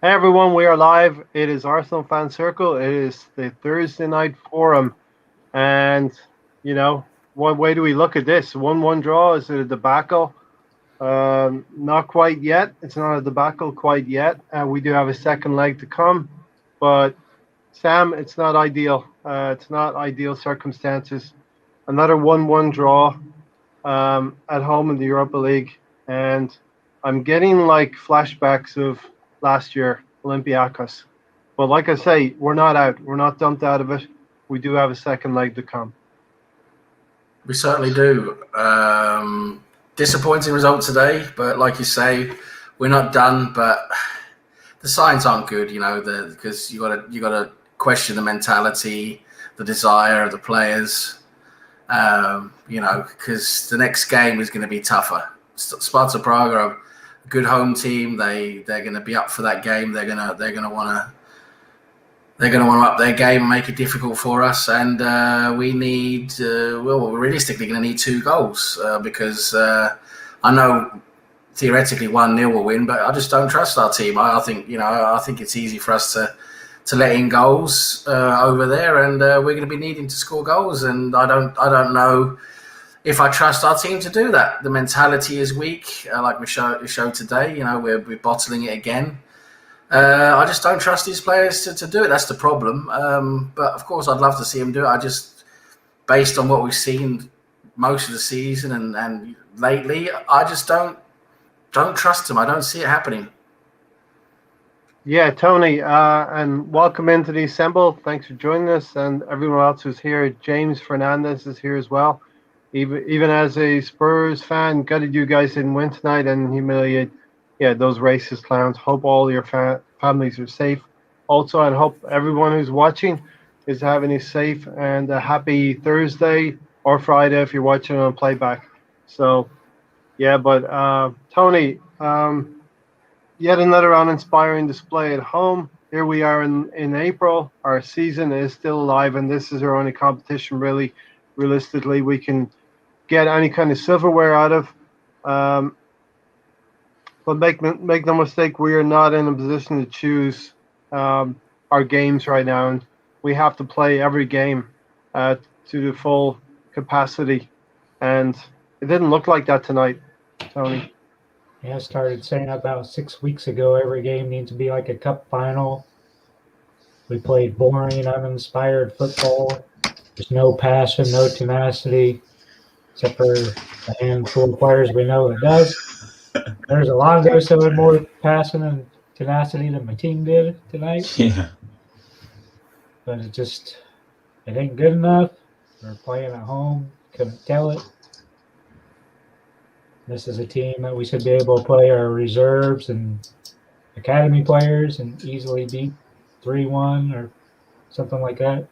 Hey everyone, we are live. It is Arsenal Fan Circle. It is the Thursday night forum. And, what way do we look at this? 1-1 draw? Is it a debacle? Not quite yet. It's not a debacle quite yet. We do have a second leg to come. But, Sam, it's not ideal. It's not ideal circumstances. Another 1-1 draw at home in the Europa League. And I'm getting like flashbacks of last year, Olympiacos. But like I say, we're not out. We're not dumped out of it. We do have a second leg to come. We certainly do. Disappointing result today, but like you say, we're not done. But the signs aren't good, because you gotta question the mentality, the desire of the players. Because the next game is going to be tougher. Sparta Prague are a good home team. They're going to be up for that game. They're going to want to up their game and make it difficult for us. And we need we're realistically going to need 2 goals because I know theoretically 1-0 will win, but I just don't trust our team. I think it's easy for us to let in goals over there, and we're going to be needing to score goals. And I don't know if I trust our team to do that. The mentality is weak, like we showed today. We're bottling it again. I just don't trust these players to do it. That's the problem. But of course, I'd love to see them do it. I just, based on what we've seen most of the season and lately, I just don't trust them. I don't see it happening. Yeah, Tony, and welcome into the assemble. Thanks for joining us, and everyone else who's here. James Fernandez is here as well. Even as a Spurs fan, gutted you guys didn't win tonight and humiliate, those racist clowns. Hope all your families are safe. Also, and hope everyone who's watching is having a safe and a happy Thursday or Friday if you're watching on playback. So, but Tony, yet another uninspiring display at home. Here we are in April. Our season is still alive, and this is our only competition, really, realistically, we can get any kind of silverware out of. But make no mistake, we are not in a position to choose our games right now, and we have to play every game to the full capacity. And it didn't look like that tonight, Tony. Yeah, I started saying about 6 weeks ago, every game needs to be like a cup final. We played boring, uninspired football. There's no passion, no tenacity, except for a handful of players we know that does. There's Alonso showing more passion and tenacity than my team did tonight. Yeah. But it ain't good enough. We're playing at home. Couldn't tell it. This is a team that we should be able to play our reserves and academy players and easily beat 3-1 or something like that.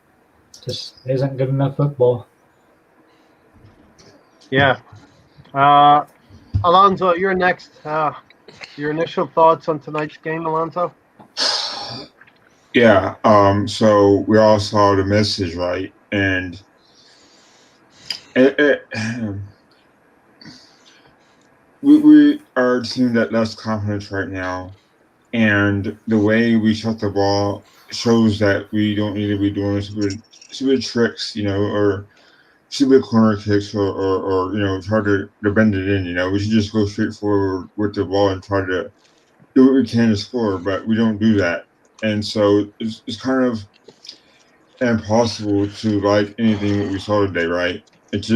Just isn't good enough football. Yeah. Alonso, you're next. Your initial thoughts on tonight's game, Alonso? Yeah. So we all saw the message, right? And we are a team that lacks confidence right now, and the way we shot the ball shows that we don't need to be doing stupid tricks, or stupid corner kicks, or try to bend it in. We should just go straight forward with the ball and try to do what we can to score, but we don't do that, and so it's kind of impossible to like anything that we saw today, right? It's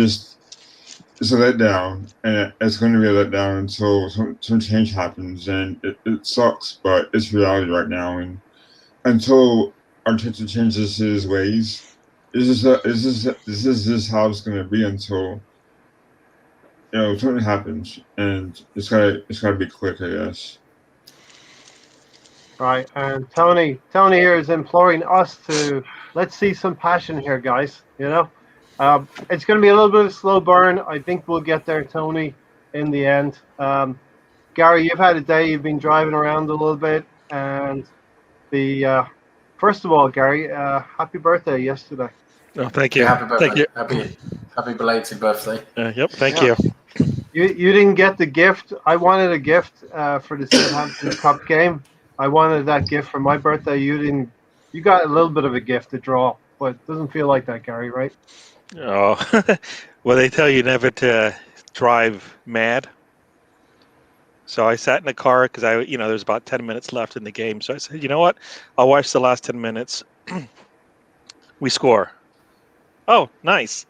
a letdown, and it's going to be a letdown until some change happens, and it sucks, but it's reality right now. And until Arteta changes his ways, this is how it's going to be until something happens, and it's gotta be quick, I guess. Right, and Tony here is imploring us to let's see some passion here, guys. It's going to be a little bit of a slow burn. I think we'll get there, Tony, in the end. Gary, you've had a day. You've been driving around a little bit, and first of all, Gary, happy birthday yesterday. Oh, thank you. Yeah, happy birthday. Thank you. Happy belated birthday. Yep, thank you. You didn't get the gift. I wanted a gift for the Southampton Cup game. I wanted that gift for my birthday. You didn't. You got a little bit of a gift to draw, but it doesn't feel like that, Gary, right? Oh, well, they tell you never to drive mad. So I sat in the car because there's about 10 minutes left in the game. So I said, you know what? I'll watch the last 10 minutes. We score. Oh, nice.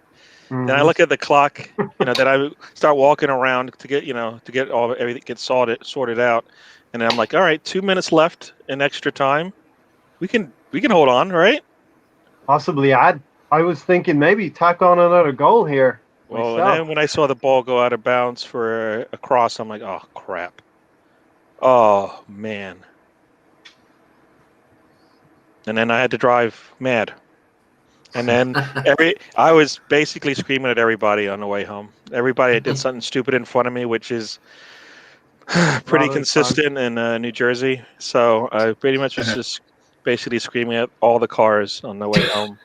Then I Mm-hmm. look at the clock, then I start walking around to get everything get sorted out. And then I'm like, all right, 2 minutes left in extra time. We can hold on, right? Possibly add. I was thinking maybe tack on another goal here Well, and myself. then when I saw the ball go out of bounds for a cross, I'm like, oh crap. Oh man. And then I had to drive mad. And then I was basically screaming at everybody on the way home. Everybody did something stupid in front of me, which is pretty Lot of the time. consistent in New Jersey. So I pretty much was just basically screaming at all the cars on the way home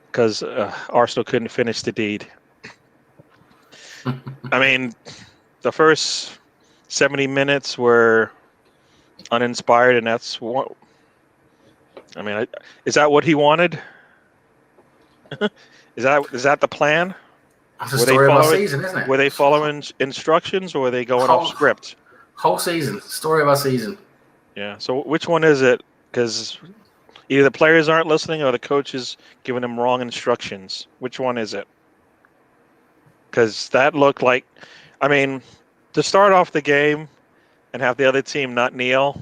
because Arsenal couldn't finish the deed. I mean, the first 70 minutes were uninspired, and that's what. I mean, is that what he wanted? Is that the plan? That's the story of our season, isn't it? Were they following instructions, or were they going off script? Whole season, story of our season. Yeah. So which one is it? Because either the players aren't listening, or the coach is giving them wrong instructions. Which one is it? Because that looked like, I mean, to start off the game and have the other team not kneel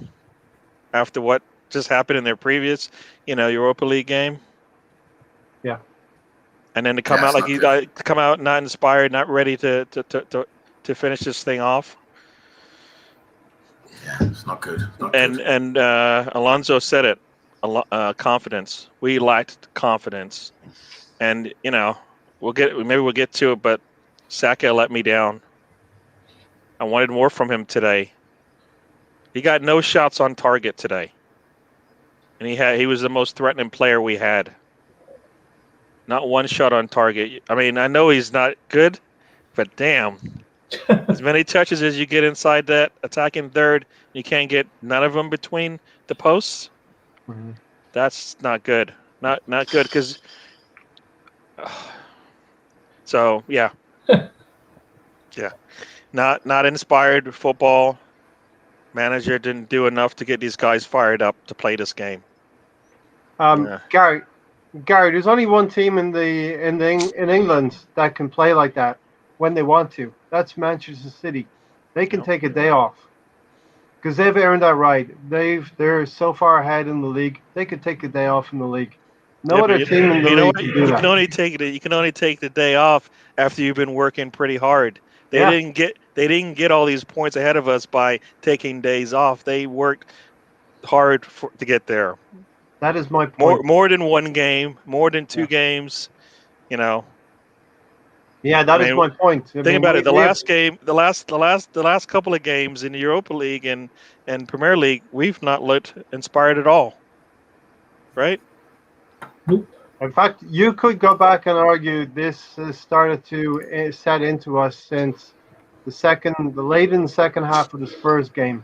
after what just happened in their previous, Europa League game. Yeah. And then to come out like you guys come out not inspired, not ready to finish this thing off. Yeah, it's not good. And Alonso said it. Confidence. We lacked confidence, and we'll get to it. But Saka let me down. I wanted more from him today. He got no shots on target today, and he was the most threatening player we had. Not one shot on target. I mean, I know he's not good, but damn. As many touches as you get inside that attacking third, you can't get none of them between the posts. Mm-hmm. That's not good. Not good because. So yeah, yeah, not inspired football. Manager didn't do enough to get these guys fired up to play this game. Gary, there's only one team in England that can play like that when they want to. That's Manchester City. They can take a day off because they've earned that right. They're so far ahead in the league. They could take a day off in the league. No other team in the league can do that. You can only take the day off after you've been working pretty hard. They didn't get all these points ahead of us by taking days off. They worked hard to get there. That is my point. More than one game, more than two games, Yeah, that is my point. Think about it. The last couple of games in the Europa League and Premier League, we've not looked inspired at all. Right? Nope. In fact, you could go back and argue this has started to set into us since the late in the second half of the Spurs game,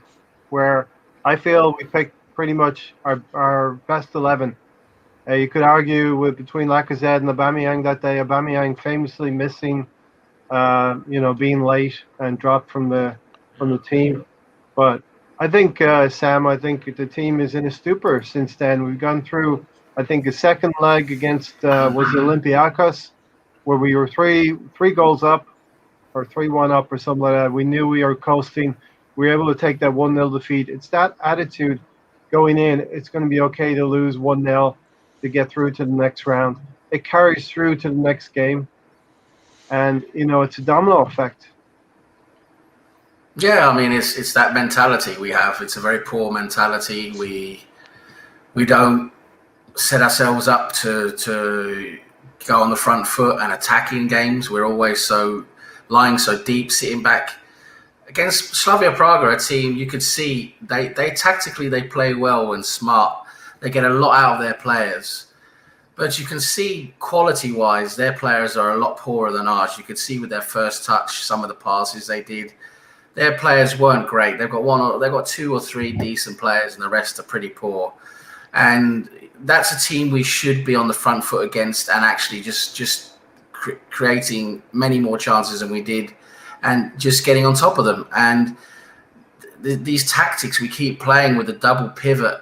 where I feel we picked pretty much our best 11. You could argue between Lacazette and Aubameyang that day. Aubameyang famously missing, being late and dropped from the team. But I think Sam, the team is in a stupor since then. We've gone through, I think, a second leg against was Olympiacos, where we were three goals up, or 3-1 up, or something like that. We knew we were coasting. We were able to take that 1-0 defeat. It's that attitude going in. It's going to be okay to lose 1-0 to get through to the next round. It carries through to the next game, and it's a domino effect. Yeah, I mean it's that mentality we have. It's a very poor mentality. We don't set ourselves up to go on the front foot and attacking games. We're always lying so deep, sitting back. Against Slavia Praga, a team you could see they tactically they play well and smart. They get a lot out of their players. But you can see quality-wise, their players are a lot poorer than ours. You could see with their first touch, some of the passes they did. their players weren't great. They've got 2 or 3 decent players, and the rest are pretty poor. And that's a team we should be on the front foot against, and actually just creating many more chances than we did, and just getting on top of them. And these tactics we keep playing with the double pivot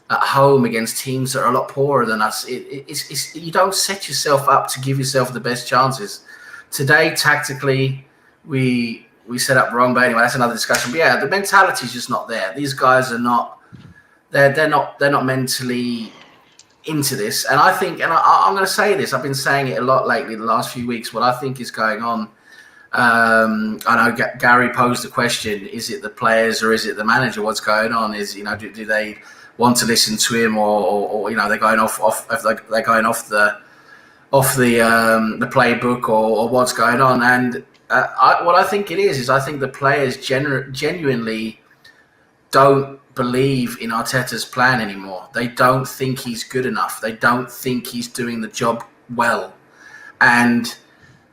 at home against teams that are a lot poorer than us, it's you don't set yourself up to give yourself the best chances. Today, tactically, we set up wrong, but anyway, that's another discussion. But yeah, the mentality is just not there. These guys are not. They're not mentally into this, and I think, and I'm going to say this. I've been saying it a lot lately, the last few weeks. What I think is going on. I know Gary posed the question: is it the players or is it the manager? What's going on? Do they want to listen to him, or they're going off they're going off the playbook, or what's going on? And what I think it is I think the players genuinely don't believe in Arteta's plan anymore. They don't think he's good enough. They don't think he's doing the job well. And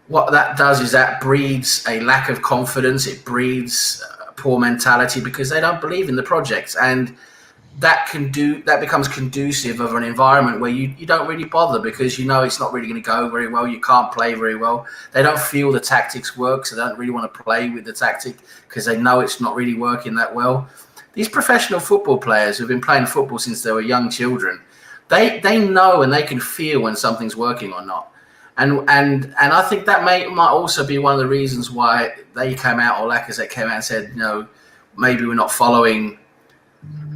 what that does is that breeds a lack of confidence. It breeds poor mentality because they don't believe in the project. And that becomes conducive of an environment where you don't really bother because it's not really going to go very well. You can't play very well. They don't feel the tactics work, so they don't really want to play with the tactic because they know it's not really working that well. These professional football players who've been playing football since they were young children, they know and they can feel when something's working or not. And I think that might also be one of the reasons why they came out, or Lacazette came out and said, maybe we're not following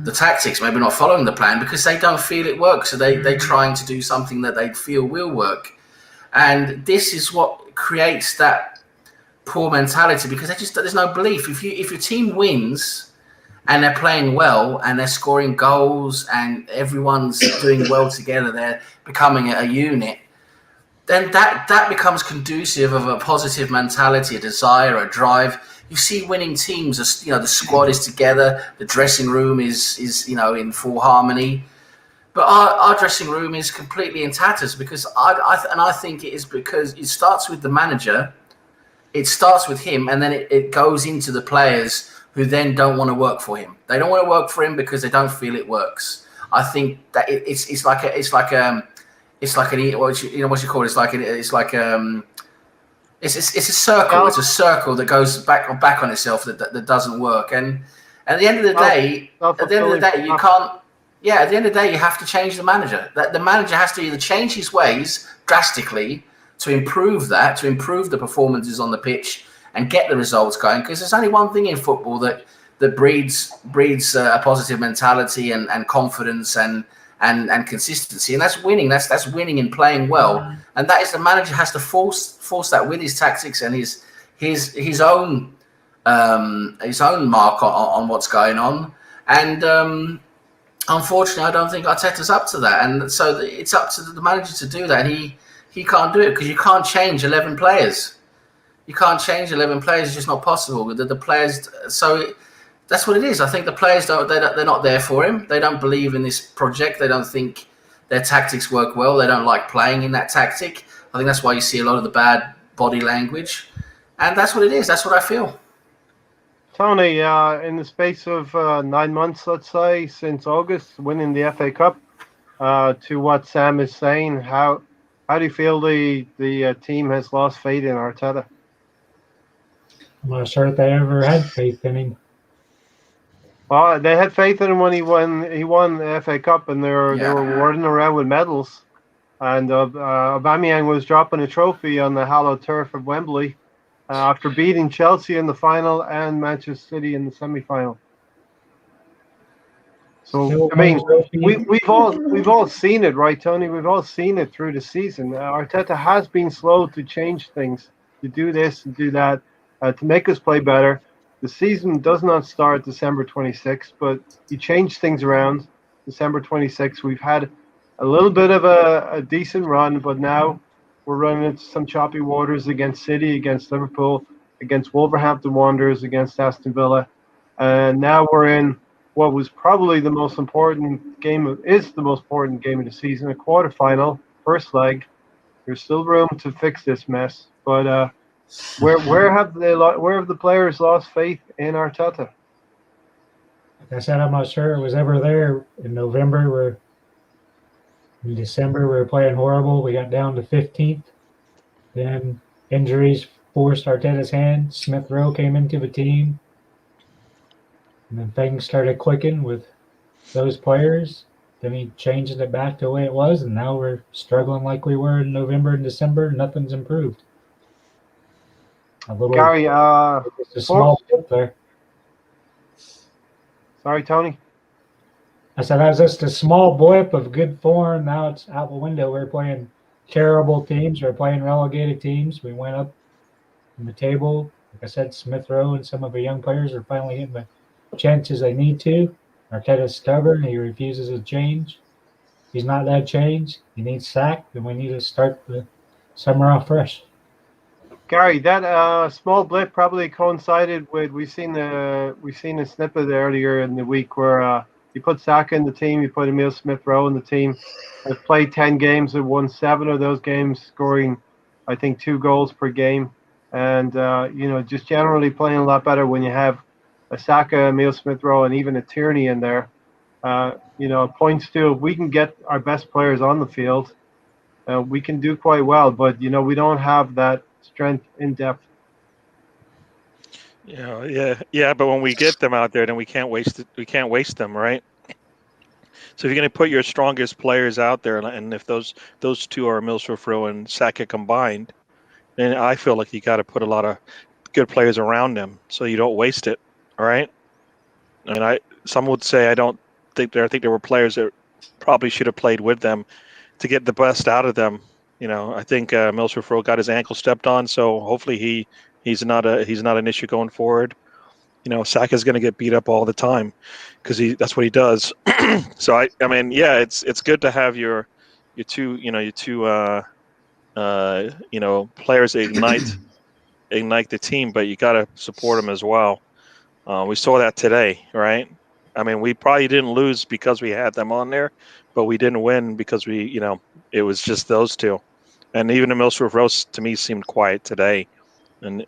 the tactics, maybe not following the plan, because they don't feel it works. So they're trying to do something that they feel will work. And this is what creates that poor mentality, because there's no belief. If your team wins and they're playing well and they're scoring goals and everyone's doing well together, they're becoming a unit, then that becomes conducive of a positive mentality, a desire, a drive. You see winning teams, the squad is together, the dressing room is in full harmony. But our dressing room is completely in tatters because I think it is because it starts with the manager, it starts with him, and then it goes into the players who then don't want to work for him. They don't want to work for him because they don't feel it works. I think that it's a circle. It's a circle that goes back on itself that doesn't work. And at the end of the day, you can't. Yeah, at the end of the day, you have to change the manager. That the manager has to either change his ways drastically to improve the performances on the pitch and get the results going. Because there's only one thing in football that breeds a positive mentality and confidence and consistency, and that's winning. That's winning and playing well. And that is the manager has to force that with his tactics and his own mark on what's going on. And unfortunately, I don't think Arteta's up to that. And so it's up to the manager to do that. And he can't do it because you can't change 11 players. You can't change 11 players. It's just not possible. The players. So that's what it is. I think the players they're not there for him. They don't believe in this project. They don't think their tactics work well. They don't like playing in that tactic. I think that's why you see a lot of the bad body language. And that's what it is. That's what I feel. Tony, in the space of 9 months, let's say, since August, winning the FA Cup, to what Sam is saying, how do you feel the team has lost faith in Arteta? I'm not sure if they ever had faith in him. Well, they had faith in him when he won the FA Cup, and they were running around with medals. And Aubameyang was dropping a trophy on the hallowed turf of Wembley after beating Chelsea in the final and Manchester City in the semi-final. So I mean, we've all seen it, right, Tony? We've all seen it through the season. Arteta has been slow to change things, to do this and do that, to make us play better. The season does not start December 26th, but he changed things around. December 26th, we've had a little bit of a decent run, but now we're running into some choppy waters against City, against Liverpool, against Wolverhampton Wanderers, against Aston Villa. And now we're in what was probably the most important game of the season, a quarterfinal, first leg. There's still room to fix this mess, but where have the players lost faith in Arteta? Like I said, I'm not sure it was ever there. In November, in December, we were playing horrible. We got down to 15th. Then injuries forced Arteta's hand. Smith Rowe came into the team. And then things started clicking with those players. Then he changed it back to the way it was, and now we're struggling like we were in November and December. Nothing's improved. Gary, Just a small dip there. Sorry, Tony. I said that was just a small blip of good form. Now it's out the window. We're playing terrible teams. We're playing relegated teams. We went up in the table. Like I said, Smith Rowe and some of the young players are finally getting the chances they need to. Arteta's stubborn. He refuses to change. He's not that changed. He needs sacked, and we need to start the summer off fresh. Gary, that small blip probably coincided with we've seen a snippet earlier in the week where you put Saka in the team, you put Emile Smith Rowe in the team. They've played 10 games and won 7 of those games, scoring I think 2 goals per game, and just generally playing a lot better when you have a Saka, Emile Smith Rowe, and even a Tierney in there. Points to if we can get our best players on the field, we can do quite well. But we don't have that strength in depth. Yeah. But when we get them out there, then we can't waste it. We can't waste them, right? So if you're going to put your strongest players out there, and if those two are Emile Smith Rowe and Saka combined, then I feel like you got to put a lot of good players around them so you don't waste it. All right. I mean, some would say I think there were players that probably should have played with them to get the best out of them. I think Emile Smith Rowe got his ankle stepped on, so hopefully he's not an issue going forward. Saka's going to get beat up all the time because that's what he does. So I mean, yeah, it's good to have your two players ignite the team, but you got to support them as well. We saw that today, right? I mean, we probably didn't lose because we had them on there, but we didn't win because it was just those two. And even Emile Smith Rowe to me seemed quiet today. And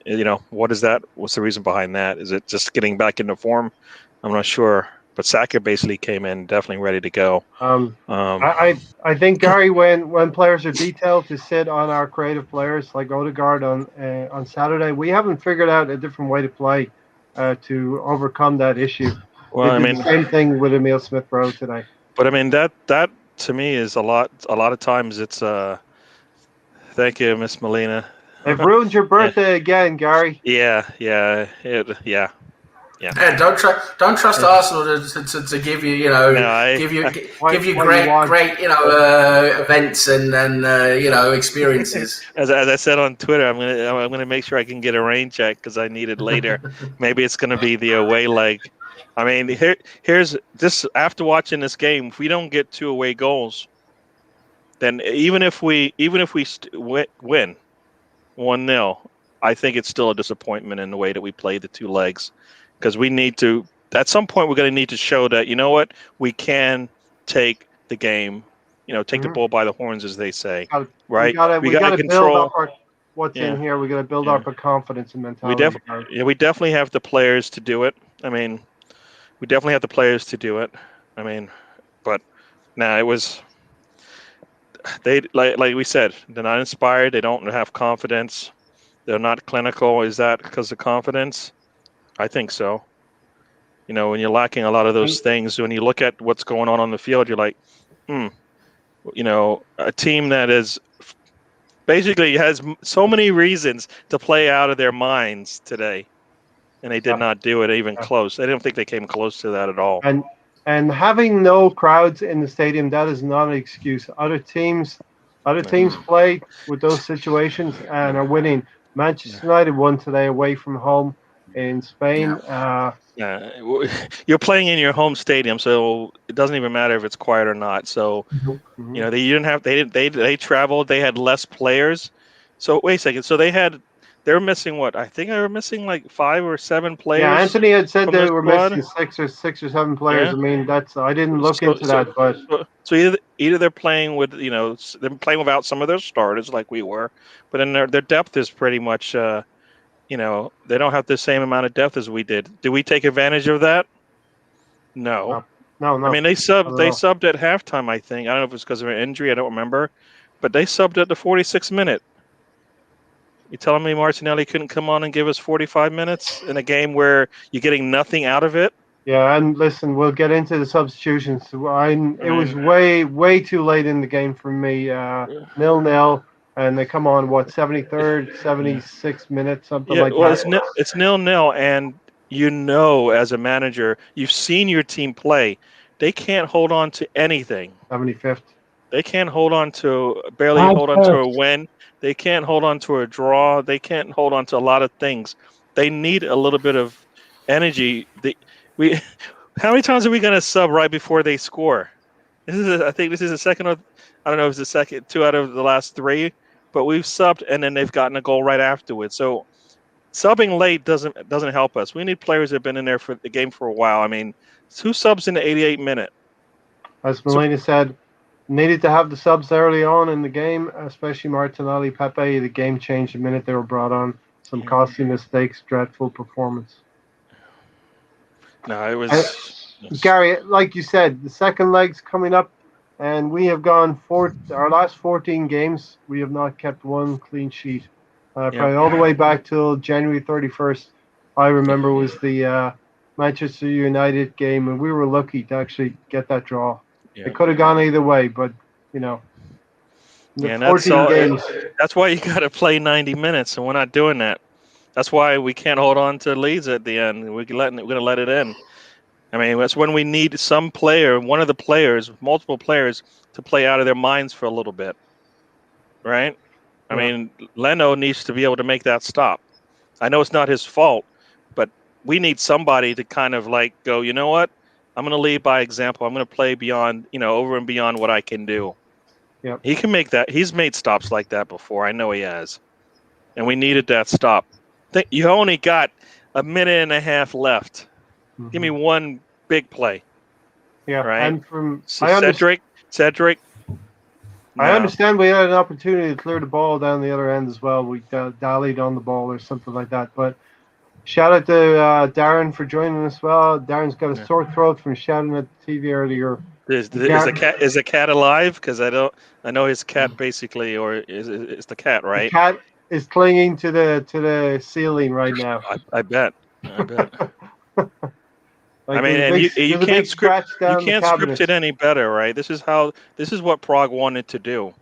what is that? What's the reason behind that? Is it just getting back into form? I'm not sure. But Saka basically came in definitely ready to go. I think, Gary, when players are detailed to sit on our creative players like Odegaard on Saturday, we haven't figured out a different way to play to overcome that issue. Well, the same thing with Emile Smith Rowe today. But I mean that to me is a lot of times it's thank you, Miss Molina. They've ruined your birthday again, Gary. Yeah. Yeah, don't trust Arsenal to give you give you great events and experiences. As I said on Twitter, I'm gonna make sure I can get a rain check because I need it later. Maybe it's gonna be the away leg. I mean, here's this. After watching this game, if we don't get 2 away goals, then even if we win 1-0, I think it's still a disappointment in the way that we played the 2 legs, because we need to. At some point, we're going to need to show that we can take the game, take the bull by the horns, as they say. Right? We got to control build up what's in here. We got to build up our confidence and mentality. We definitely have the players to do it. I mean, we definitely have the players to do it. I mean, but it was. They like we said, they're not inspired. They don't have confidence. They're not clinical. Is that because of confidence? I think so. When you're lacking a lot of those things, when you look at what's going on the field, you're like, a team that is basically has so many reasons to play out of their minds today, and they did not do it even close. I don't think they came close to that at all. And having no crowds in the stadium, that is not an excuse. Other teams play with those situations and are winning. Manchester United won today away from home in Spain. You're playing in your home stadium, so it doesn't even matter if it's quiet or not. So they traveled. They had less players. So wait a second. So they were missing what? I think they were missing like 5 or 7 players. Yeah, Anthony had said they were missing 6 or 7 players. Yeah. I mean, I didn't look into that, but so either they're playing with they're playing without some of their starters like we were, but then their depth is pretty much they don't have the same amount of depth as we did. Did we take advantage of that? No. No. I mean, they subbed at halftime, I think. I don't know if it's because of an injury. I don't remember. But they subbed at the 46th minute. You telling me Martinelli couldn't come on and give us 45 minutes in a game where you're getting nothing out of it? Yeah, and listen, we'll get into the substitutions. It was way too late in the game for me. 0-0, and they come on, 73rd, 76th minute, something like that. It's 0-0, and as a manager, you've seen your team play. They can't hold on to anything. 75th. They can't hold on to a win. They can't hold on to a draw. They can't hold on to a lot of things. They need a little bit of energy. How many times are we going to sub right before they score? I think this is the second. I don't know if it's the second 2 out of the last 3, but we've subbed and then they've gotten a goal right afterwards. So subbing late doesn't help us. We need players that have been in there for the game for a while. I mean, who subs in the 88th minute? As Melina said, needed to have the subs early on in the game, especially Martinelli, Pepe. The game changed the minute they were brought on. Some costly mistakes, dreadful performance. No, it was... Gary, like you said, the second leg's coming up, and we have gone our last 14 games, we have not kept one clean sheet. Probably all the way back till January 31st, I remember was the Manchester United game, and we were lucky to actually get that draw. Yeah. It could have gone either way, but, 14 games. That's why you got to play 90 minutes, and we're not doing that. That's why we can't hold on to leads at the end. We're going to let it in. I mean, that's when we need some player, one of the players, multiple players, to play out of their minds for a little bit, right? I mean, Leno needs to be able to make that stop. I know it's not his fault, but we need somebody to kind of like go, you know what? I'm going to lead by example. I'm going to play beyond, over and beyond what I can do. Yep. He can make that. He's made stops like that before. I know he has. And we needed that stop. You only got a minute and a half left. Mm-hmm. Give me one big play. Yeah, right. And from Cedric. I understand we had an opportunity to clear the ball down the other end as well. We dallied on the ball or something like that. But shout out to Darren for joining us. Well, Darren's got a sore throat from shouting at the TV earlier. Is the cat alive? Because I know his cat basically, or is the cat right? The cat is clinging to the ceiling right now. I bet. I mean, and you can't script it any better, right? This is what Prague wanted to do.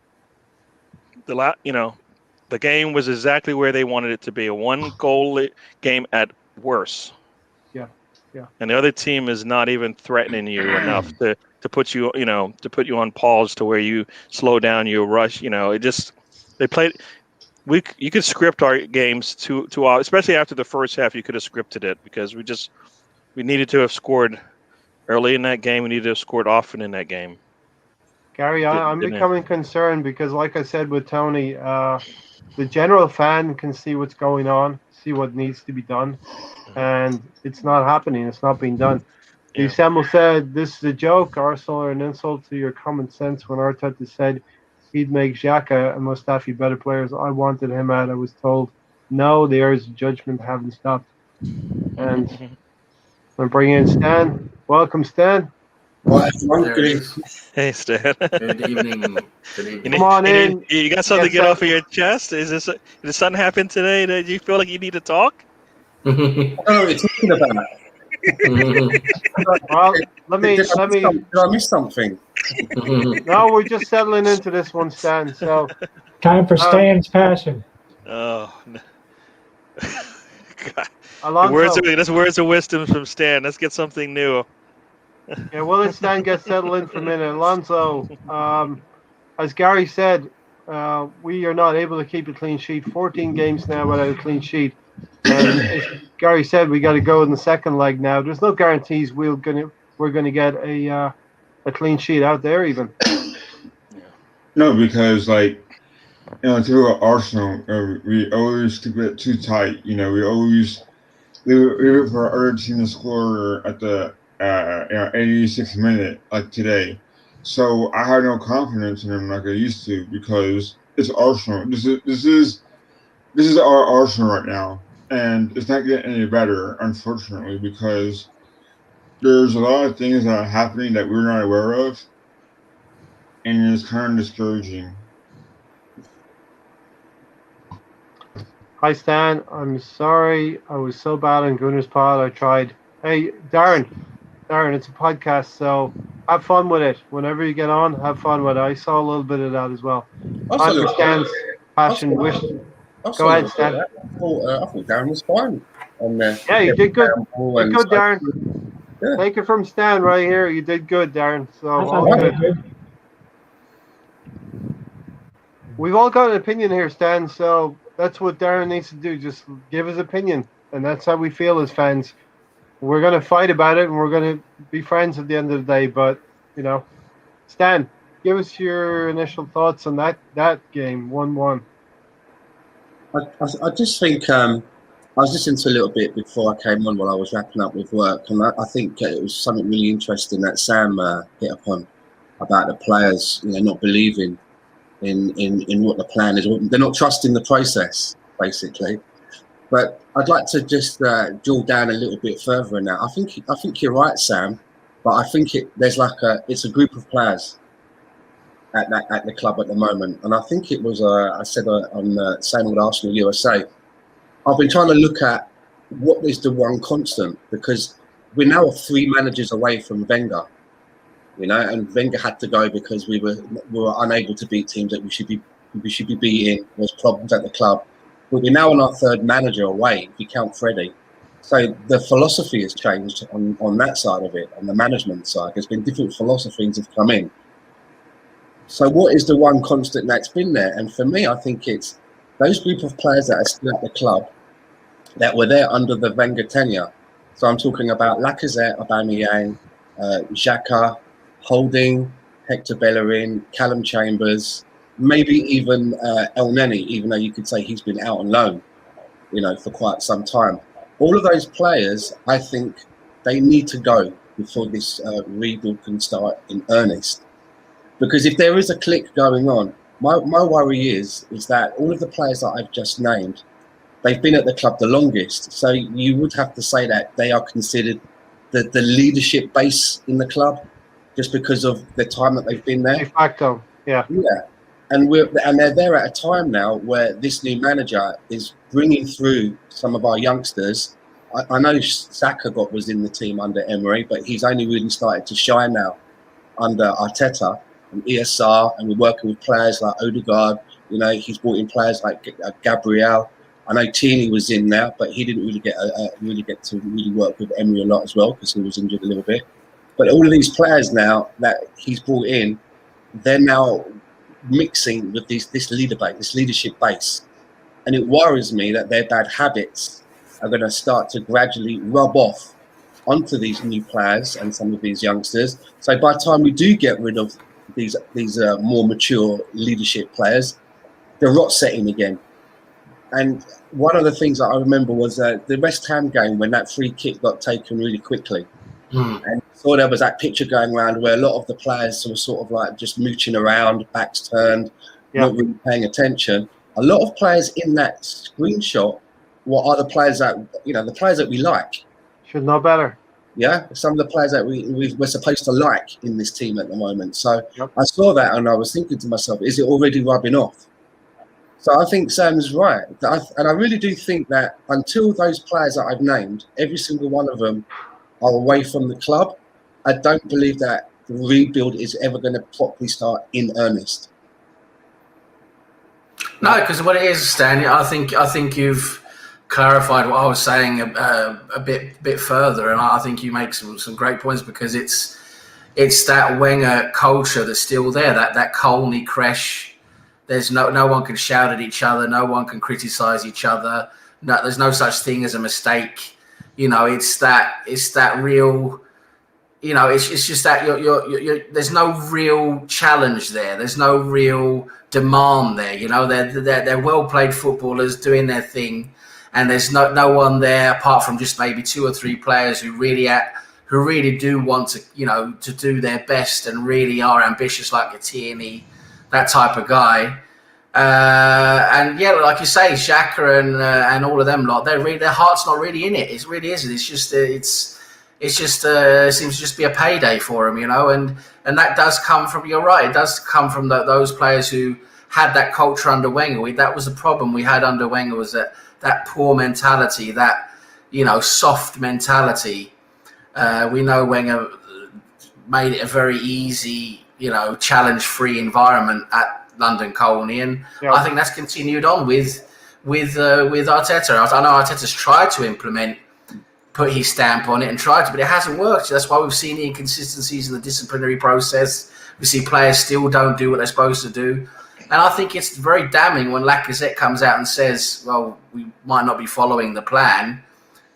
The game was exactly where they wanted it to be, a 1-goal game at worst. Yeah. And the other team is not even threatening you enough to put you on pause to where you slow down, you rush. They played. You could script our games too, especially after the first half. You could have scripted it because we needed to have scored early in that game. We needed to have scored often in that game. Gary, I'm becoming concerned because, like I said with Tony, the general fan can see what's going on, see what needs to be done, and it's not happening. It's not being done. Yeah. Samuel said, "This is a joke. Arsenal are an insult to your common sense." When Arteta said he'd make Xhaka and Mustafi better players, I wanted him out. I was told, no, the errors of judgment haven't stopped. And I'm bringing in Stan. Welcome, Stan. Hey, Stan. Good evening. Come on in. You got something to get off of your chest? Did something happen today that you feel like you need to talk? What are we talking about? Well, let me. Did I miss something? No, we're just settling into this one, Stan. So time for Stan's passion. Oh. God. Words of wisdom from Stan. Let's get something new. Yeah, well, let Stan get settled in for a minute. Alonso, as Gary said, we are not able to keep a clean sheet. 14 games now without a clean sheet. And as Gary said, we got to go in the second leg now. There's no guarantees we're gonna get a clean sheet out there even. No, because through Arsenal, we always keep it too tight. We always leave it for our other team to score at the 86th minute, like today. So I have no confidence in them like I used to because it's Arsenal. This is our Arsenal right now. and it's not getting any better, unfortunately, because there's a lot of things that are happening that we're not aware of, and it's kind of discouraging. Hi Stan, I'm sorry I was so bad on Gunner's Pod. I tried. Hey Darren, it's a podcast, so have fun with it. Whenever you get on, have fun with it. I saw a little bit of that as well. I understand passion. Wish. Go ahead, Stan. I thought Darren was fine on there. Yeah, you did good. You did good, stuff. Darren. Yeah. Take it from Stan right here. You did good, Darren. So I all thought good. that was good. We've all got an opinion here, Stan. So that's what Darren needs to do. Just give his opinion, and that's how we feel as fans. We're gonna fight about it, and we're gonna be friends at the end of the day. But you know, Stan, give us your initial thoughts on that game, 1-1. I just think I was listening to a little bit before I came on while I was wrapping up with work, and I think it was something really interesting that Sam hit upon about the players, not believing in what the plan is. They're not trusting the process, basically. But I'd like to just drill down a little bit further in that. I think you're right, Sam, but I think it's a group of players at the club at the moment, and I think it was I said on Same Old Arsenal USA. I've been trying to look at what is the one constant, because we're now 3 managers away from Wenger, and Wenger had to go because we were unable to beat teams that we should be beating. There's problems at the club, but we're now on our 3rd manager away if you count Freddie. So the philosophy has changed on that side of it, on the management side. There's been different philosophies have come in. So what is the one constant that's been there? And for me, I think it's those group of players that are still at the club that were there under the Wenger tenure. So I'm talking about Lacazette, Aubameyang, Xhaka, Holding, Hector Bellerin, Callum Chambers, maybe even El Neni, even though you could say he's been out on loan, for quite some time. All of those players, I think they need to go before this rebuild can start in earnest. Because if there is a click going on, my worry is that all of the players that I've just named, they've been at the club the longest. So you would have to say that they are considered the leadership base in the club, just because of the time that they've been there. De facto, yeah. Yeah, and they're there at a time now where this new manager is bringing through some of our youngsters. I know Saka was in the team under Emery, but he's only really started to shine now under Arteta and ESR, and we're working with players like Odegaard. He's brought in players like Gabriel. I know Tierney was in there, but he didn't really get to work with Emery a lot as well because he was injured a little bit. But all of these players now that he's brought in, they're now mixing with this leadership base, and it worries me that their bad habits are going to start to gradually rub off onto these new players and some of these youngsters. So by the time we do get rid of these more mature leadership players, the rot setting again. And one of the things that I remember was the West Ham game when that free kick got taken really quickly. And so there was that picture going around where a lot of the players were sort of like just mooching around, backs turned, not really paying attention. A lot of players in that screenshot are the players that we like. Should know better. Yeah, some of the players that we're supposed to like in this team at the moment. So I saw that and I was thinking to myself, is it already rubbing off? So I think Sam's right. And I really do think that until those players that I've named, every single one of them are away from the club, I don't believe that the rebuild is ever going to properly start in earnest. No, because what it is, Stan, I think you've clarified what I was saying a bit further, and I think you make some great points, because it's that Wenger culture that's still there, that Colney Crash. There's no one can shout at each other, no one can criticize each other. No, there's no such thing as a mistake. It's that real. It's just that you're there's no real challenge there. There's no real demand there. They're well played footballers doing their thing, and there's no one there apart from just maybe 2 or 3 players who really do want to do their best and really are ambitious, like a Tierney, that type of guy. And yeah, like you say, Xhaka and all of them lot, their heart's not really in it. It really isn't. It's just it seems to just be a payday for them, and that does come from. You're right. It does come from those players who had that culture under Wenger. That was the problem we had under Wenger, was that poor mentality, that soft mentality. We know Wenger made it a very easy, challenge-free environment at London Colney, and I think that's continued on with Arteta. I know Arteta's tried to put his stamp on it and tried to, but it hasn't worked. That's why we've seen the inconsistencies in the disciplinary process. We see players still don't do what they're supposed to do. And I think it's very damning when Lacazette comes out and says, well, we might not be following the plan.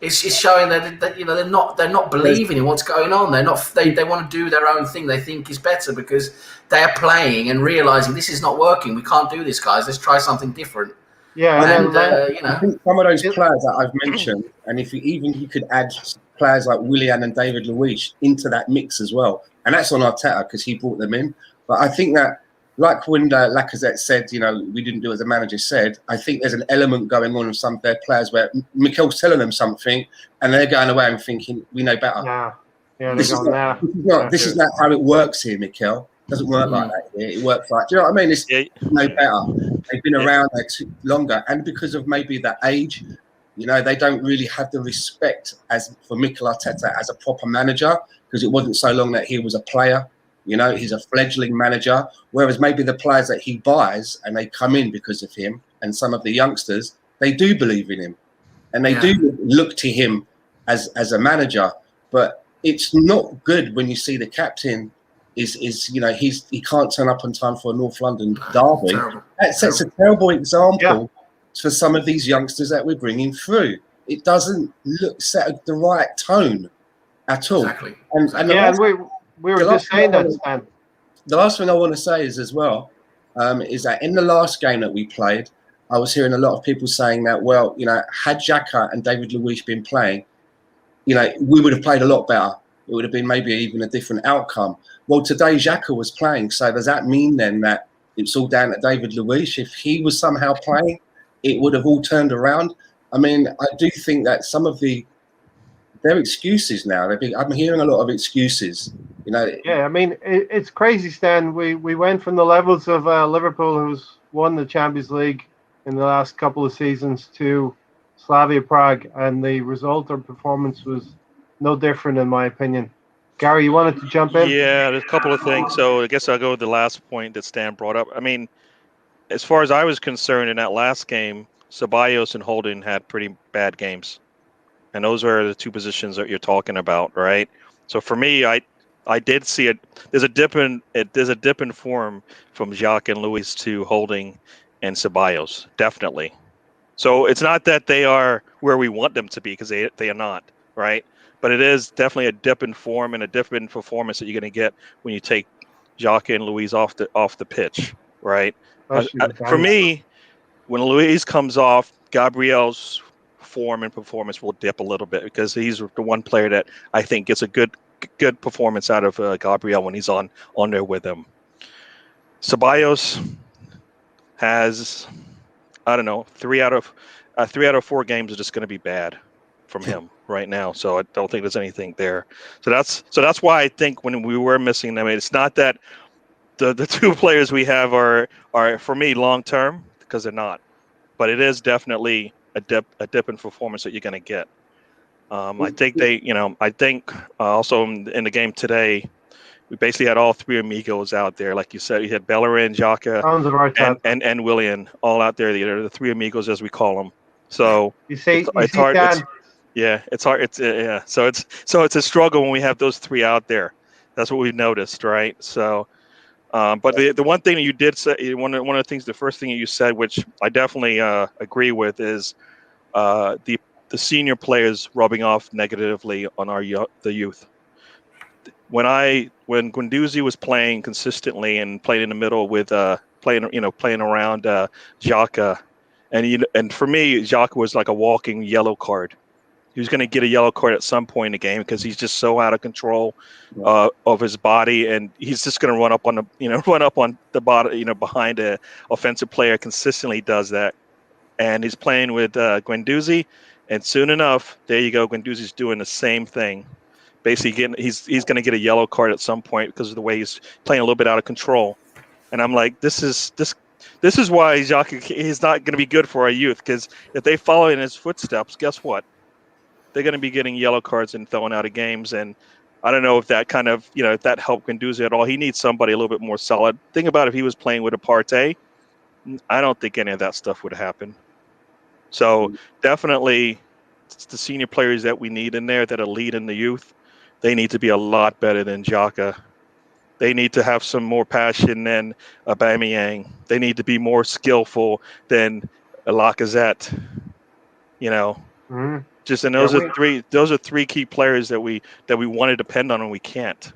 It's showing that they're not believing in what's going on. They want to do their own thing. They think is better because they're playing and realizing this is not working. We can't do this, guys. Let's try something different. Yeah, I think some of those players that I've mentioned, and if you could add players like Willian and David Luiz into that mix as well, and that's on Arteta because he brought them in. But I think that, like when Lacazette said, we didn't do as the manager said, I think there's an element going on with some of their players where Mikel's telling them something and they're going away and thinking, we know better. This is not how it works here, Mikel. It doesn't work like that here. It works like, do you know what I mean? It's no better. They've been around there longer. And because of maybe the age, they don't really have the respect for Mikel Arteta as a proper manager, because it wasn't so long that he was a player. He's a fledgling manager, whereas maybe the players that he buys and they come in because of him, and some of the youngsters, they do believe in him and they do look to him as a manager. But it's not good when you see the captain he can't turn up on time for a North London derby. That sets a terrible example for some of these youngsters that we're bringing through. It doesn't set the right tone at all. Exactly. We were just saying that, Stan. The last thing I want to say is as well, is that in the last game that we played, I was hearing a lot of people saying that, well, had Xhaka and David Luiz been playing, we would have played a lot better. It would have been maybe even a different outcome. Well, today Xhaka was playing, so does that mean then that it's all down to David Luiz? If he was somehow playing, it would have all turned around. I mean, I do think that some of their excuses now. I'm hearing a lot of excuses. Yeah, I mean, it's crazy, Stan. We went from the levels of Liverpool, who's won the Champions League in the last couple of seasons, to Slavia Prague, and the result or performance was no different, in my opinion. Gary, you wanted to jump in? Yeah, there's a couple of things. So I guess I'll go with the last point that Stan brought up. I mean, as far as I was concerned in that last game, Ceballos and Holding had pretty bad games. And those are the two positions that you're talking about, right? So for me, I did see it. There's a dip in form from Jacques and Luis to Holding and Ceballos, definitely. So it's not that they are where we want them to be, because they are not, right? But it is definitely a dip in form and a dip in performance that you're going to get when you take Jacques and Luis off the pitch, right? For me, when Luis comes off, Gabriel's form and performance will dip a little bit, because he's the one player that I think gets a good performance out of Gabriel when he's on there with him. Ceballos has, I don't know, 3 out of 4 games are just going to be bad from him right now. So I don't think there's anything there. So that's why I think when we were missing them, it's not that the 2 players we have are for me long term, because they're not. But it is definitely a dip in performance that you're going to get. I think also in the game today, we basically had all 3 amigos out there. Like you said, you had Bellerin, Xhaka, and Willian all out there. They're the 3 amigos, as we call them. So it's hard. It's hard. So it's a struggle when we have those 3 out there. That's what we've noticed, right? So, but the one thing that you did say, one of the things, the first thing you said, which I definitely agree with, is the senior players rubbing off negatively on the youth. When Guendouzi was playing consistently and playing in the middle with playing around Xhaka, and for me, Xhaka was like a walking yellow card. He was going to get a yellow card at some point in the game because he's just so out of control of his body, and he's just going to run up on the bottom, behind a offensive player. Consistently does that, and he's playing with Guendouzi, and soon enough, there you go. Guendouzi's doing the same thing. Basically, he's going to get a yellow card at some point because of the way he's playing a little bit out of control. And I'm like, this is why Xhaka is not going to be good for our youth, because if they follow in his footsteps, guess what? They're going to be getting yellow cards and thrown out of games. And I don't know if that kind of, if that helped Guendouzi at all. He needs somebody a little bit more solid. Think about if he was playing with a Partey. I don't think any of that stuff would happen. So definitely it's the senior players that we need in there that are leading the youth. They need to be a lot better than Xhaka. They need to have some more passion than Aubameyang. They need to be more skillful than Lacazette. Mm-hmm. Those are three key players that we want to depend on, and we can't,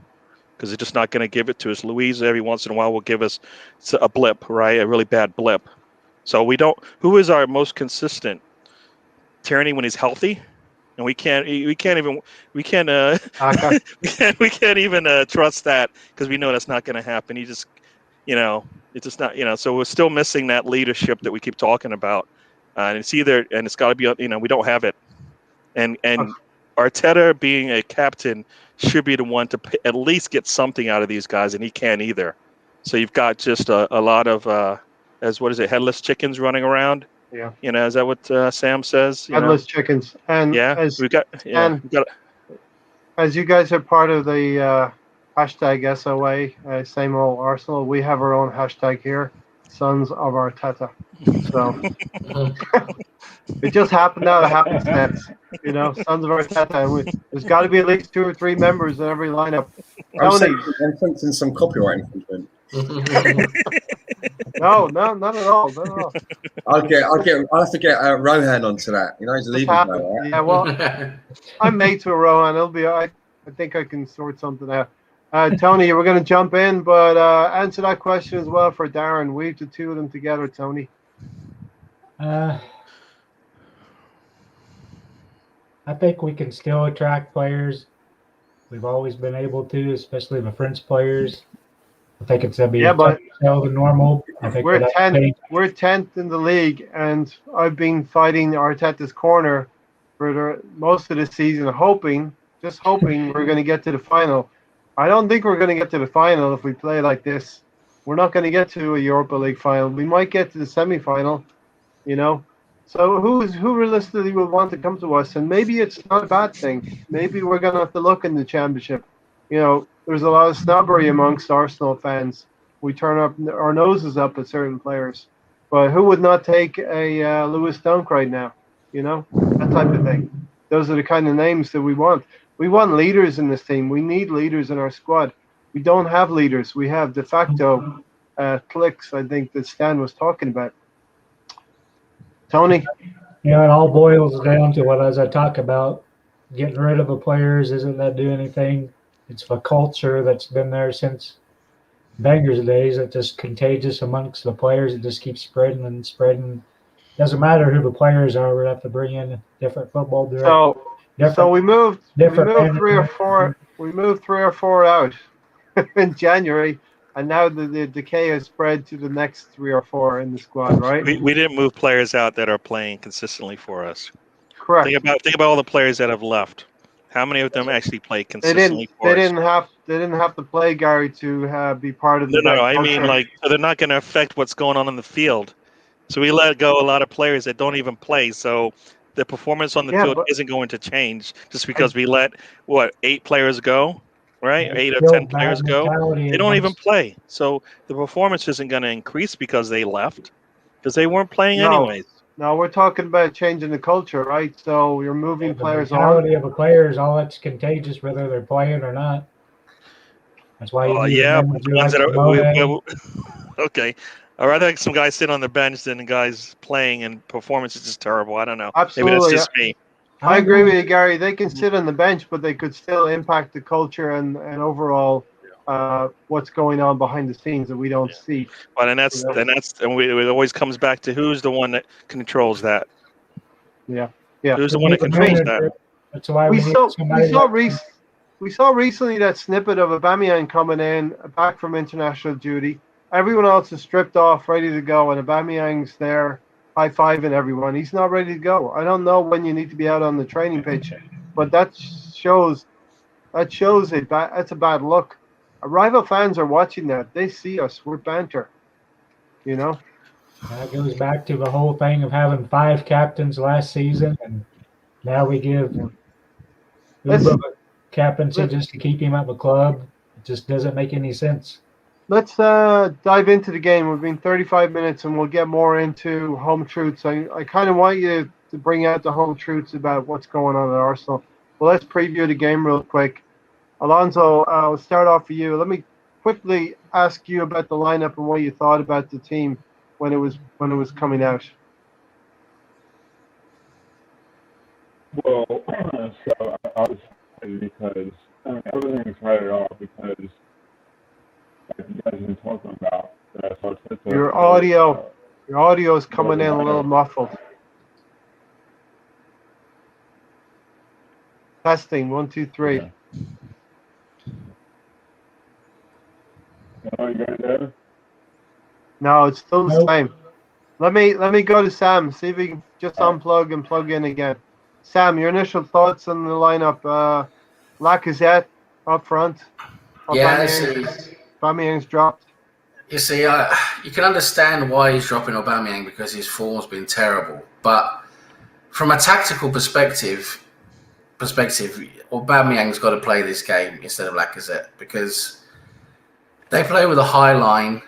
because they're just not going to give it to us. Luis every once in a while will give us a blip, right? A really bad blip. So we don't. Who is our most consistent? Tierney when he's healthy, and we can't even trust that, because we know that's not going to happen. He just, it's just not, So we're still missing that leadership that we keep talking about, and it's got to be, we don't have it. And Arteta, being a captain, should be the one to at least get something out of these guys, and he can't either. So you've got just a lot of headless chickens running around. Yeah. Is that what Sam says? Headless chickens. And as you guys are part of the hashtag SOA, same old Arsenal, we have our own hashtag here, Sons of Arteta. So it just happened out of happenstance, Sons of Arteta. There's got to be at least 2 or 3 members in every lineup. I'm sensing some copyright infringement. No, not at all. Not at all. I'll have to get Rohan onto that. He's leaving now, right? Yeah, well, I'm mates with Rohan. It'll be. I think I can sort something out. Tony, we're going to jump in, but answer that question as well for Darren. Weave the two of them together, Tony. I think we can still attract players. We've always been able to, especially the French players. I think it's going to be tougher than normal. I think we're 10th in the league, and I've been fighting Arteta's corner for most of the season, hoping we're going to get to the final. I don't think we're going to get to the final if we play like this. We're not going to get to a Europa League final. We might get to the semi-final, So who realistically will want to come to us? And maybe it's not a bad thing. Maybe we're going to have to look in the Championship. There's a lot of snobbery amongst Arsenal fans. We turn up our noses up at certain players. But who would not take a Lewis Dunk right now? That type of thing. Those are the kind of names that we want. We want leaders in this team. We need leaders in our squad. We don't have leaders. We have de facto cliques, I think, that Stan was talking about. Tony? It all boils down to what, as I talk about, getting rid of the players isn't that do anything. It's a culture that's been there since Wenger's days. It's just contagious amongst the players. It just keeps spreading and spreading. Doesn't matter who the players are. We have to bring in different football directors. So we moved 3 or 4. We moved 3 or 4 out in January, and now the decay has spread to the next 3 or 4 in the squad. Right? We didn't move players out that are playing consistently for us. Correct. Think about all the players that have left. How many of them actually play consistently for us? They didn't have to play, Gary, to be part of the. No. I mean, so they're not going to affect what's going on in the field. So we let go a lot of players that don't even play. So the performance on the field isn't going to change just because we let 8 players go, right? 8 or 10 players go. They don't even play. So the performance isn't going to increase because they left, because they weren't playing anyways. No, we're talking about changing the culture, right? So you're moving players on. The mentality of the players, all that's contagious, whether they're playing or not. That's why okay. I'd rather have some guys sit on the bench than guys playing, and performance is just terrible. I don't know. Absolutely. Maybe that's just me. I agree with you, Gary. They can sit on the bench, but they could still impact the culture and overall what's going on behind the scenes that we don't see. Well, and it always comes back to who's the one that controls that. Yeah. Who's the one that controls that? That's why We we need saw somebody like we saw recently that snippet of Aubameyang coming in back from international duty. Everyone else is stripped off, ready to go, and Aubameyang's there high-fiving everyone. He's not ready to go. I don't know when you need to be out on the training pitch, but that's a bad look. Rival fans are watching that. They see us. We're banter. You know. that goes back to the whole thing of having 5 captains last season, and now we give Let's Uba captaincy let, just to keep him at the club. It just doesn't make any sense. let's dive into the game. We've been 35 minutes, and we'll get more into home truths. I kind of want you to bring out the home truths about what's going on at Arsenal. Well, let's preview the game real quick. Alonso, I'll start off with you. Let me quickly ask you about the lineup and what you thought about the team when it was coming out. Well, so I was excited because I wasn't excited at all because, like you guys have been talking about, Arteta. Your audio is coming in a little muffled. Testing 1, 2, 3. Okay. Are you guys there? No, it's still the Nope. same. Let me go to Sam. See if he can just unplug and plug in again. Sam, your initial thoughts on the lineup? Lacazette up front. Yeah, Aubameyang's dropped. you see, you can understand why he's dropping Aubameyang because his form's been terrible. But from a tactical perspective, Aubameyang's got to play this game instead of Lacazette because they play with a high line.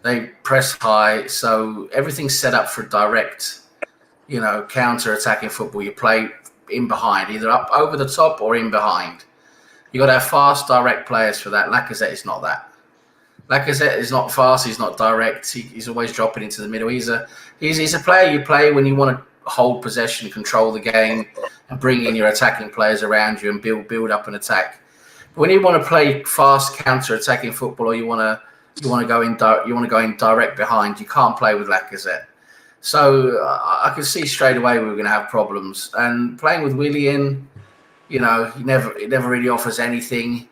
They press high, so everything's set up for direct, counter-attacking football. You play in behind, either up over the top or in behind. You got to have fast, direct players for that. Lacazette is not that. Lacazette is not fast. He's not direct. He's always dropping into the middle. He's a player you play when you want to hold possession, control the game, and bring in your attacking players around you and build up an attack. But when you want to play fast, counter-attacking football, or you want to go in direct behind, you can't play with Lacazette. So I could see straight away we were going to have problems. And playing with Willian, he never really offers anything.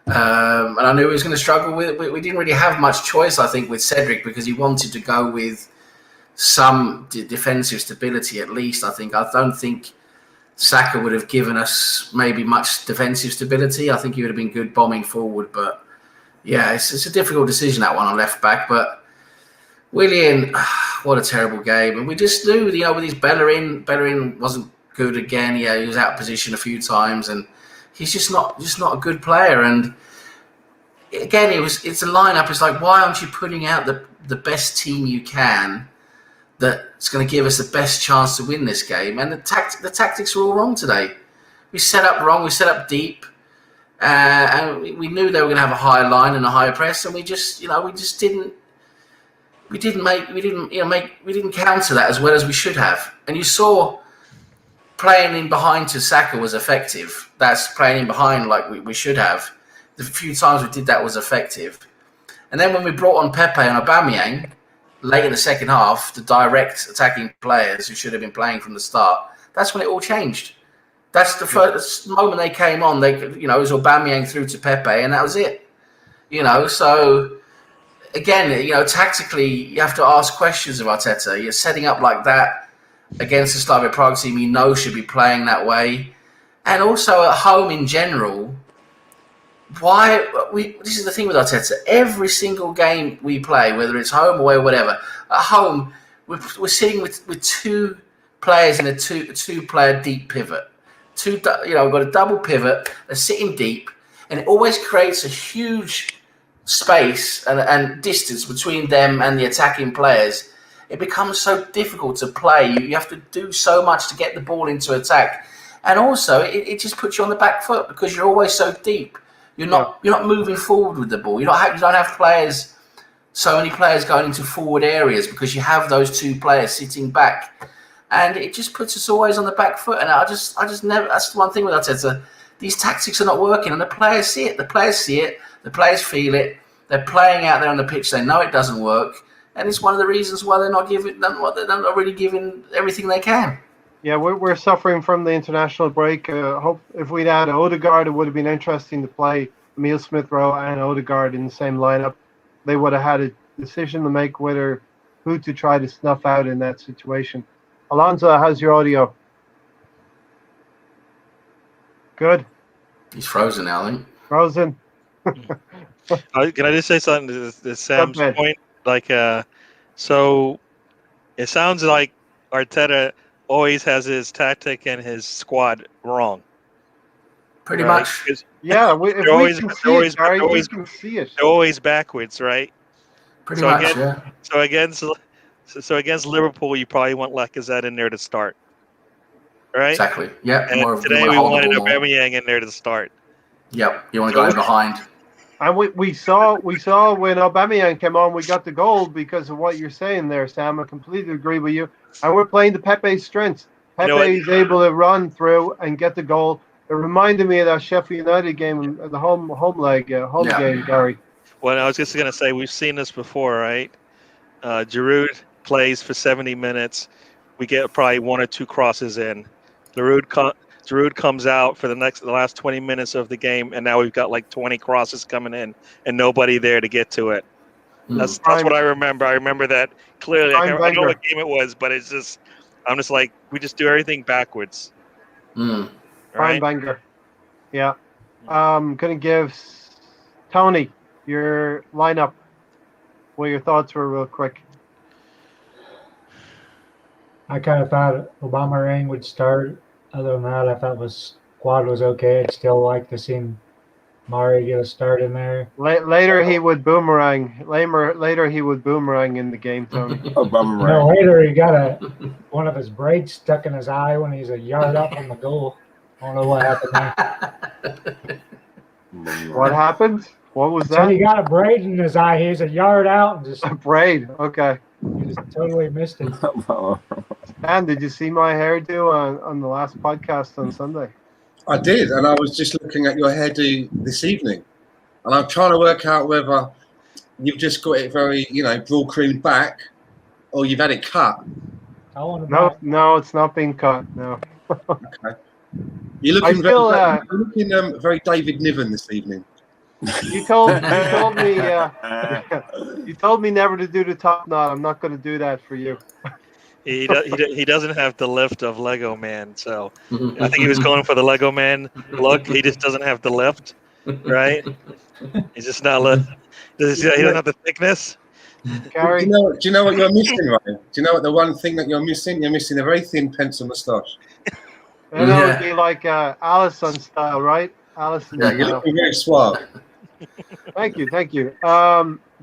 And I knew he was going to struggle with it. We didn't really have much choice, I think, with Cedric because he wanted to go with some defensive stability at least. I don't think Saka would have given us maybe much defensive stability. I think he would have been good bombing forward, but yeah, it's a difficult decision, that one on left back. But Willian, what a terrible game. And we just knew, with his Bellerin wasn't good again. Yeah, he was out of position a few times, and he's just not a good player. And again, it's a lineup. It's like, why aren't you putting out the best team you can that's going to give us the best chance to win this game? And the tactics were all wrong today. We set up wrong. We set up deep. And we knew they were going to have a high line and a high press, and we didn't counter that as well as we should have. And you saw playing in behind to Saka was effective. That's playing in behind like we should have. The few times we did that was effective. And then when we brought on Pepe and Aubameyang late in the second half, the direct attacking players who should have been playing from the start, that's when it all changed. That's the first moment they came on. It was Aubameyang through to Pepe, and that was it. So again, tactically, you have to ask questions of Arteta. You're setting up like that against the Slavia Prague team should be playing that way, and also at home in general. This is the thing with Arteta. Every single game we play, whether it's home, away, whatever, at home we're sitting with two players in a two-player deep pivot. We've got a double pivot, they're sitting deep, and it always creates a huge space and distance between them and the attacking players. It becomes so difficult to play. You have to do so much to get the ball into attack, and also it just puts you on the back foot because you're always so deep. You're not moving forward with the ball. You don't have so many players going into forward areas because you have those two players sitting back. And it just puts us always on the back foot. And I just never. That's the one thing with Arteta. These tactics are not working, and the players see it. The players feel it. They're playing out there on the pitch. They know it doesn't work, and it's one of the reasons why they're not really giving everything they can. Yeah, we're suffering from the international break. Hope if we'd had Odegaard, it would have been interesting to play Emile Smith-Rowe and Odegaard in the same lineup. They would have had a decision to make whether who to try to snuff out in that situation. Alonso, how's your audio? Good. He's frozen now, I think. Frozen. Can I just say something to Sam's ahead. point? Like, so it sounds like Arteta always has his tactic and his squad wrong. Pretty right? much. 'Cause Yeah, we They're always- can see they're always- it, Gary. they're always- We can see it. They're always backwards, right? Pretty So much, again- yeah. So against Liverpool, you probably want Lacazette in there to start, right? Exactly. Yeah. And today we wanted Aubameyang in there to start. Yep. You want to go in behind. And we saw when Aubameyang came on, we got the goal because of what you're saying there, Sam. I completely agree with you. And we're playing the Pepe's strengths. You know what? Pepe is able to run through and get the goal. It reminded me of that Sheffield United game, the home Yeah. game, Gary. Well, I was just going to say, we've seen this before, right? Giroud plays for 70 minutes. We get probably one or two crosses in. Giroud comes out for the last 20 minutes of the game, and now we've got like 20 crosses coming in and nobody there to get to it. That's what I remember. I remember that clearly. I know what game it was, but I'm just like, we just do everything backwards. Prime Right? banger. Yeah. Gonna give Tony your lineup. What your thoughts were real quick. I kind of thought Aubameyang would start. Other than that, I thought the squad was okay. I'd still like to see Mari get a start in there. Later he would boomerang. Later he would boomerang in the game, Tony. No, later he got one of his braids stuck in his eye when he's a yard up from the goal. I don't know what happened there. What happened? What was So that? he got a braid in his eye. He's a yard out and just A braid. Okay. he just totally missed it. Dan, did you see my hairdo on the last podcast on Sunday? I did, and I was just looking at your hairdo this evening, and I'm trying to work out whether you've just got it very, broad creamed back, or you've had it cut. I want to No, it's not being cut. No. Okay. You're looking very David Niven this evening. You told me you told me never to do the top knot. I'm not going to do that for you. He doesn't have the lift of Lego Man, so I think he was going for the Lego Man look. He just doesn't have the lift, right? He's just not he doesn't have the thickness. Gary, Do you know what you're missing, Ryan? Do you know what the one thing that you're missing? You're missing a very thin pencil moustache. that would be like Allison style, right? Allison Yeah, you're style. looking very suave. Thank you.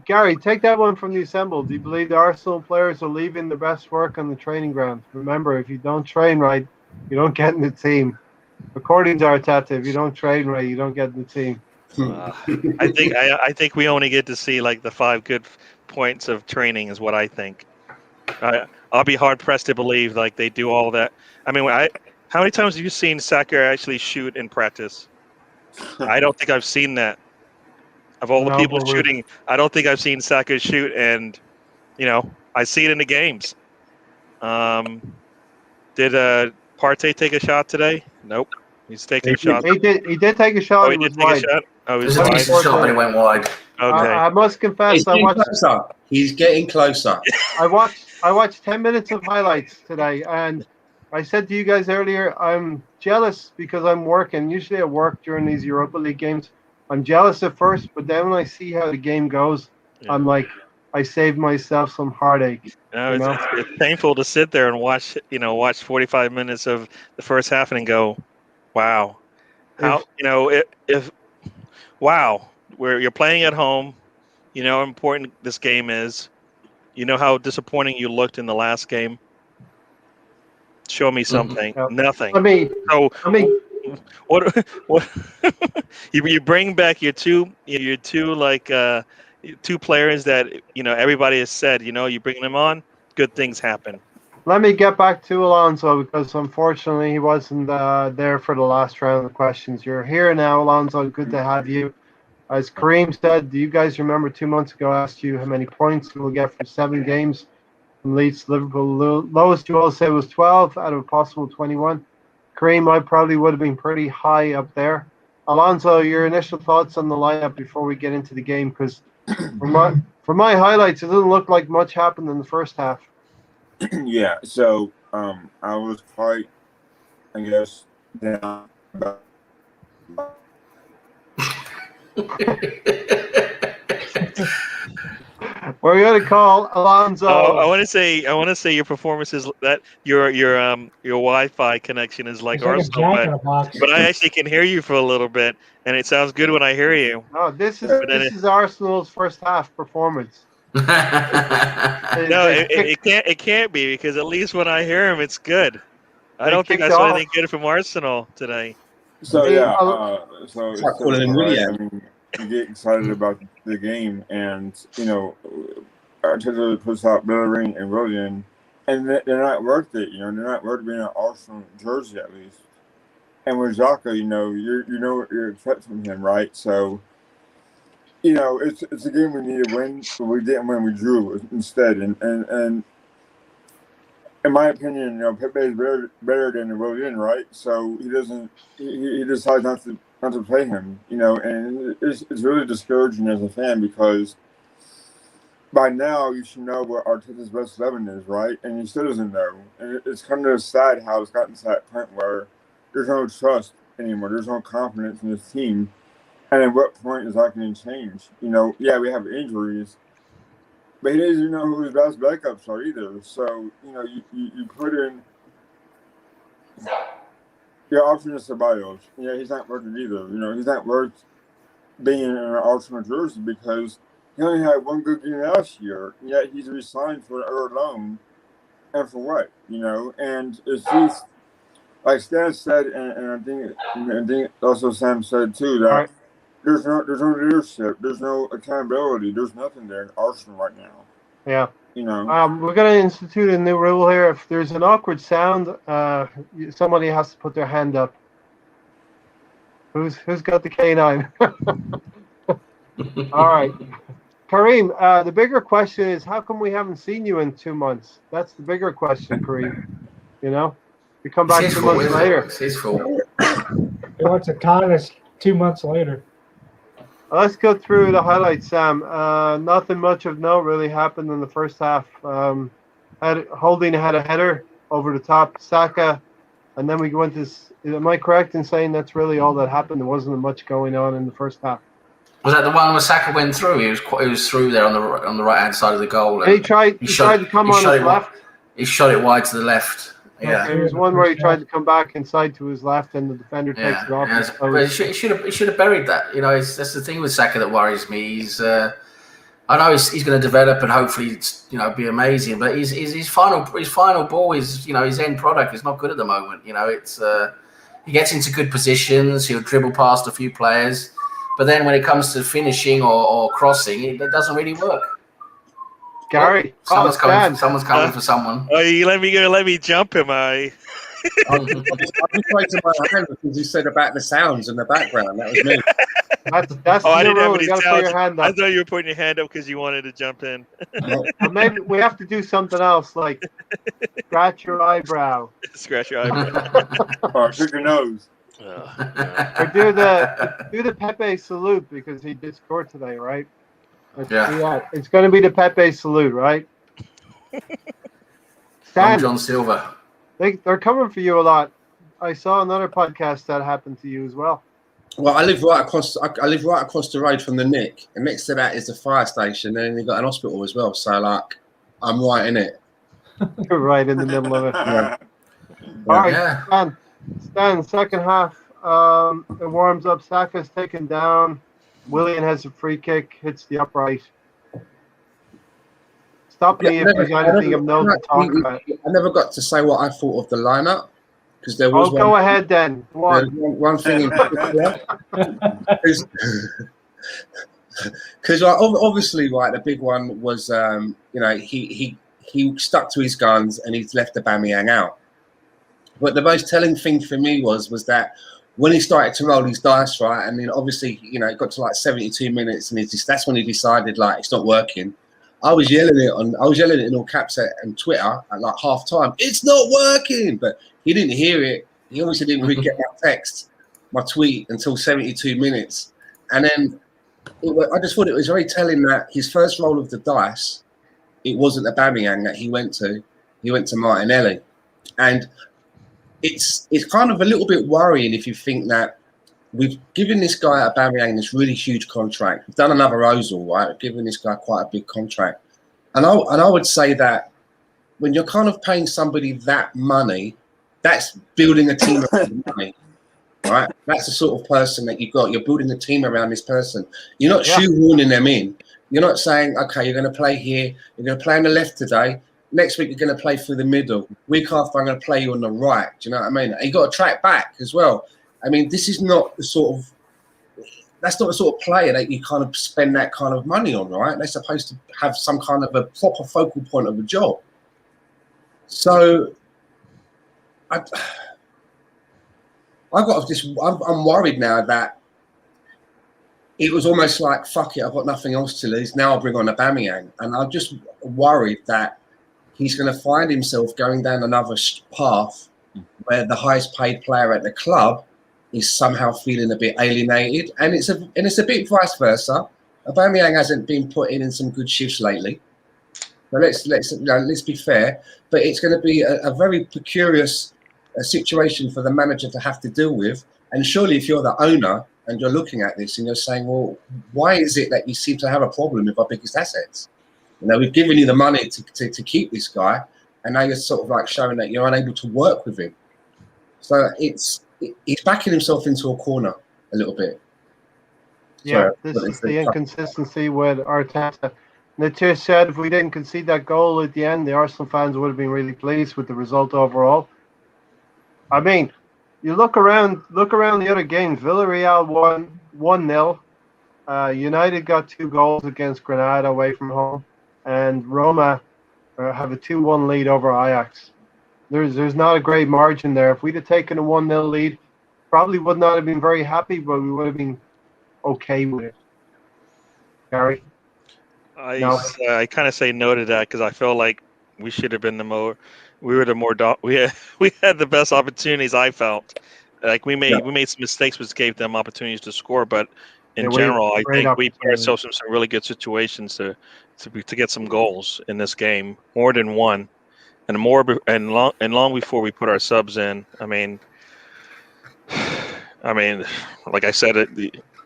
Gary, take that one from the assembled. Do you believe the Arsenal players are leaving the best work on the training ground? Remember, if you don't train right, you don't get in the team. According to Arteta, if you don't train right, you don't get in the team. I think we only get to see like the 5 good points of training is what I think. I'll be hard pressed to believe like they do all that. I mean, how many times have you seen Saka actually shoot in practice? I don't think I've seen that. Of all the people shooting, I don't think I've seen Saka shoot, and I see it in the games. Did Partey take a shot today? Nope. He's taking a shot. He did take a shot. Oh, he It was did take a wide. shot. Oh, he It was was a wide. decent shot, but it went wide. Okay. I must confess, He's getting closer. I watched 10 minutes of highlights today, and I said to you guys earlier, I'm jealous because I'm working. Usually I work during these Europa League games. I'm jealous at first, but then when I see how the game goes, I'm like, I saved myself some heartache. It's painful to sit there and watch 45 minutes of the first half and go, wow. How where you're playing at home, you know how important this game is. You know how disappointing you looked in the last game. Show me something. Nothing. What you bring back your two two players that everybody has said you bring them on, good things happen. Let me get back to Alonso because unfortunately he wasn't there for the last round of questions. You're here now, Alonso. Good to have you. As Kareem said, do you guys remember 2 months ago I asked you how many points we'll get from 7 games? from Leeds to Liverpool. Lowest you all say was 12 out of a possible 21. Kareem, I probably would have been pretty high up there. Alonso, your initial thoughts on the lineup before we get into the game? Because for my highlights, it doesn't look like much happened in the first half. Yeah, so I was quite, I guess, down about. We're gonna call Alonso. I want to say your performance is that your Wi-Fi connection is like It's like a Arsenal, jack in a box. but I actually can hear you for a little bit, and it sounds good when I hear you. No, this is Arsenal's first half performance. No, it can't be, because at least when I hear him, it's good. I don't think I saw anything good from Arsenal today. So yeah, so calling him William. I mean, you get excited about the game, and Arteta puts out Bellerin and Willian, and they're not worth it. They're not worth being an Arsenal jersey at least. And with Xhaka, you know what you're expecting from him, right? So, it's a game we need to win, but we didn't win. We drew instead, and in my opinion, Pepe is better than Willian, right? So he doesn't. He decides not to play him, and it's really discouraging as a fan, because by now you should know what Arteta's best 11 is, right? And he still doesn't know. And it's kind of sad how it's gotten to that point where there's no trust anymore. There's no confidence in this team. And at what point is that going to change? Yeah, we have injuries, but he doesn't know who his best backups are either. So, you put in your option is Ceballos. He's not worth it either. He's not worth being in an Arsenal jersey, because he only had one good game last year. Yet he's resigned for an loan, and for what? And it's just like Stan said, and I think also Sam said too, that there's no leadership, there's no accountability, there's nothing there in Arsenal right now. Yeah. Mm-hmm. We're going to institute a new rule here. If there's an awkward sound, somebody has to put their hand up. Who's got the canine? All right. Kareem, the bigger question is, how come we haven't seen you in 2 months? That's the bigger question, Kareem. You come back 2 months later. It's his fault. He wants to con us 2 months later. Let's go through the highlights, Sam. Nothing much of note really happened in the first half. Holding had a header over the top, Saka, and then we went to. Am I correct in saying that's really all that happened? There wasn't much going on in the first half. Was that the one where Saka went through? He was through there on the right hand side of the goal. And he tried to come on his left. He shot it wide to the left. Yeah, there was one where he tried to come back inside to his left, and the defender takes it off. Yeah. But he should have buried that. That's the thing with Saka that worries me. I know he's going to develop and hopefully be amazing, but his final ball is his end product is not good at the moment. He gets into good positions, he'll dribble past a few players, but then when it comes to finishing or crossing, it doesn't really work. Gary, someone's coming for someone. Oh, you let me jump him, I I'm just raising my hand because you said about the sounds in the background. That was me. That's I didn't have any sounds. I thought you were putting your hand up because you wanted to jump in. Maybe we have to do something else, like scratch your eyebrow. Scratch your eyebrow. Or pick your nose. Or do the Pepe salute, because he did score today, right? It's going to be the Pepe salute, right? I'm John Silver. They're coming for you a lot. I saw another podcast that happened to you as well. Well, I live right across the road from the Nick, and next to that is the fire station, and then you've got an hospital as well. So, I'm right in it. You're right in the middle of it. Yeah. All right, Stan, second half, it warms up. Saka's taken down. Willian has a free kick, hits the upright. Stop me if there's anything of note to talk about. I never got to say what I thought of the lineup, because there was go ahead then. One thing in particular. Because obviously, right, the big one was, he stuck to his guns and he's left Aubameyang out. But the most telling thing for me was that when he started to roll his dice, right, and then obviously, it got to 72 minutes, and that's when he decided, it's not working. I was yelling it in all caps on Twitter at like half time. It's not working, but he didn't hear it. He obviously didn't really get my tweet until 72 minutes, and then I just thought it was very telling that his first roll of the dice, it wasn't Aubameyang that he went to. He went to Martinelli, and it's kind of a little bit worrying if you think that we've given this guy Aubameyang this really huge contract. We've done another Ozil, right? We've given this guy quite a big contract, and I would say that when you're kind of paying somebody that money, that's building a team around the money, right? That's the sort of person that you've got. You're building a team around this person. You're not shoehorning them in. You're not saying, okay, you're going to play here. You're going to play on the left today. Next week, you're going to play through the middle. Week after, I'm going to play you on the right. Do you know what I mean? And you got to track back as well. I mean, this is not the sort of, that's not the sort of player that you kind of spend that kind of money on, right? They're supposed to have some kind of a proper focal point of a job. So, I'm worried now that it was almost like, fuck it, I've got nothing else to lose. Now I'll bring on Aubameyang. And I'm just worried that he's going to find himself going down another path where the highest paid player at the club is somehow feeling a bit alienated. And it's a bit vice versa. Aubameyang hasn't been put in some good shifts lately. So let's be fair. But it's going to be a very precarious situation for the manager to have to deal with. And surely if you're the owner and you're looking at this and you're saying, well, why is it that you seem to have a problem with our biggest assets? You know, we've given you the money to keep this guy, and now you're sort of like showing that you're unable to work with him. So he's backing himself into a corner a little bit. Yeah, this is the inconsistency with Arteta. Natir said if we didn't concede that goal at the end, the Arsenal fans would have been really pleased with the result overall. I mean, you look around the other games. Villarreal won 1-0. United got 2 goals against Granada away from home, and Roma have a 2-1 lead over Ajax. There's not a great margin there. If we'd have taken a 1-0 lead, probably would not have been very happy, but we would have been okay with it. Gary? I kind of say no to that because I feel like we should have been we had the best opportunities. I felt like we made some mistakes which gave them opportunities to score, but in general, I think we put ourselves in some really good situations to get some goals in this game, more than one, and long before we put our subs in. I mean, like I said,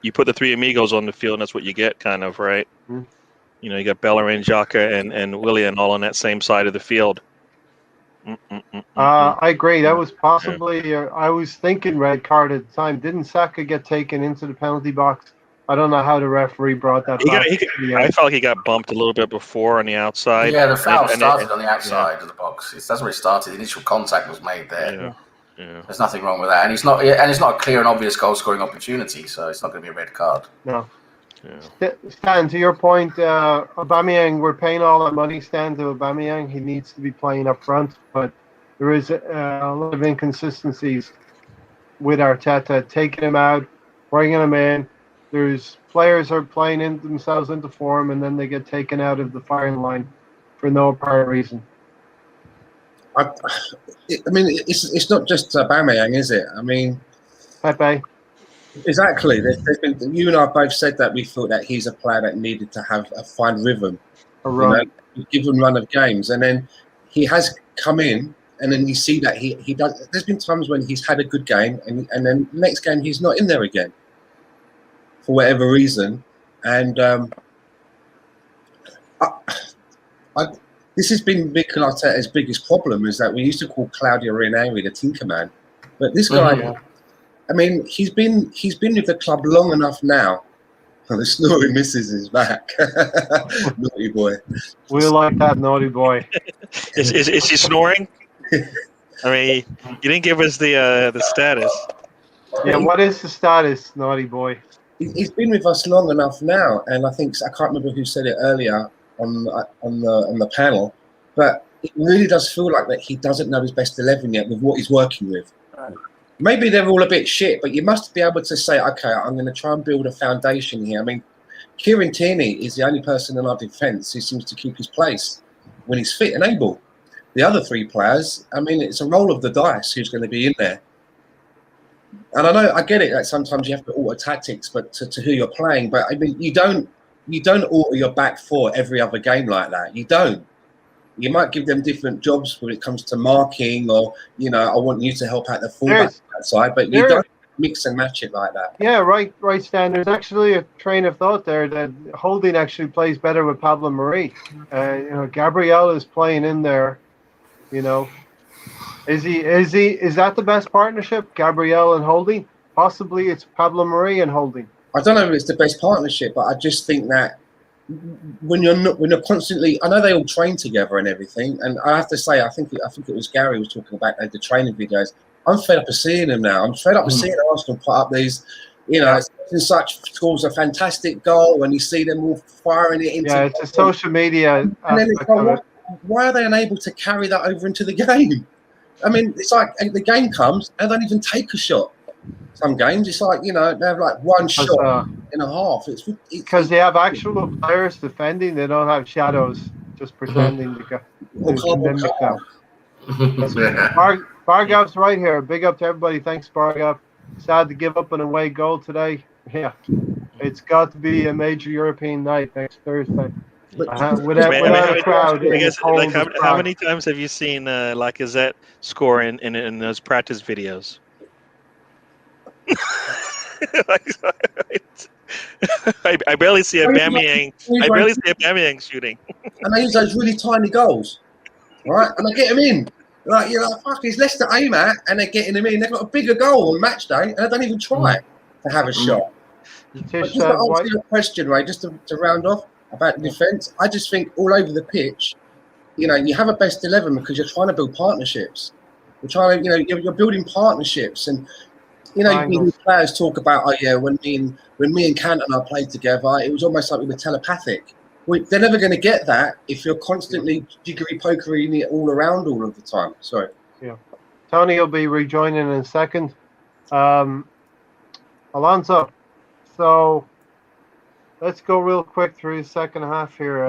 you put the 3 amigos on the field, and that's what you get, kind of, right? Mm-hmm. You know, you got Bellerin, Xhaka, and Willian all on that same side of the field. I agree. That was possibly, I was thinking red card at the time. Didn't Saka get taken into the penalty box? I don't know how the referee brought that back. I felt like he got bumped a little bit before on the outside. Yeah, the foul started on the outside of the box. That's where it started. The initial contact was made there. Yeah. There's nothing wrong with that. And it's not a clear and obvious goal-scoring opportunity, so it's not going to be a red card. No. Yeah. Stan, to your point, Aubameyang, we're paying all that money, Stan, to Aubameyang. He needs to be playing up front, but there is a lot of inconsistencies with Arteta, taking him out, bringing him in. There's players are playing themselves into form, and then they get taken out of the firing line for no apparent reason. I mean, it's not just Aubameyang, is it? I mean, Pepe. Exactly. There's been, you and I both said that we thought that he's a player that needed to have a fine rhythm, given run of games, and then he has come in, and then you see that he does. There's been times when he's had a good game, and then next game he's not in there again for whatever reason, and this has been Mikel Arteta's biggest problem, is that we used to call Claudio Ranieri the Tinkerman, but this guy. Mm-hmm. I mean, he's been with the club long enough now. Oh, the snoring missus is back. Naughty boy. We like that, naughty boy. Is he snoring? I mean, you didn't give us the status. Yeah, what is the status, naughty boy? He's been with us long enough now, and I can't remember who said it earlier on the panel, but it really does feel like that he doesn't know his best 11 yet with what he's working with. Right. Maybe they're all a bit shit, but you must be able to say, okay, I'm going to try and build a foundation here. I mean, Kieran Tierney is the only person in our defence who seems to keep his place when he's fit and able. The other three players, I mean, it's a roll of the dice who's going to be in there. And I get it that sometimes you have to alter tactics, but to who you're playing. But I mean, you don't alter your back four every other game like that. You don't. You might give them different jobs when it comes to marking, or I want you to help out the fullback side, but you don't mix and match it like that. Yeah, right, Stan. There's actually a train of thought there that Holding actually plays better with Pablo Mari. Gabriel is playing in there. Is that the best partnership, Gabriel and Holding? Possibly it's Pablo Mari and Holding. I don't know if it's the best partnership, but I just think that when you're constantly, I know they all train together and everything, and I have to say, I think it was Gary was talking about the training videos. I'm fed up of seeing them now. I'm fed up of seeing Arsenal put up these, such scores a fantastic goal, and you see them all firing it into. Yeah, it's a social media. And then it's like, why are they unable to carry that over into the game? I mean, it's like the game comes and they don't even take a shot. Some games, it's like, they have like one shot in a half. It's because they have actual players defending. They don't have shadows just pretending to mimic them. Bargav's right here. Big up to everybody. Thanks, Bargav. Sad to give up an away goal today. Yeah, it's got to be a major European night next Thursday. Without a crowd. I guess, how many times have you seen Lacazette score in those practice videos? I barely see a Aubameyang shooting. And they use those really tiny goals, right? And they get them in. Like, you're like, fuck, it's less to aim at, and they're getting them in. They've got a bigger goal on match day, and they don't even try to have a shot. Just to answer your question, Ray, just to round off about the defence, I just think all over the pitch, you have a best 11 because you're trying to build partnerships. You're trying to, you're building partnerships, and players talk about, when me and Cantona played together, it was almost like we were telepathic. They're never going to get that if you're constantly jiggery-pokery it all around all of the time. Sorry. Yeah. Tony will be rejoining in a second. Alonso, so let's go real quick through the second half here.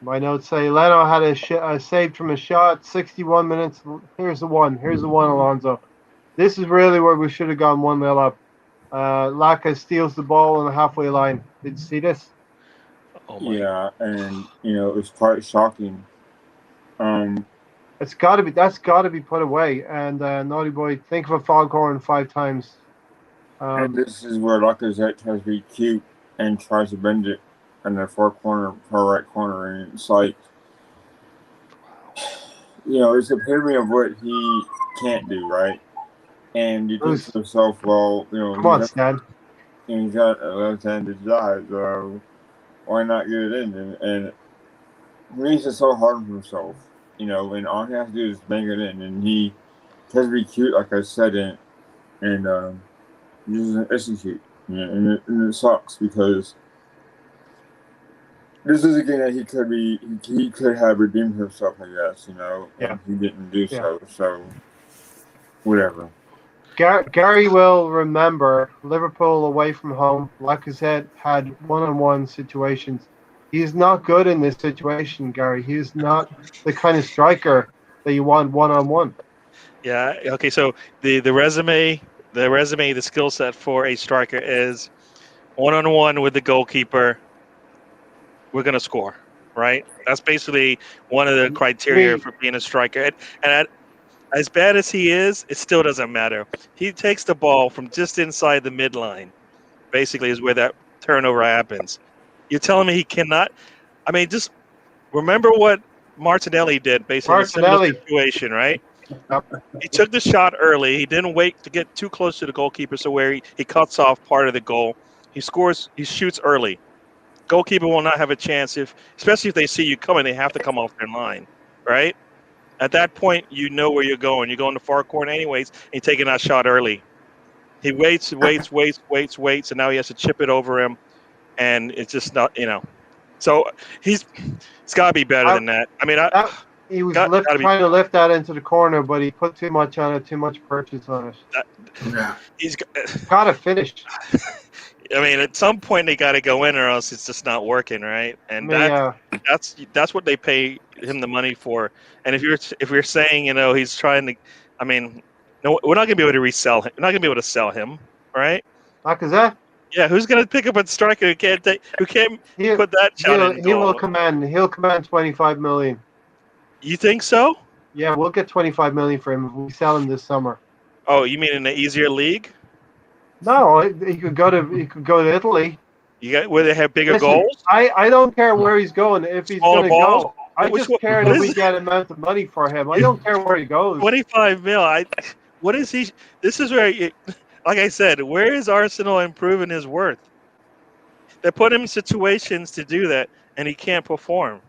My notes say Leno had a saved from a shot, 61 minutes. Here's the one, Alonso. This is really where we should have gone 1-0 up. Laka steals the ball on the halfway line. Did you see this? Yeah, and it was quite shocking. That's got to be put away. And Naughty Boy, think of a foghorn 5 times. And this is where Lacazette tries to be cute and tries to bend it in the far right corner, and it's like, it's the epitome of what he can't do, right? And you think to yourself, well, come on, Stan. He's got a left-handed guy, so why not get it in? And he makes it so hard for himself, and all he has to do is bang it in, and he tries to be cute, like I said, and he doesn't execute, and it sucks because this is a game that he could have redeemed himself, I guess, and he didn't do so whatever. Gary will remember Liverpool away from home. Lacazette had one-on-one situations. He's not good in this situation, Gary. He's not the kind of striker that you want one-on-one. Yeah. Okay. So the resume, the skill set for a striker is one-on-one with the goalkeeper. We're gonna score, right? That's basically one of the criteria for being a striker. And as bad as he is, it still doesn't matter. He takes the ball from just inside the midline, basically, is where that turnover happens. You're telling me he cannot? I mean, just remember what Martinelli did, basically, in a similar situation, right? He took the shot early. He didn't wait to get too close to the goalkeeper, so where he cuts off part of the goal. He shoots early. Goalkeeper will not have a chance, especially if they see you coming, they have to come off their line, right? At that point, you know where you're going. You're going to far corner anyways, and you're taking that shot early. He waits, and now he has to chip it over him, and it's just not, So it's got to be better than that. I mean, he was trying to lift that into the corner, but he put too much on it, too much purchase on it. Yeah. He's got to finish. I mean, at some point they got to go in, or else it's just not working, right? And that's what they pay him the money for. And if you're saying, he's trying to, I mean, no, we're not gonna be able to resell him. We're not gonna be able to sell him, right? Lacazette? Yeah, who's gonna pick up a striker who can't put that shot in He'll goal? command 25 million. You think so? Yeah, we'll get 25 million for him if we sell him this summer. Oh, you mean in an easier league? No, he could go to Italy. Where they have bigger goals? I don't care where he's going. If he's going to go, I just care that we get amount of money for him. I don't care where he goes. 25 mil. What is he? This is where, like I said, where is Arsenal improving his worth? They put him in situations to do that, and he can't perform.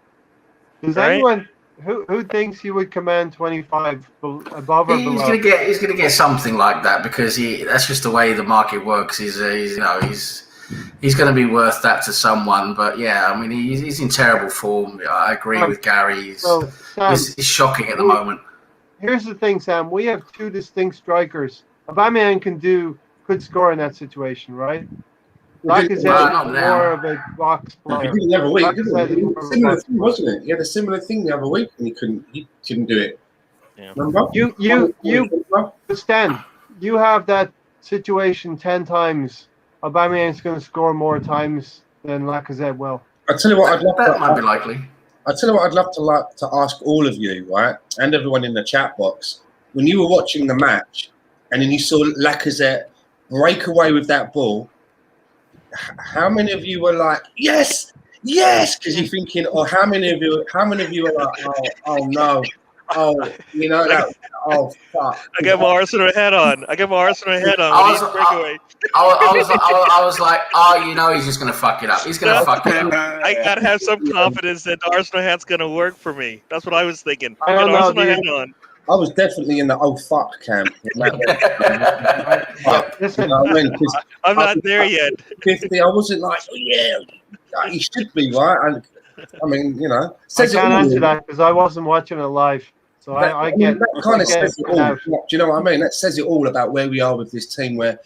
Does anyone who thinks he would command 25 above or below? He's gonna get something like that because that's just the way the market works. He's going to be worth that to someone. But yeah, I mean, he's in terrible form. I agree with Gary. He's shocking at the moment. Here's the thing, Sam. We have two distinct strikers. Aubameyang could score in that situation, right? Lacazette is more of a box player. He did the other week, similar thing, wasn't it? He had a similar thing the other week, and he couldn't do it. Yeah. Remember? Stan, you have that situation 10 times. Aubameyang's going to score more times than Lacazette will. I tell you what, that might be likely. I tell you what, I'd love to ask all of you, right, and everyone in the chat box, when you were watching the match, and then you saw Lacazette break away with that ball. How many of you were like, yes, because you're thinking, or how many of you were like, oh no, that, oh fuck. I got my Arsenal head on. I was like, he's just gonna fuck it up. He's gonna fuck it up. I gotta have some confidence that the Arsenal head's gonna work for me. That's what I was thinking. I don't know, Arsenal head on. I was definitely in the oh fuck camp. Listen, I'm not there yet. 50. I wasn't like, oh yeah, he should be right. And I mean, I can't answer that because I wasn't watching it live. So I get that kind of says it all. Do you know what I mean? That says it all about where we are with this team. Where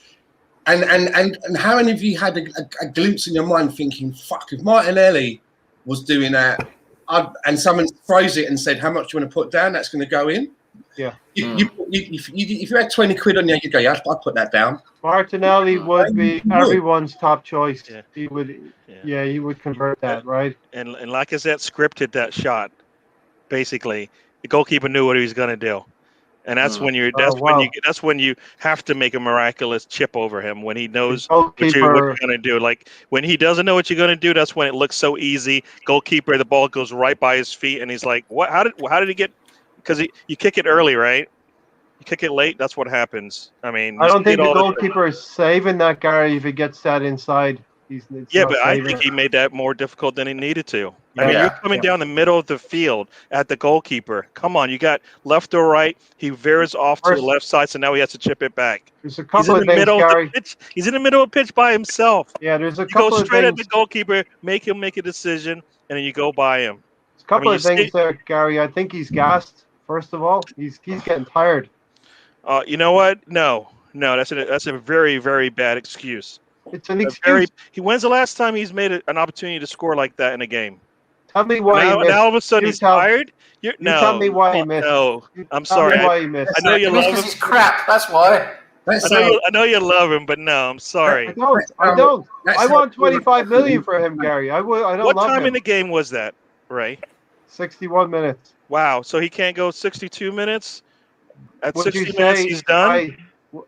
and how many of you had a glimpse in your mind thinking, fuck, if Martinelli was doing that, and someone froze it and said, how much do you want to put down? That's going to go in. Yeah. If you had 20 quid on you, you'd go, yeah, I'd put that down. Martinelli would be everyone's top choice. Yeah. He would convert that, right? And Lacazette scripted that shot. Basically, the goalkeeper knew what he was going to do, and that's when you have to make a miraculous chip over him when he knows what you're going to do. Like when he doesn't know what you're going to do, that's when it looks so easy. Goalkeeper, the ball goes right by his feet, and he's like, "What? How did he get?" Because you kick it early, right? You kick it late, that's what happens. I mean, I don't think the goalkeeper is saving that, Gary, if he gets that inside. I think he made that more difficult than he needed to. I mean, you're coming down the middle of the field at the goalkeeper. Come on, you got left or right. He veers off to the left side, so now he has to chip it back. There's a couple of things, Gary. He's in the middle of the pitch by himself. Yeah, there's a couple of things. You go straight at the goalkeeper, make him make a decision, and then you go by him. There's a couple of things there, Gary. I think he's gassed. First of all, he's getting tired. You know what? No, that's a very, very bad excuse. It's an excuse. When's the last time he's made an opportunity to score like that in a game? Tell me why he missed. Now all of a sudden he's tired? Tell me why he missed. No, I'm sorry. Tell me why he missed. I know you love him. He's crap, that's why. I know you love him, but no, I'm sorry. I don't. I want 25 million for him, Gary. I don't love him. What time in the game was that, Ray? 61 minutes. Wow, so he can't go 62 minutes? At 60 minutes, he's done?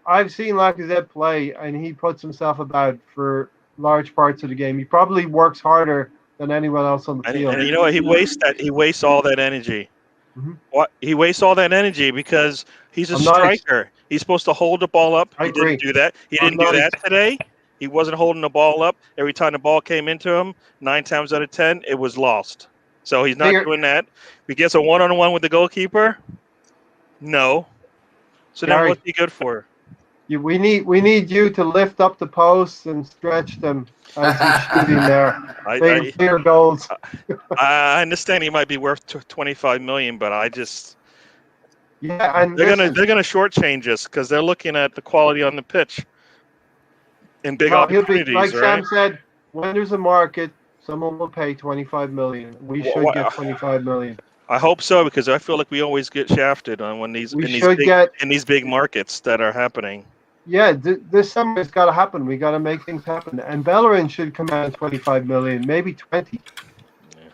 I've seen Lacazette play, and he puts himself about for large parts of the game. He probably works harder than anyone else on the field. And you know what? He wastes all that energy. Mm-hmm. He wastes all that energy because he's a striker. He's supposed to hold the ball up. He didn't do that. He didn't do that today. He wasn't holding the ball up. Every time the ball came into him, 9 times out of 10, it was lost. So he's not doing that. If he gets a one-on-one with the goalkeeper, no. So now what's he good for? We need you to lift up the posts and stretch them as he's shooting there. Clear goals. I understand he might be worth 25 million, but I just and they're gonna shortchange us because they're looking at the quality on the pitch. in big Well, he'll be opportunities, like right? Sam said. When there's a market, someone will pay 25 million. We should get 25 million. I hope so, because I feel like we always get shafted on when We should in these big markets that are happening. Yeah, this summer it's got to happen. We got to make things happen. And Bellerin should command 25 million, maybe 20.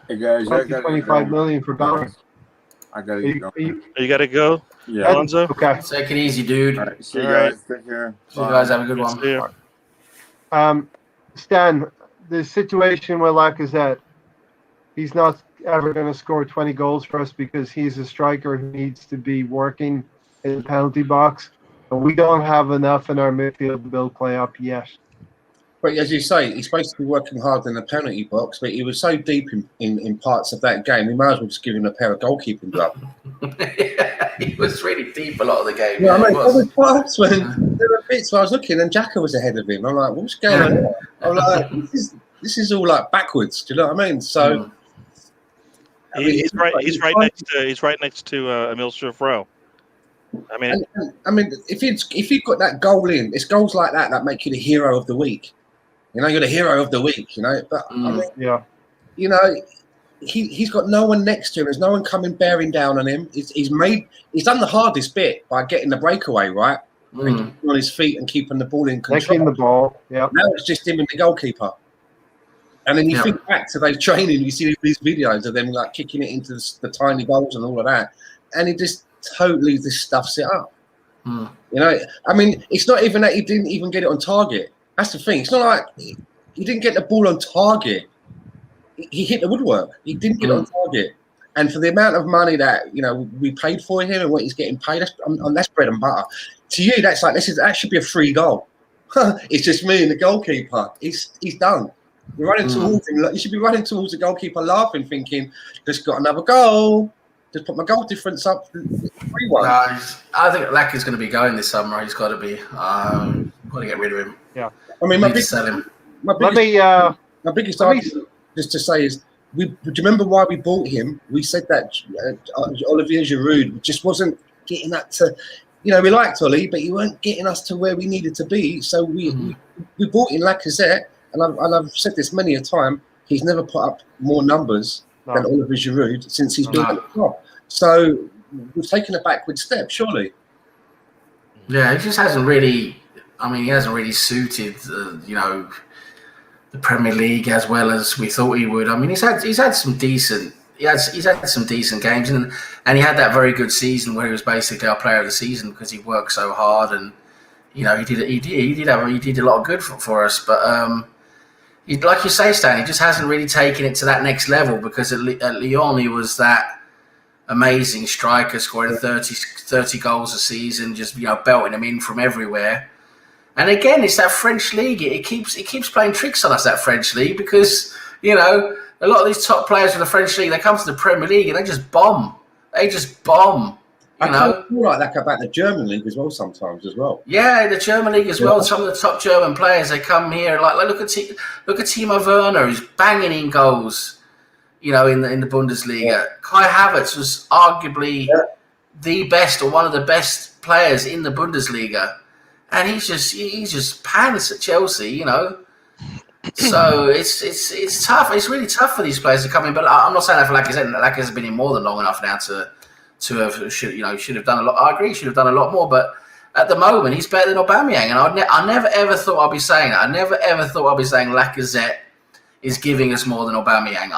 Hey guys, I 20, gotta get 25 going. million for Bellerin. I gotta get going. You got to go, Yeah. Alonso. Okay. Take it easy, dude. All right. See you All right. guys. Take care. See you Bye. guys. Have a good Good one. to see you. Stan, the situation with Lacazette, he's not ever going to score 20 goals for us because he's a striker who needs to be working in the penalty box. And we don't have enough in our midfield to build play up yet. But as you say, he's supposed to be working hard in the penalty box, but he was so deep in parts of that game, we might as well just give him a pair of goalkeeping gloves. He was really deep a lot of the game. Yeah, I mean, he there was. were parts when there were bits where I was looking and Xhaka was ahead of him. I'm like, what's going on? I'm like, this is all like backwards. Do you know what I mean? So He's right next to Emil Smith Rowe. I mean, if you've got that goal in, it's goals like that make you the hero of the week. You know, you're the hero of the week. You know, but I mean, Yeah. you know, he's got no one next to him. There's no one coming bearing down on him. He's done the hardest bit by getting the breakaway right, on his feet and keeping the ball in control. Taking the ball. Yeah. Now it's just him and the goalkeeper. And then you think back to those training, you see these videos of them like kicking it into the tiny goals and all of that, and he just totally just stuffs it up. You know, I mean, it's not even that he didn't even get it on target. That's the thing. It's not like he didn't get the ball on target. He hit the woodwork. He didn't get it on target. And for the amount of money that we paid for him and what he's getting paid, that's bread and butter. To you, that's like that should be a free goal. It's just me and the goalkeeper. He's done. We're running towards him. You should be running towards the goalkeeper, laughing, thinking, "Just got another goal. Just put my goal difference up." 3-1. I think Lacazzette's going to be going this summer. He's got to be. Got to get rid of him. Yeah. I mean, my biggest argument, just to say, is do you remember why we bought him? We said that Olivier Giroud just wasn't getting that to. We liked Ollie, but he weren't getting us to where we needed to be. So we bought in Lacazette, and I've said this many a time. He's never put up more numbers than Olivier Giroud since he's been at the club. So we've taken a backward step, surely. Yeah, he just hasn't really. I mean, he hasn't really suited, the Premier League as well as we thought he would. I mean, he's had some decent. He's had some decent games, and he had that very good season where he was basically our player of the season because he worked so hard, and he did a lot of good for us. But like you say, Stan, he just hasn't really taken it to that next level because at Lyon he was that amazing striker, scoring 30 goals a season, just belting them in from everywhere. And again, it's that French league. It keeps playing tricks on us, that French league, because a lot of these top players from the French league, they come to the Premier League and they just bomb. I kind of feel like that about the German league as well sometimes as well. Yeah, the German league as well. Some of the top German players, they come here like look at Timo Werner, who's banging in goals. In the Bundesliga. Yeah. Kai Havertz was arguably the best or one of the best players in the Bundesliga, and he's just pants at Chelsea. So it's tough. It's really tough for these players to come in. But I'm not saying that for Lacazette. Lacazzette's been in more than long enough now to have should have done a lot. I agree, should have done a lot more. But at the moment, he's better than Aubameyang, and I never ever thought I'd be saying that. I never ever thought I'd be saying Lacazette is giving us more than Aubameyang.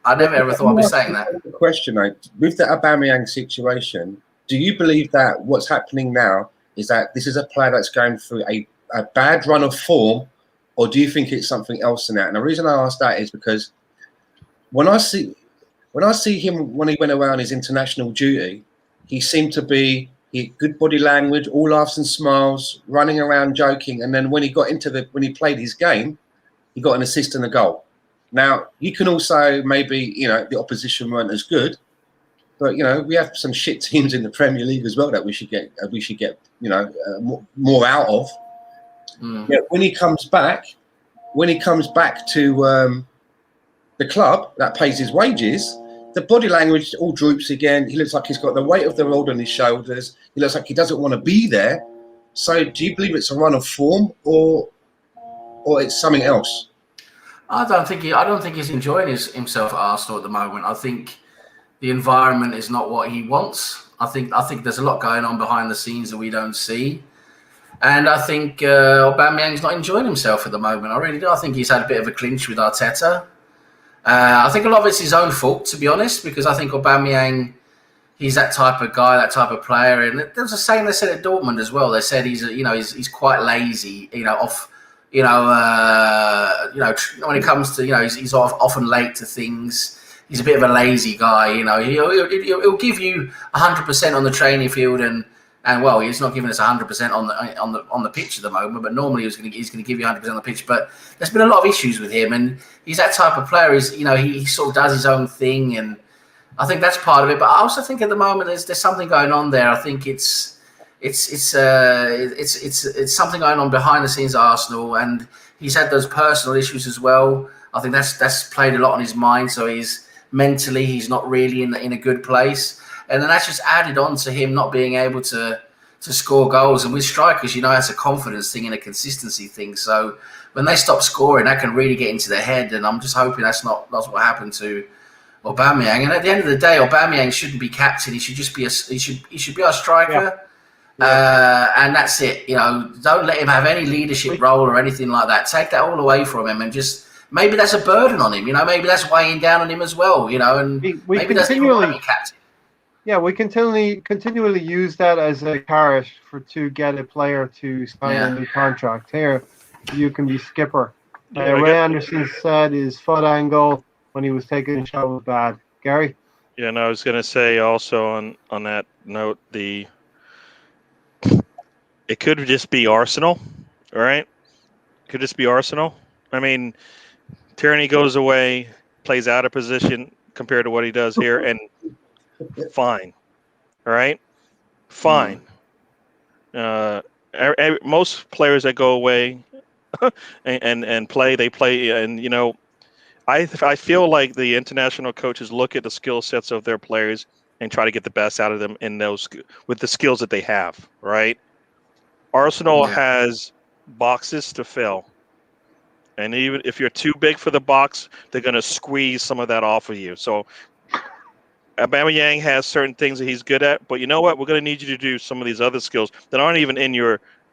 I never ever thought I'd be saying that. Question, with the Aubameyang situation, do you believe that what's happening now is that this is a player that's going through a bad run of form, or do you think it's something else than that? And the reason I ask that is because when I see him when he went around his international duty, he seemed to be good body language, all laughs and smiles, running around joking, and then when he played his game, he got an assist and a goal. Now, you can also maybe, the opposition weren't as good, but, we have some shit teams in the Premier League as well that we should get more out of. Yeah, when he comes back to the club that pays his wages, the body language all droops again. He looks like he's got the weight of the world on his shoulders. He looks like he doesn't want to be there. So do you believe it's a run of form, or or it's something else? I don't think he's enjoying himself at Arsenal at the moment. I think the environment is not what he wants. I think there's a lot going on behind the scenes that we don't see. And I think Aubameyang's not enjoying himself at the moment. I really do. I think he's had a bit of a clinch with Arteta. I think a lot of it's his own fault, to be honest, because I think Aubameyang, he's that type of guy, that type of player. And there was a saying they said at Dortmund as well. They said he's quite lazy, when it comes to, he's often late to things. He's a bit of a lazy guy, He'll give you 100% on the training field, and well, he's not giving us 100% on the pitch at the moment. But normally he's going to give you 100% on the pitch. But there's been a lot of issues with him, and he's that type of player. He sort of does his own thing, and I think that's part of it. But I also think at the moment there's something going on there. I think it's something going on behind the scenes at Arsenal, and he's had those personal issues as well. I think that's played a lot on his mind. So he's not really in a good place, and then that's just added on to him not being able to score goals. And with strikers, that's a confidence thing and a consistency thing. So when they stop scoring, that can really get into their head. And I'm just hoping that's not what happened to Aubameyang. And at the end of the day, Aubameyang shouldn't be captain. He should just be he should be our striker. Yeah. And that's it. Don't let him have any leadership role or anything like that. Take that all away from him, and just maybe that's a burden on him. Maybe that's weighing down on him as well. And we maybe that's continually captain. Yeah, we continually use that as a carrot to get a player to sign a new contract. Here, you can be skipper. Ray Anderson said his foot angle when he was taking a shot was bad. Gary? Yeah, no, I was going to say also on that note, it could just be Arsenal, all right? Could just be Arsenal. I mean, Tierney goes away, plays out of position compared to what he does here, and fine, all right? Fine. Most players that go away and play, they play, and, I feel like the international coaches look at the skill sets of their players and try to get the best out of them with the skills that they have, right? Arsenal has boxes to fill. And even if you're too big for the box, they're going to squeeze some of that off of you. So Aubameyang has certain things that he's good at, but you know what? We're going to need you to do some of these other skills that aren't even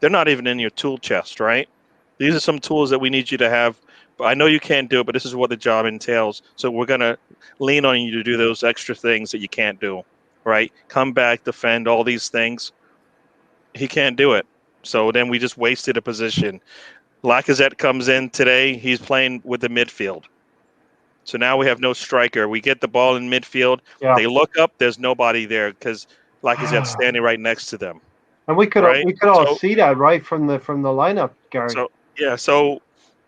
they're not even in your tool chest, right? These are some tools that we need you to have. But I know you can't do it, but this is what the job entails. So we're going to lean on you to do those extra things that you can't do, right? Come back, defend, all these things. He can't do it. So then we just wasted a position. Lacazette comes in today. He's playing with the midfield. So now we have no striker. We get the ball in midfield. Yeah. They look up. There's nobody there because Lacazette's standing right next to them. And we could all see that right from the lineup, Gary. So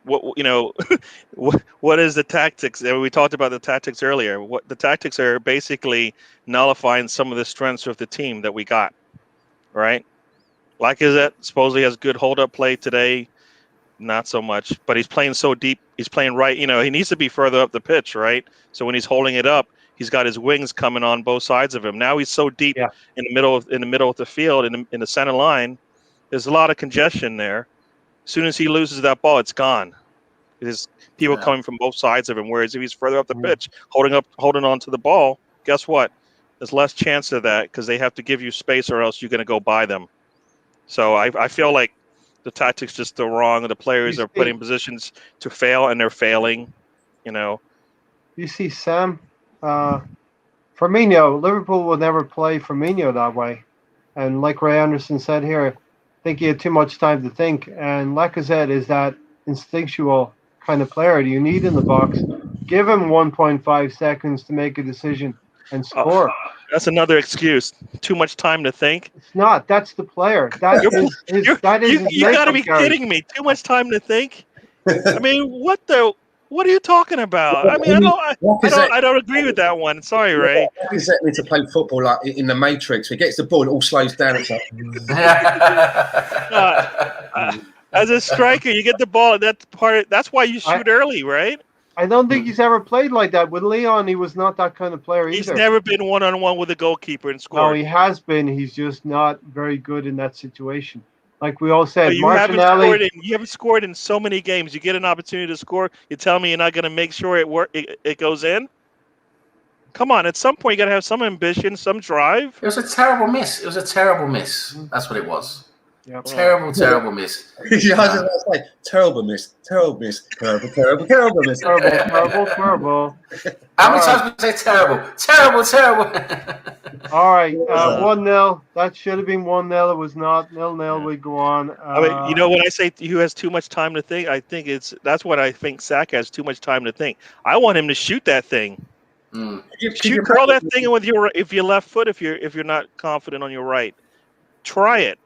what is the tactics? We talked about the tactics earlier. What the tactics are basically nullifying some of the strengths of the team that we got, right? Lacazette supposedly has good hold-up play today. Not so much, but he's playing so deep. He's playing right. He needs to be further up the pitch, right? So when he's holding it up, he's got his wings coming on both sides of him. Now he's so deep in the middle of the field, in the center line. There's a lot of congestion there. As soon as he loses that ball, it's gone. There's people coming from both sides of him. Whereas if he's further up the pitch, holding on to the ball, guess what? There's less chance of that because they have to give you space, or else you're going to go by them. So I feel like the tactics just still wrong. The players are put in positions to fail, and they're failing. You see, Sam, Firmino, Liverpool will never play Firmino that way. And like Ray Anderson said here, I think he had too much time to think. And Lacazette is that instinctual kind of player you need in the box. Give him 1.5 seconds to make a decision and score. That's another excuse. Too much time to think. It's not. That's the player. You got to be kidding me. Too much time to think. I mean, what are you talking about? I mean, I don't agree with that one. Sorry, Ray. Lacazette needs to play football like in the Matrix. He gets the ball, it all slows down. It's like, as a striker, you get the ball. That's why you shoot early, right? I don't think he's ever played like that. With Leon, he was not that kind of player either. He's never been one-on-one with a goalkeeper and scored. No, he has been. He's just not very good in that situation. like we all said, You haven't Martinelli. scored in so many games. You get an opportunity to score. You tell me you're not going to make sure it goes in. Come on, at some point you got to have some ambition, some drive. It was a terrible miss. It was a terrible miss. That's what it was. Yep. Terrible miss. Yeah, I was about to say, terrible miss. Terrible miss. Terrible miss. Terrible. How many times did I say terrible? All right, 1-0. That should have been 1-0. It was not 0-0. We go on. I mean, when I say who has too much time to think, I think that's what I think. Saka has too much time to think. I want him to shoot that thing. Curl that thing with your left foot if you're not confident on your right. Try it.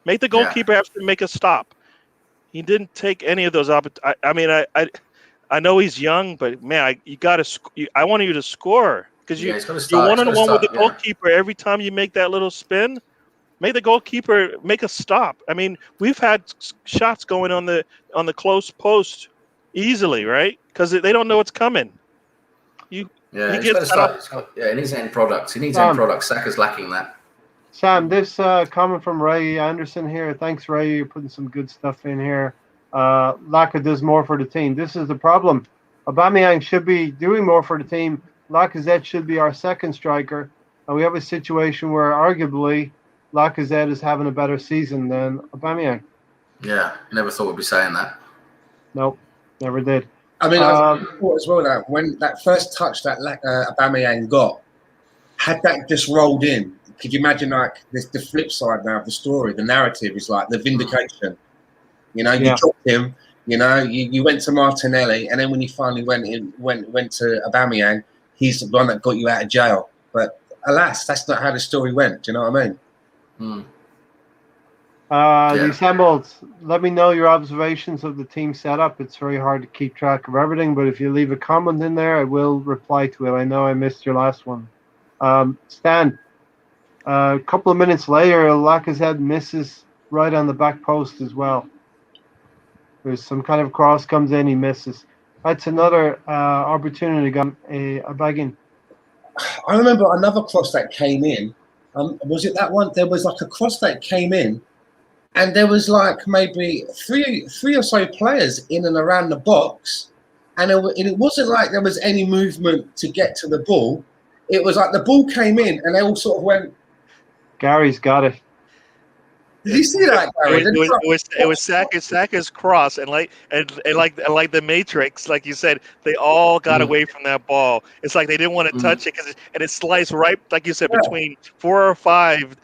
Make the goalkeeper have to make a stop. He didn't take any of those opportunities. I know he's young, but man, I want you to score because you're one-on-one with the goalkeeper every time you make that little spin. Make the goalkeeper make a stop. I mean, we've had shots going on the close post easily, right? Because they don't know what's coming. He needs end products. He needs end products. Saka's lacking that. Sam, this comment from Ray Anderson here. Thanks, Ray. You're putting some good stuff in here. Laka does more for the team. This is the problem. Aubameyang should be doing more for the team. Lacazette should be our second striker. And we have a situation where arguably Lacazette is having a better season than Aubameyang. Yeah, never thought we'd be saying that. Nope, never did. I mean, I thought as well that when that first touch that Aubameyang got, had that just rolled in, could you imagine like the flip side now of the story? The narrative is like the vindication. You dropped him. You went to Martinelli, and then when you finally went to Aubameyang, he's the one that got you out of jail. But alas, that's not how the story went. Do you know what I mean? Assembled. Let me know your observations of the team setup. It's very hard to keep track of everything, but if you leave a comment in there, I will reply to it. I know I missed your last one. Stan, a couple of minutes later, Lacazette misses right on the back post as well. There's some kind of cross comes in, he misses. That's another opportunity. A bagging. I remember another cross that came in. Was it that one? There was like a cross that came in, and there was like maybe three or so players in and around the box, and it wasn't like there was any movement to get to the ball. It was like the ball came in, and they all sort of went. Gary's got it. Did you see that, Gary? It was Saka's cross, and like the Matrix, like you said, they all got away from that ball. It's like they didn't want to touch it and it sliced right, like you said, between 4 or 5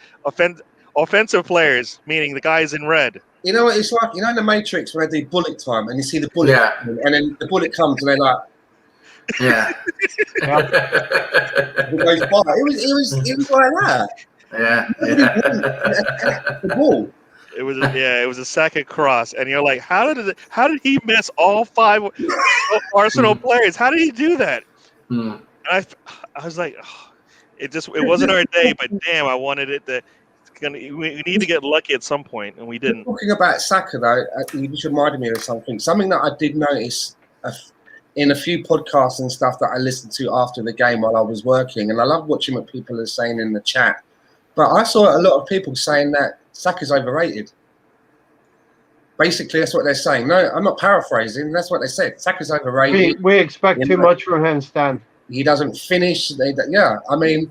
offensive players, meaning the guys in red. You know what it's like? In the Matrix when they do bullet time, and you see the bullet, and then the bullet comes, and they're like, it goes by. It was like that. The ball. It was a Saka cross, and you're like, how did he miss all 5 Arsenal players? How did he do that? And I was like, it wasn't our day, but damn, I wanted it to. We need to get lucky at some point, and we didn't. Talking about Saka though, you just reminded me of something that I did notice in a few podcasts and stuff that I listened to after the game while I was working, and I love watching what people are saying in the chat. But I saw a lot of people saying that Saka's overrated. Basically, that's what they're saying. No, I'm not paraphrasing. That's what they said. Saka's overrated. We expect too much from him, Stan. He doesn't finish. I mean.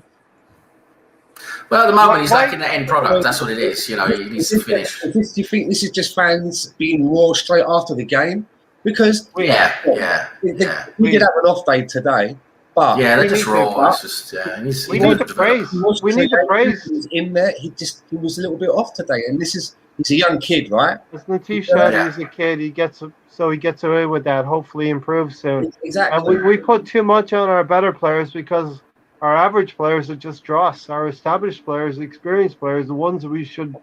Well, at the moment, he's lacking the end product. That's what it is. He needs to finish. Do you think this is just fans being raw straight after the game? Because we did have an off day today. But they're just raw. It's just we need the praise. We need the praise. He was in there. He was a little bit off today, and he's a young kid, right? It's the T-shirt. He's a kid. He gets away with that. Hopefully, improves soon. Exactly. And we put too much on our better players because our average players are just dross. Our established players, experienced players, the ones that we should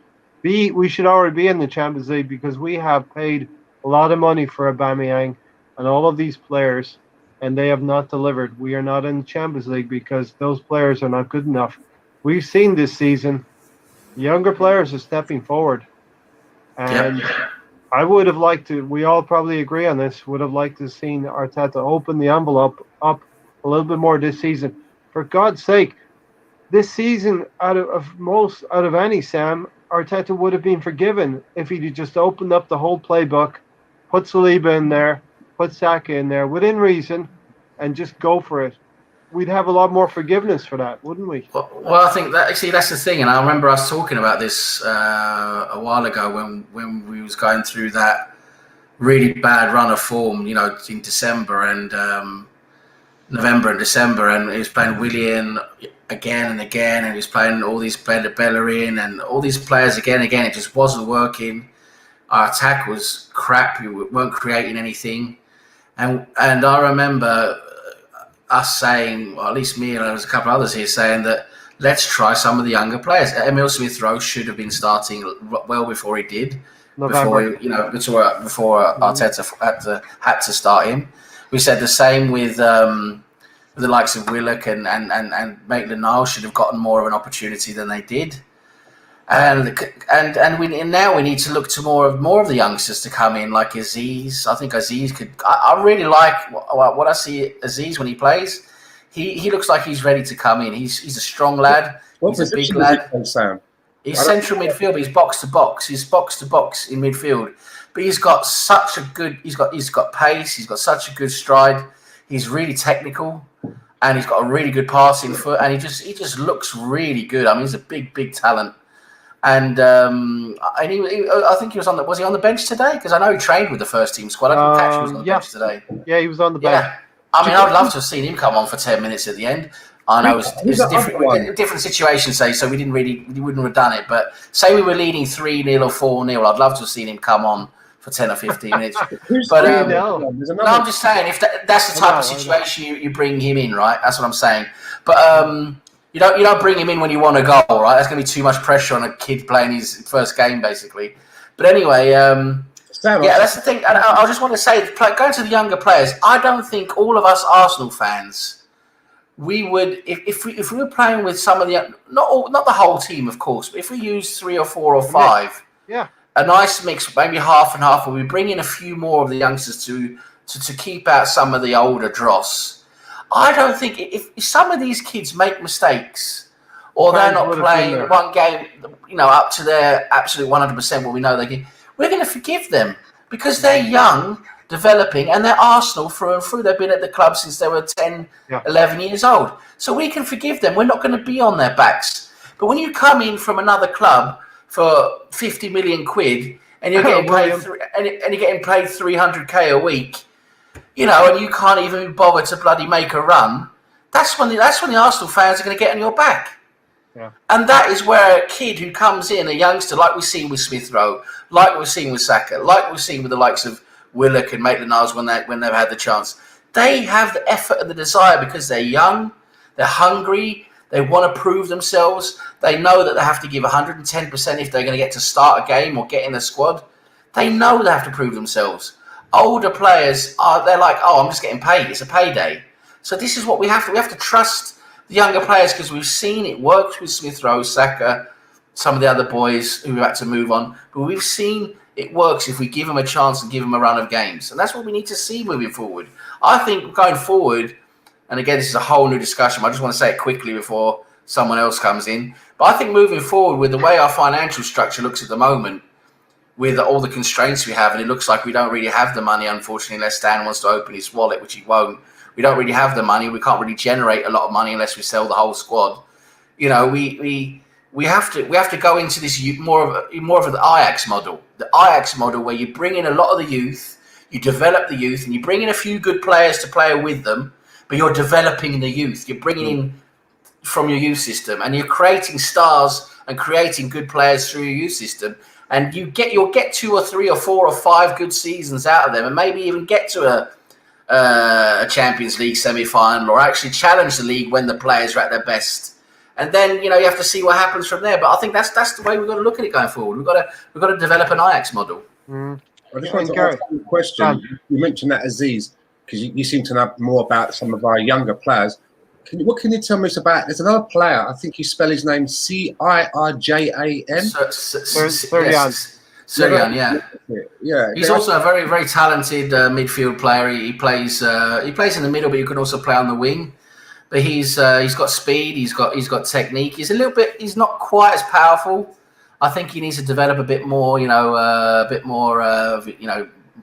already be in the Champions League because we have paid a lot of money for Aubameyang and all of these players. And they have not delivered. We are not in the Champions League because those players are not good enough. We've seen this season, younger players are stepping forward. And I would have liked to, we all probably agree on this, would have liked to have seen Arteta open the envelope up a little bit more this season. For God's sake, this season, out of any, Sam, Arteta would have been forgiven if he'd just opened up the whole playbook, put Saliba in there, put Saka in there within reason, and just go for it. We'd have a lot more forgiveness for that, wouldn't we? Well, I think that actually that's the thing, and I remember us talking about this a while ago when we was going through that really bad run of form, in December and November and December, and he was playing Willian again and again, and he was playing all these Bellerin and all these players again and again. It just wasn't working. Our attack was crap. We weren't creating anything, and I remember us saying, well, at least me and there was a couple of others here saying that let's try some of the younger players. Emil Smith-Rowe should have been starting well before he did. November. Before Arteta had to start him. We said the same with the likes of Willock and Maitland-Niles should have gotten more of an opportunity than they did. And now we need to look to more of the youngsters to come in, like Aziz. I think Aziz could. I really like what I see Aziz when he plays. He looks like he's ready to come in. He's a strong lad. He's a big lad. He's central midfield, but he's box to box. He's box to box in midfield. But he's got such a good. He's got pace. He's got such a good stride. He's really technical, and he's got a really good passing foot. And he just looks really good. I mean, he's a big talent. And I think he was was he on the bench today? Because I know he trained with the first team squad. I didn't catch he was on the bench today. Yeah, he was on the bench. Yeah. I mean, I'd love to have seen him come on for 10 minutes at the end. I know it was a different situation, so we wouldn't have done it. But say we were leading 3-0 or 4-0, I'd love to have seen him come on for 10 or 15 minutes. But no, I'm just saying, if that's the type of situation you bring him in, right? That's what I'm saying. But you don't bring him in when you want a goal, right? That's going to be too much pressure on a kid playing his first game, basically. But anyway, that's the thing. I just want to say, going to the younger players, I don't think all of us Arsenal fans, we would, if we were playing with some of the, not the whole team, of course, but if we use 3 or 4 or 5, a nice mix, maybe half and half, where we bring in a few more of the youngsters to keep out some of the older dross. I don't think if some of these kids make mistakes or they're not playing one game, up to their absolute 100% what we know they can, we're going to forgive them because they're young, developing, and they're Arsenal through and through. They've been at the club since they were 10, 11 years old. So we can forgive them. We're not going to be on their backs. But when you come in from another club for 50 million quid and you're getting paid and you're getting paid 300k a week, and you can't even bother to bloody make a run, that's when the Arsenal fans are going to get on your back. Yeah. And that is where a kid who comes in, a youngster, like we've seen with Smith-Rowe, like we've seen with Saka, like we've seen with the likes of Willock and Maitland-Niles when they've had the chance, they have the effort and the desire because they're young, they're hungry, they want to prove themselves, they know that they have to give 110% if they're going to get to start a game or get in the squad. They know they have to prove themselves. Older players they're like, I'm just getting paid. It's a payday. So this is what we have to. We have to trust the younger players because we've seen it work with Smith-Rowe, Saka, some of the other boys who had to move on. But we've seen it works if we give them a chance and give them a run of games. And that's what we need to see moving forward. I think going forward, and again, this is a whole new discussion. I just want to say it quickly before someone else comes in. But I think moving forward with the way our financial structure looks at the moment, with all the constraints we have, and it looks like we don't really have the money, unfortunately, unless Dan wants to open his wallet, which he won't. We don't really have the money. We can't really generate a lot of money unless we sell the whole squad. We have to go into this more of the Ajax model. The Ajax model where you bring in a lot of the youth, you develop the youth, and you bring in a few good players to play with them, but you're developing the youth. You're bringing in from your youth system, and you're creating stars and creating good players through your youth system. And you'll get 2 or 3 or 4 or 5 good seasons out of them, and maybe even get to a Champions League semi-final or actually challenge the league when the players are at their best. And then you have to see what happens from there. But I think that's the way we've got to look at it going forward. We've got to develop an Ajax model. I just want to ask you a question. You mentioned that Aziz because you seem to know more about some of our younger players. What can you tell me about? There's another player. I think you spell his name Cirjan. Cirjan, yeah. He's also a very, very talented midfield player. He plays in the middle, but you can also play on the wing. but he's got speed. He's got technique. He's not quite as powerful. I think he needs to develop a bit more.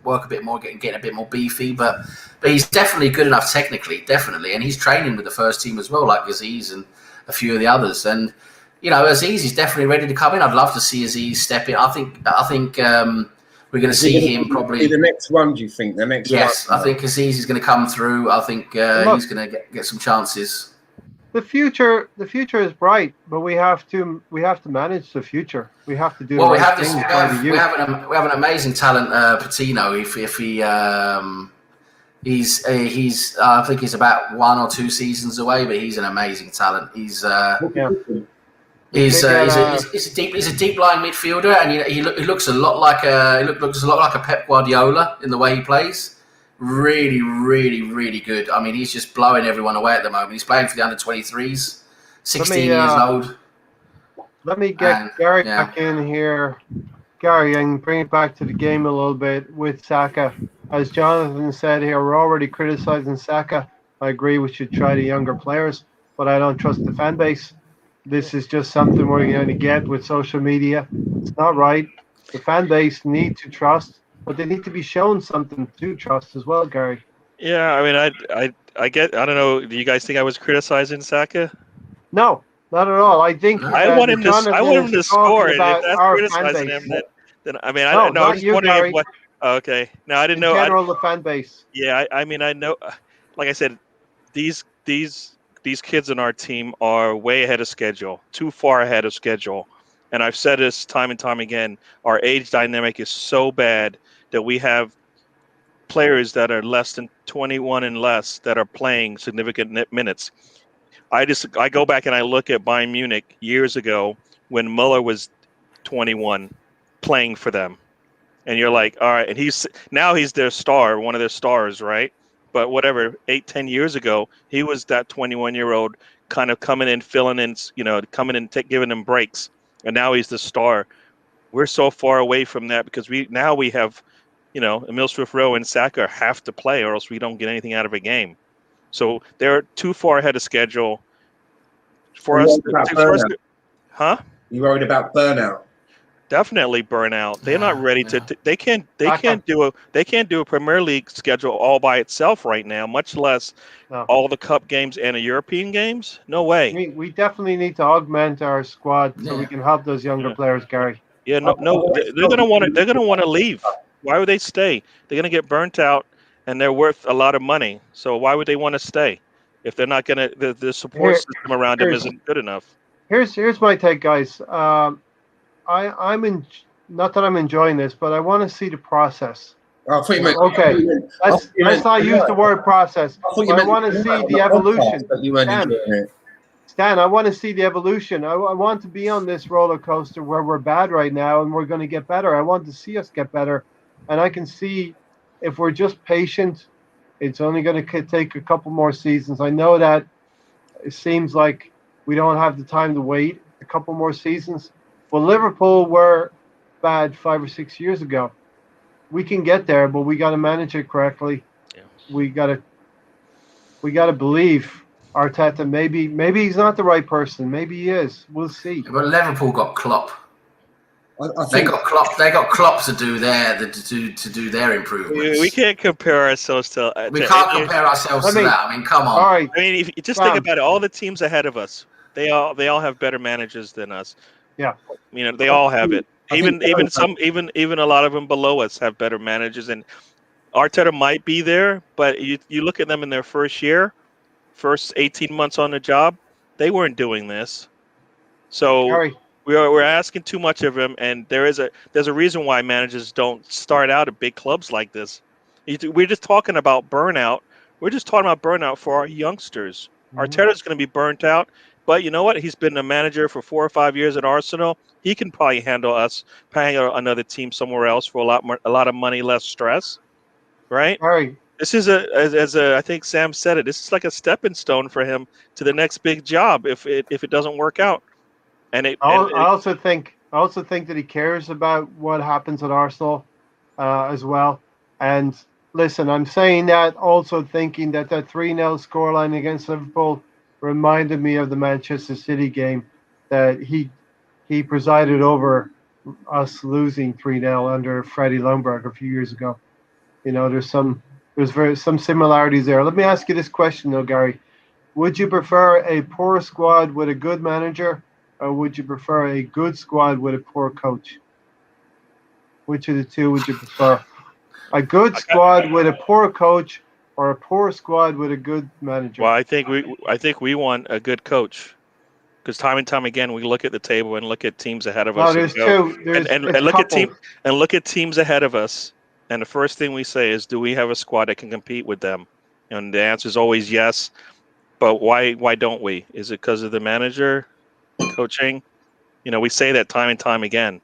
Work a bit more, getting a bit more beefy. But he's definitely good enough technically, definitely, and he's training with the first team as well, like Aziz and a few of the others. And Aziz is definitely ready to come in. I'd love to see Aziz step in. I think we're going to see him probably the next one. Do you think the next? Yes, one? I think Aziz is going to come through. I think he's going to get some chances. The future is bright, but we have to manage the future. We have to do. Well, the we right have this. thing We have an amazing talent, Patino. If he I think he's about 1 or 2 seasons away, but he's an amazing talent. He's a deep lying midfielder, and he looks a lot like a Pep Guardiola in the way he plays. Really, really, really good. I mean, he's just blowing everyone away at the moment. He's playing for the under-23s, 16 years old. Let me get Gary back in here. Gary, and bring it back to the game a little bit with Saka. As Jonathan said here, we're already criticizing Saka. I agree we should try the younger players, but I don't trust the fan base. This is just something we're going to get with social media. It's not right. The fan base need to trust, but they need to be shown something to trust as well, Gary. Yeah, I mean, I don't know. Do you guys think I was criticizing Saka? No, not at all. I think I want him to score, and if that's criticizing him, then I mean, I was just wondering what. Oh, okay, no, I didn't know. In general, the fan base. Yeah, I mean, I know. Like I said, these kids in our team are way ahead of schedule, too far ahead of schedule. And I've said this time and time again, our age dynamic is so bad that we have players that are less than 21 and less that are playing significant minutes. I go back and I look at Bayern Munich years ago when Muller was 21 playing for them. And you're like, all right, and he's their star, one of their stars, right? But whatever, 8-10 years ago, he was that 21-year-old kind of coming in, filling in, coming in, giving them breaks. And now he's the star. We're so far away from that because we have, Emile Smith-Rowe and Saka have to play, or else we don't get anything out of a game. So they're too far ahead of schedule for us. Huh? You worried about burnout? Definitely burnout. They're not ready to. They can't do a Premier League schedule all by itself right now. Much less all the cup games and the European games. No way. We definitely need to augment our squad so we can help those younger players, Gary. Yeah, no. They're gonna want to. They're gonna want to leave. Why would they stay? They're gonna get burnt out, and they're worth a lot of money. So why would they want to stay if they're not gonna? The support system around them isn't good enough. Here's my take, guys. Not that I'm enjoying this, but I want to see the process. Okay, let's not use the word process. I want to see the evolution. Stan, I want to see the evolution. I want to be on this roller coaster where we're bad right now and we're going to get better. I want to see us get better, and I can see if we're just patient, it's only going to take a couple more seasons. I know that it seems like we don't have the time to wait a couple more seasons. Well, Liverpool were bad 5 or 6 years ago. We can get there, but we got to manage it correctly. Yeah. We got to believe Arteta. Maybe he's not the right person. Maybe he is. We'll see. But Liverpool got Klopp. They got Klopp. They got Klopp to do their improvements. We can't compare ourselves to. We can't compare ourselves to that. I mean, come on. All right. I mean, if you just think about it, all the teams ahead of us, they all have better managers than us. Yeah, they all have it. Even a lot of them below us have better managers, and Arteta might be there, but you look at them in their first 18 months on the job, they weren't doing this. So we're asking too much of him, and there's a reason why managers don't start out at big clubs like this. We're just talking about burnout. We're just talking about burnout for our youngsters. Arteta's going to be burnt out. But you know what? He's been a manager for 4 or 5 years at Arsenal. He can probably handle another team somewhere else for a lot of money, less stress, right? All right. This is I think Sam said it. This is like a stepping stone for him to the next big job if it doesn't work out. I also think that he cares about what happens at Arsenal as well. And listen, I'm saying that also thinking that 3-0 scoreline against Liverpool reminded me of the Manchester City game that he presided over us losing 3-0 under Freddie Ljungberg a few years ago. There's some similarities there. Let me ask you this question though, Gary. Would you prefer a poor squad with a good manager, or would you prefer a good squad with a poor coach? Which of the two would you prefer? A good squad with a poor coach, or a poor squad with a good manager? Well, I think we want a good coach, because time and time again we look at the table and look at teams ahead of us. There's two. And look at teams ahead of us, and the first thing we say is, do we have a squad that can compete with them? And the answer is always yes. But why don't we? Is it because of the manager, coaching? We say that time and time again.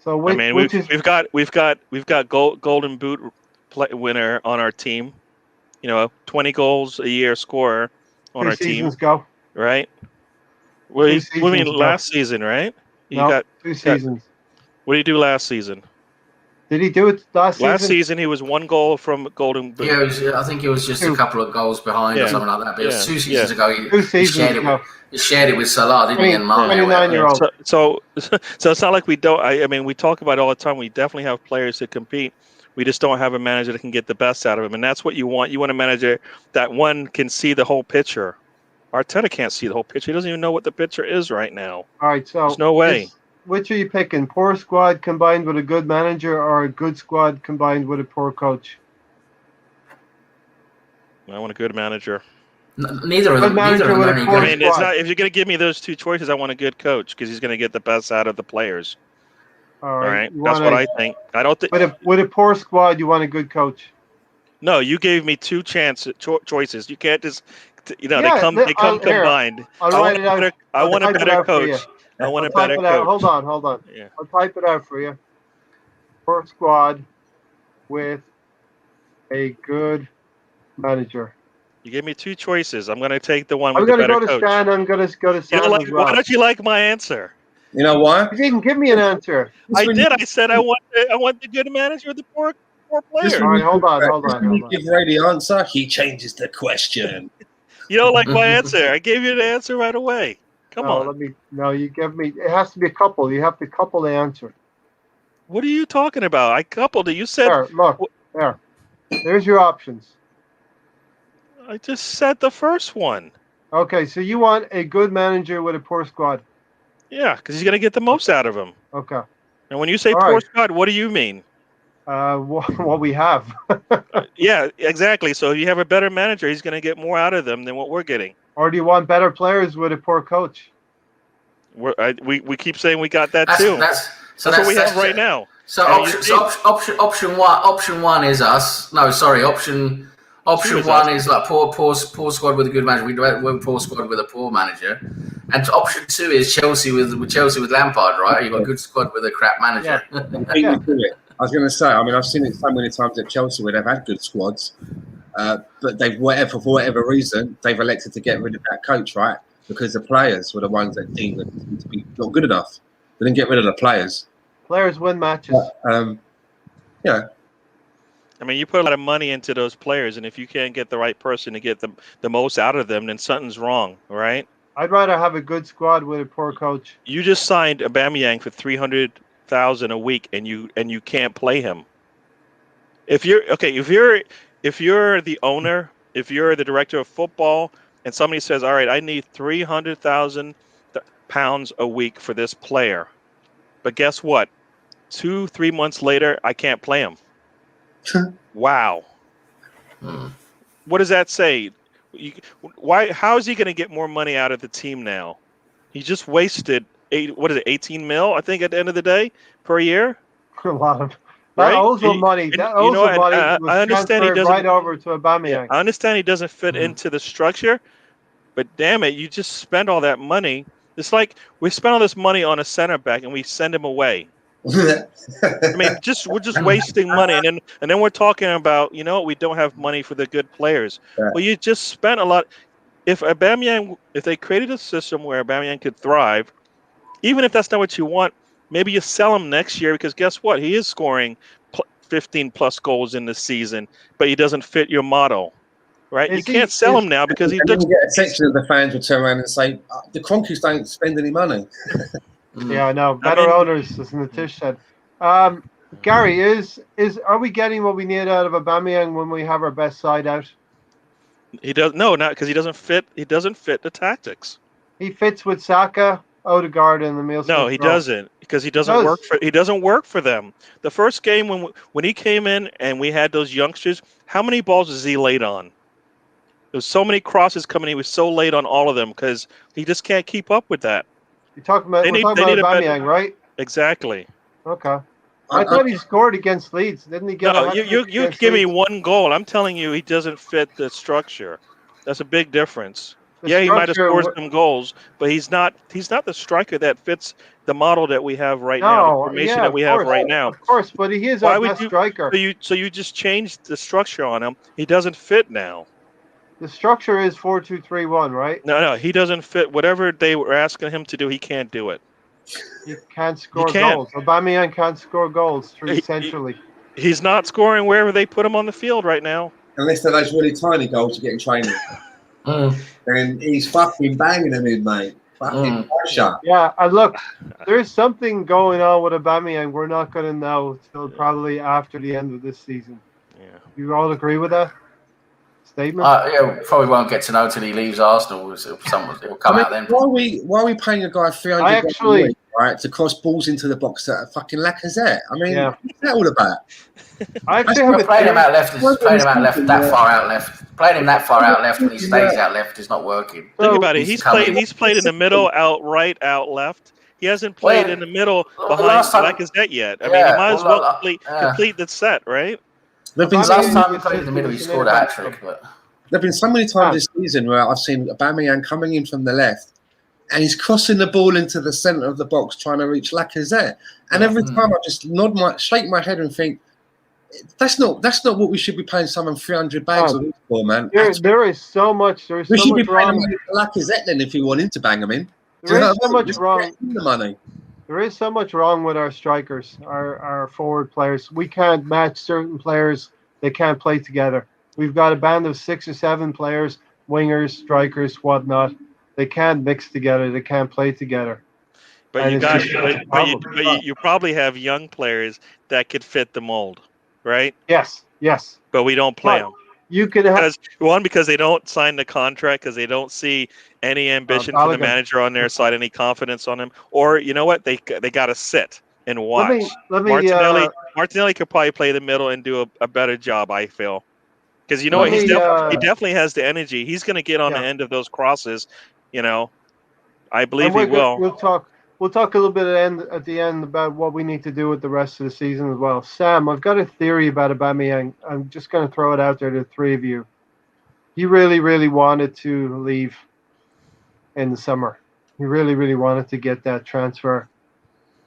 So we've got Golden Boot winner on our team. 20 goals a year scorer on our team. 2 seasons ago. Right? What do you mean last season, right? You got 2 seasons. What did he do last season? Did he do it last season? Last season, he was 1 goal from Golden Boot. Yeah, I think it was just a couple of goals behind or something like that. But it was 2 seasons ago. He shared it with Salah, didn't he? And Mane. 29-year-old. So it's not like we don't. I mean, we talk about it all the time. We definitely have players that compete. We just don't have a manager that can get the best out of them, and that's what you want. You want a manager that can see the whole picture. Arteta can't see the whole picture. He doesn't even know what the picture is right now. All right, so there's no way. Which are you picking? Poor squad combined with a good manager, or a good squad combined with a poor coach? I want a good manager. Neither of them. It's not. If you're going to give me those two choices, I want a good coach because he's going to get the best out of the players. All right. That's what I think. I don't think. With a poor squad, you want a good coach. No, you gave me two choices. You can't just. They come combined. I want a better coach. I want a better coach. Hold on. Yeah. I'll type it out for you. Poor squad with a good manager. You gave me two choices. I'm going to take the one with the better coach. I'm going to go to Stan. Why don't you like my answer? You know why? You didn't give me an answer. I did. I said I want the good manager with the poor players. All right, hold on. Give Ray the answer. He changes the question. You don't like my answer. I gave you the answer right away. Come on. You give me. It has to be a couple. You have to couple the answer. What are you talking about? I coupled it. You said. There, look. There. There's your options. I just said the first one. Okay, so you want a good manager with a poor squad. Yeah, because he's going to get the most out of him. Okay. And when you say poor squad, what do you mean? What we have. Yeah, exactly. So if you have a better manager, he's going to get more out of them than what we're getting. Or do you want better players with a poor coach? We keep saying we got that too. That's what we have right now. So option one is us. No, sorry. Option one is like poor squad with a good manager. We're poor squad with a poor manager. And option two is Chelsea with Lampard, right? You've got a good squad with a crap manager. Yeah. I was going to say, I've seen it so many times at Chelsea where they've had good squads, but for whatever reason, they've elected to get rid of that coach, right? Because the players were the ones that deemed to be not good enough. They didn't get rid of the players. Players win matches. Yeah. I mean, you put a lot of money into those players, and if you can't get the right person to get the most out of them, then something's wrong, right? I'd rather have a good squad with a poor coach. You just signed Aubameyang for $300,000 a week, and you can't play him. If you're the owner, if you're the director of football, and somebody says, "All right, I need £300,000 a week for this player," but guess what? 2-3 months later, I can't play him. Wow. What does that say? How is he going to get more money out of the team now? He just wasted 18 mil, I think, at the end of the day per year. A lot of that money. I understand he doesn't right over to Aubameyang. Yeah, I understand he doesn't fit into the structure, but damn it, you just spend all that money. It's like we spend all this money on a center back and we send him away. I mean, we're just wasting money, and then we're talking about we don't have money for the good players. Yeah. Well, you just spent a lot. If they created a system where Aubameyang could thrive, even if that's not what you want, maybe you sell him next year because guess what? He is scoring 15 plus goals in the season, but he doesn't fit your model. right? Is You he- can't sell is- him now because he And then looks. you get a section of the fans will turn around and say, the Cronkies don't spend any money. Yeah, no, better mean- owners, as Natish said. Gary, are we getting what we need out of Aubameyang when we have our best side out? He does not because he doesn't fit. He doesn't fit the tactics. He fits with Saka, Odegaard, and Emile No, Smith he Rowe. doesn't because he doesn't does. work for. He doesn't work for them. The first game when he came in and we had those youngsters, how many balls was he late on? There was so many crosses coming. He was so late on all of them because he just can't keep up with that. We're talking about They need a Aubameyang, better- right? Exactly. Okay. I thought he scored against Leeds. Didn't he get a No, hat trick you against give me Leeds? one goal. I'm telling you, he doesn't fit the structure. That's a big difference. The Yeah, he might have structure scored some goals, but he's not the striker that fits the model that we have right now, the No, formation yeah, that of we have course, right now. Of course, but he is Why our would best you- striker. So you just changed the structure on him. He doesn't fit now. The structure is 4-2-3-1, right? No, he doesn't fit. Whatever they were asking him to do, he can't do it. He can't score can't. goals. Aubameyang can't score goals He- centrally. He's not scoring wherever they put him on the field right now. Unless they're those really tiny goals you get in training. And he's fucking banging them in, mate. Fucking pressure. Yeah, and look, there's something going on with Aubameyang we're not going to know till probably after the end of this season. Yeah. You all agree with that statement? Yeah, probably won't get to know till he leaves Arsenal. It'll come out then. Why are we paying a guy 300 I actually- a week, right, to cross balls into the box at a fucking Lacazette? I mean, Yeah. what's that all about? I actually have a Playing him theory. out left that far out left. Playing him that far out left when he stays out left is not working. Think So- about it. He's played in the middle, out right, out left. He hasn't played in the middle behind last time- Lacazette yet. I mean, Yeah, he might as well, well yeah. complete the set, right? There've been, Aubameyang- Last time he is played in the middle, he just scored a an hat trick. But there've been so many times this season where I've seen Aubameyang coming in from the left and he's crossing the ball into the centre of the box trying to reach Lacazette. And every time I just shake my head and think, that's not what we should be paying someone 300 bags a week for, man. There is so much. There is We so should be much paying wrong. him Lacazette then if we want him to bang him in. There is so much Just wrong. get him the money. There is so much wrong with our strikers, our forward players. We can't match certain players. They can't play together. We've got a band of 6 or 7 players, wingers, strikers, whatnot. They can't mix together. They can't play together. But And you it's got, just a problem. but you probably have young players that could fit the mold, right? Yes. But we don't play But them you could have. because they don't sign the contract because they don't see any ambition from the Balogun. manager on their side, any confidence on him, or you know what, they got to sit and watch. Let me. Martinelli could probably play the middle and do a better job, I feel, because you know Let what, me, he definitely has the energy. He's going to get on the end of those crosses. You know, I believe he will. We'll talk a little bit at the end about what we need to do with the rest of the season as well. Sam, I've got a theory about Aubameyang. I'm just going to throw it out there to the three of you. He really, really wanted to leave in the summer. He really, really wanted to get that transfer.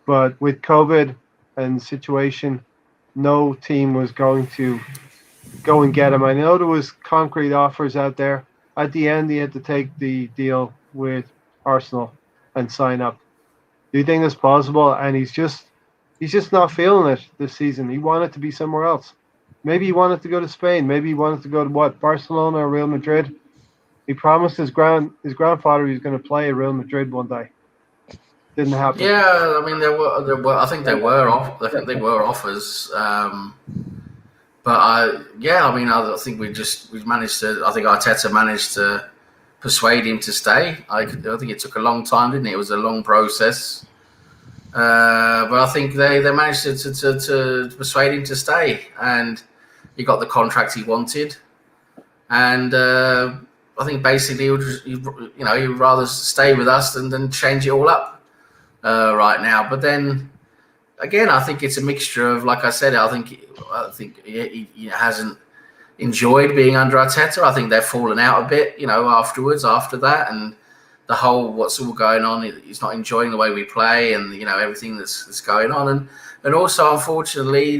But with COVID and the situation, no team was going to go and get him. I know there was concrete offers out there. At the end, he had to take the deal with Arsenal and sign up. Do you think that's possible? And he's just not feeling it this season. He wanted to be somewhere else. Maybe he wanted to go to Spain. Maybe he wanted to go to Barcelona or Real Madrid. He promised his grandfather he was going to play at Real Madrid one day. Didn't happen. yeah, I mean there were. I think they were off. I think they were offers. But I think we managed to. I think Arteta managed to persuade him to stay. I think it took a long time, didn't it? It was a long process. But I think they managed to persuade him to stay, and he got the contract he wanted. And I think basically he'd rather stay with us than change it all up right now. But then again, I think it's a mixture of, like I said, I think he hasn't enjoyed being under Arteta. I think they've fallen out a bit, after that, and the whole what's all going on. He's not enjoying the way we play, and everything that's going on, and also unfortunately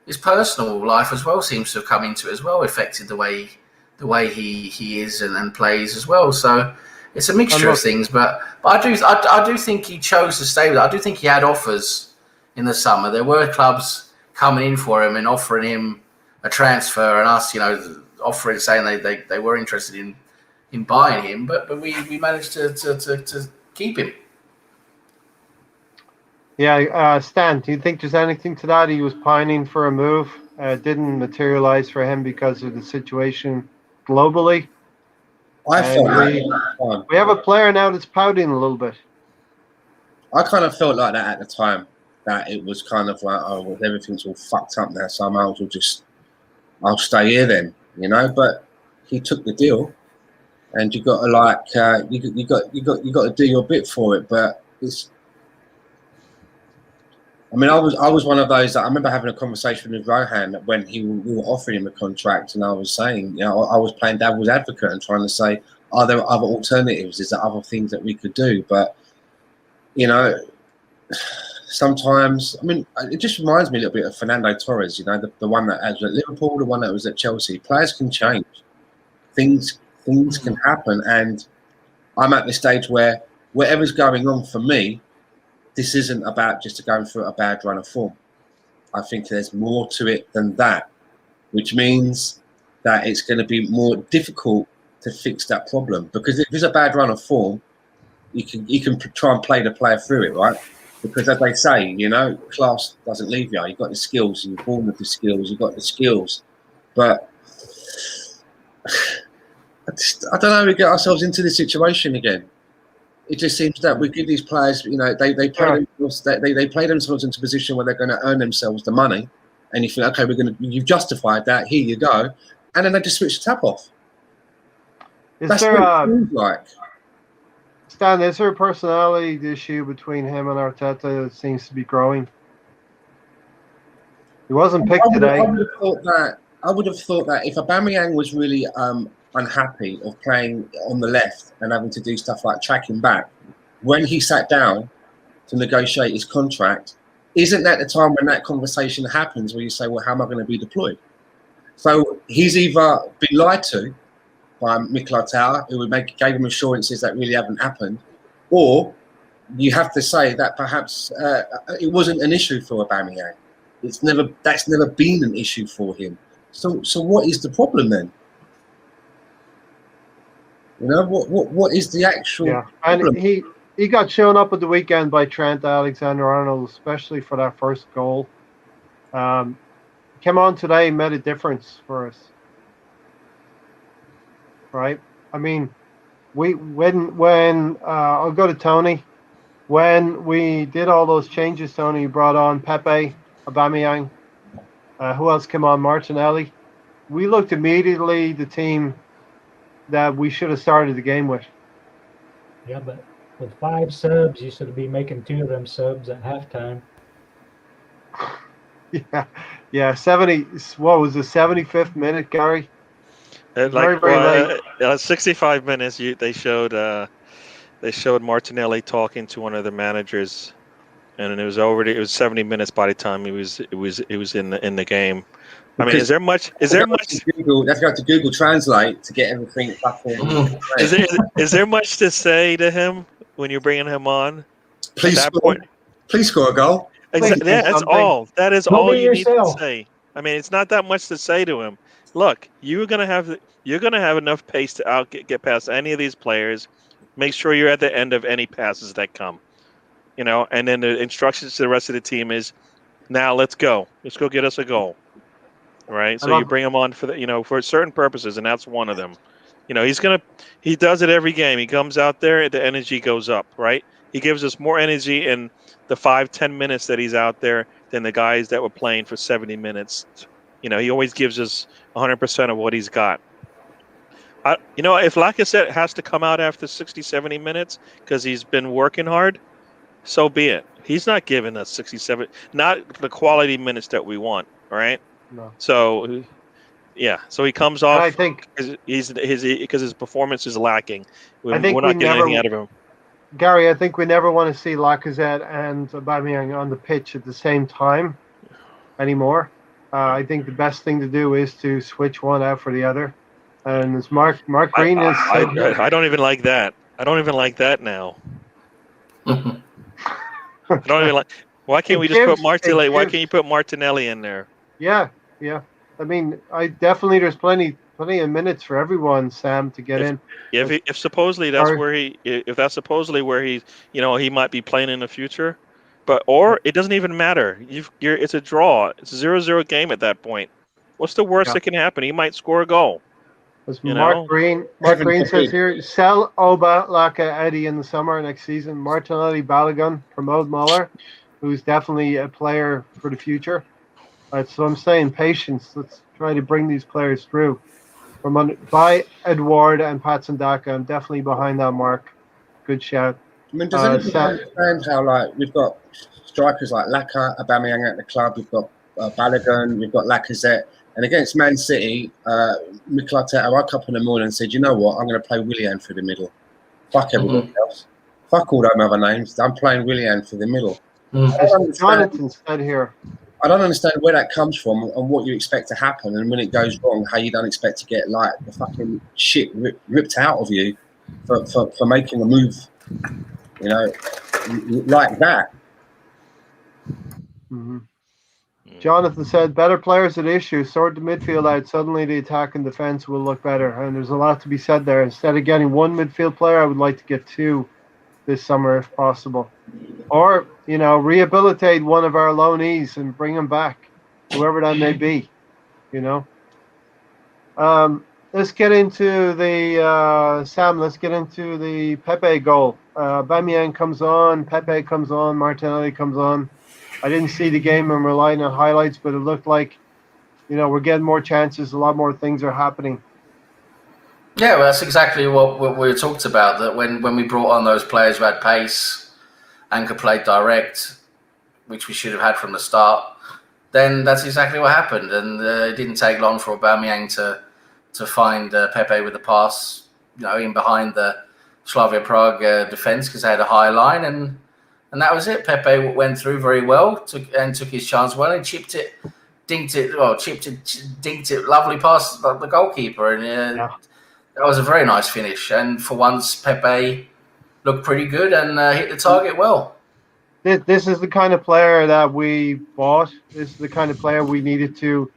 his personal life as well seems to have come into it as well, affected the way he is and plays as well. So it's a mixture of things, but I do think he chose to stay with it. I do think he had offers in the summer. There were clubs coming in for him and offering him a transfer, and us, offering, saying they were interested in buying him, but we managed to keep him. Yeah, Stan, do you think there's anything to that? He was pining for a move, didn't materialize for him because of the situation globally. I felt We have a player now that's pouting a little bit. I kind of felt like that at the time, that it was kind of like, oh, well, everything's all fucked up now, so I might as well I'll stay here then, you know. But he took the deal, and you got to you got to do your bit for it. But it's, I mean, I was one of those that I remember having a conversation with Rohan when we were offering him a contract, and I was saying, you know, I was playing devil's advocate and trying to say, are there other alternatives? Is there other things that we could do? But you know, sometimes, I mean, it just reminds me a little bit of Fernando Torres, you know, the one that was at Liverpool, the one that was at Chelsea. Players can change. Things can happen. And I'm at the stage where whatever's going on for me, this isn't about just going through a bad run of form. I think there's more to it than that, which means that it's going to be more difficult to fix that problem. Because if there's a bad run of form, you can try and play the player through it, right? Because as they say, you know, class doesn't leave you. You've got the skills, you're born with the skills, you've got the skills. But I don't know how we get ourselves into this situation again. It just seems that we give these players, you know, they play themselves into a position where they're going to earn themselves the money, and you think, okay, you've justified that. Here you go, and then they just switch the tap off. That's what it feels like. Stan, is there a personality issue between him and Arteta that seems to be growing? He wasn't picked today. I would have thought that if Aubameyang was really unhappy of playing on the left and having to do stuff like tracking back, when he sat down to negotiate his contract, isn't that the time when that conversation happens where you say, well, how am I going to be deployed? So he's either been lied to by Mikel Arteta, who gave him assurances that really haven't happened, or you have to say that perhaps it wasn't an issue for Aubameyang. That's never been an issue for him. So what is the problem then? You know, what is the actual problem? And he got shown up at the weekend by Trent Alexander-Arnold, especially for that first goal. Came on today, made a difference for us. Right? I mean, when I'll go to Tony. When we did all those changes, Tony, you brought on Pepe, Aubameyang. Who else came on? Martinelli. We looked immediately the team that we should have started the game with. Yeah, but with 5 subs, you should be making 2 of them subs at halftime. Yeah. 70. What was the 75th minute, Gary? Very late. 65 minutes. They showed Martinelli talking to one of the managers, and it was 70 minutes by the time it was in the game. I mean, is there much? Let's go to Google Translate to get everything back in. Is there much to say to him when you're bringing him on? Please score a goal. Exactly. Yeah, that's all. That is all you need to say. I mean, it's not that much to say to him. Look, you're gonna have enough pace to get past any of these players. Make sure you're at the end of any passes that come. You know, and then the instructions to the rest of the team is, now let's go. Let's go get us a goal. Right? So you bring him on for certain purposes, and that's one of them. You know, he does it every game. He comes out there, the energy goes up, right? He gives us more energy in the 5-10 minutes that he's out there than the guys that were playing for 70 minutes. You know, he always gives us 100% of what he's got. If Lacazette has to come out after 60, 70 minutes because he's been working hard, so be it. He's not giving us 67, not the quality minutes that we want, all right? No. So, yeah. So he comes off. I think because his performance is lacking. We're not getting anything out of him. Gary, I think we never want to see Lacazette and Aubameyang on the pitch at the same time anymore. I think the best thing to do is to switch one out for the other. And as Mark Green is, I don't even like that. I don't even like that now. I don't even like. Why can't we just put Martinelli? Why can't you put Martinelli in there? Yeah. I mean, there's plenty plenty of minutes for everyone, Sam, to get in. If supposedly that's if that's supposedly where he might be playing in the future, or it doesn't even matter. It's a draw. It's a 0-0 game at that point. What's the worst that can happen? He might score a goal. As Mark Green says here, sell Oba, Laka, Eddie in the summer next season. Martinelli, Balogun, promote Muller, who's definitely a player for the future. So I'm saying patience. Let's try to bring these players through. By Edward and Patson Daka, I'm definitely behind that, Mark. Good shout. I mean, does anybody understand how we've got strikers like Laka, Aubameyang at the club, we've got Balogun, we've got Lacazette, and against Man City, Mikel Arteta woke up in the morning and said, "You know what? I'm going to play Willian for the middle. Fuck everybody else. Fuck all them other names. I'm playing Willian for the middle." Jonathan said here. I don't understand where that comes from and what you expect to happen, and when it goes wrong, how you don't expect to get the fucking shit ripped out of you for making a move, like that. Mm-hmm. Jonathan said, better players at issue, sort the midfield out, suddenly the attack and defence will look better. And there's a lot to be said there. Instead of getting one midfield player, I would like to get two this summer if possible. Or, rehabilitate one of our loanees and bring him back, whoever that may be, Let's get into the Pepe goal. Aubameyang comes on, Pepe comes on, Martinelli comes on. I didn't see the game. I'm relying on highlights, but it looked like, we're getting more chances. A lot more things are happening. Yeah, well, that's exactly what we talked about. That when we brought on those players who had pace and could play direct, which we should have had from the start, then that's exactly what happened. And it didn't take long for Aubameyang to find Pepe with the pass, in behind the Slavia Prague defence, because they had a high line, and that was it. Pepe went through very well, took his chance well, and dinked it, lovely past the goalkeeper, and that was a very nice finish. And for once, Pepe looked pretty good and hit the target well. This is the kind of player that we bought. This is the kind of player we needed to.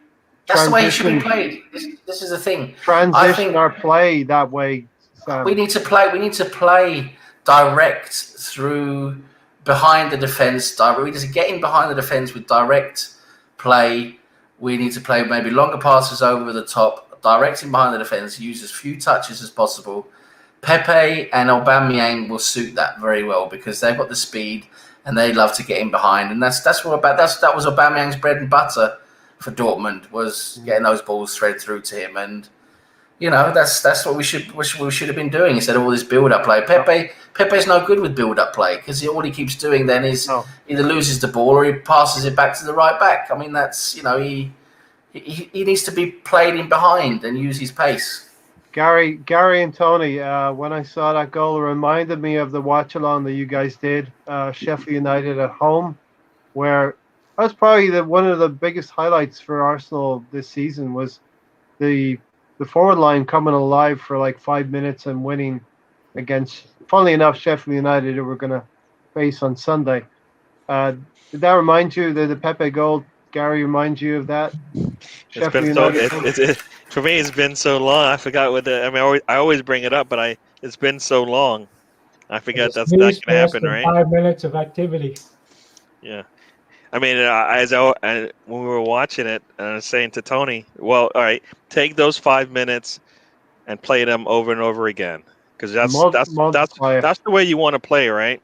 That's the way he should be played. This is the thing. Transition our play that way, Sam. We need to play direct through behind the defence. We need to get in behind the defence with direct play. We need to play maybe longer passes over the top, directing behind the defence, use as few touches as possible. Pepe and Aubameyang will suit that very well because they've got the speed and they love to get in behind. And that was Aubameyang's bread and butter for Dortmund, was getting those balls thread through to him, and that's what we should have been doing instead of all this build-up play. Pepe's no good with build-up play because all he keeps doing then is either loses the ball or he passes it back to the right back. I mean, that's he needs to be played in behind and use his pace. Gary and Tony, when I saw that goal, it reminded me of the watch-along that you guys did, Sheffield United at home, where that's probably one of the biggest highlights for Arsenal this season was the forward line coming alive for like 5 minutes and winning against, funnily enough, Sheffield United, who we're going to face on Sunday. Did that remind you, the Pepe goal, Gary, remind you of that? For me, it's been so long. I forgot I always bring it up, but it's been so long. I forgot that's not going to happen, right? 5 minutes of activity. Yeah. I mean, when we were watching it, I was saying to Tony, well, all right, take those 5 minutes and play them over and over again, because that's the way you want to play, right?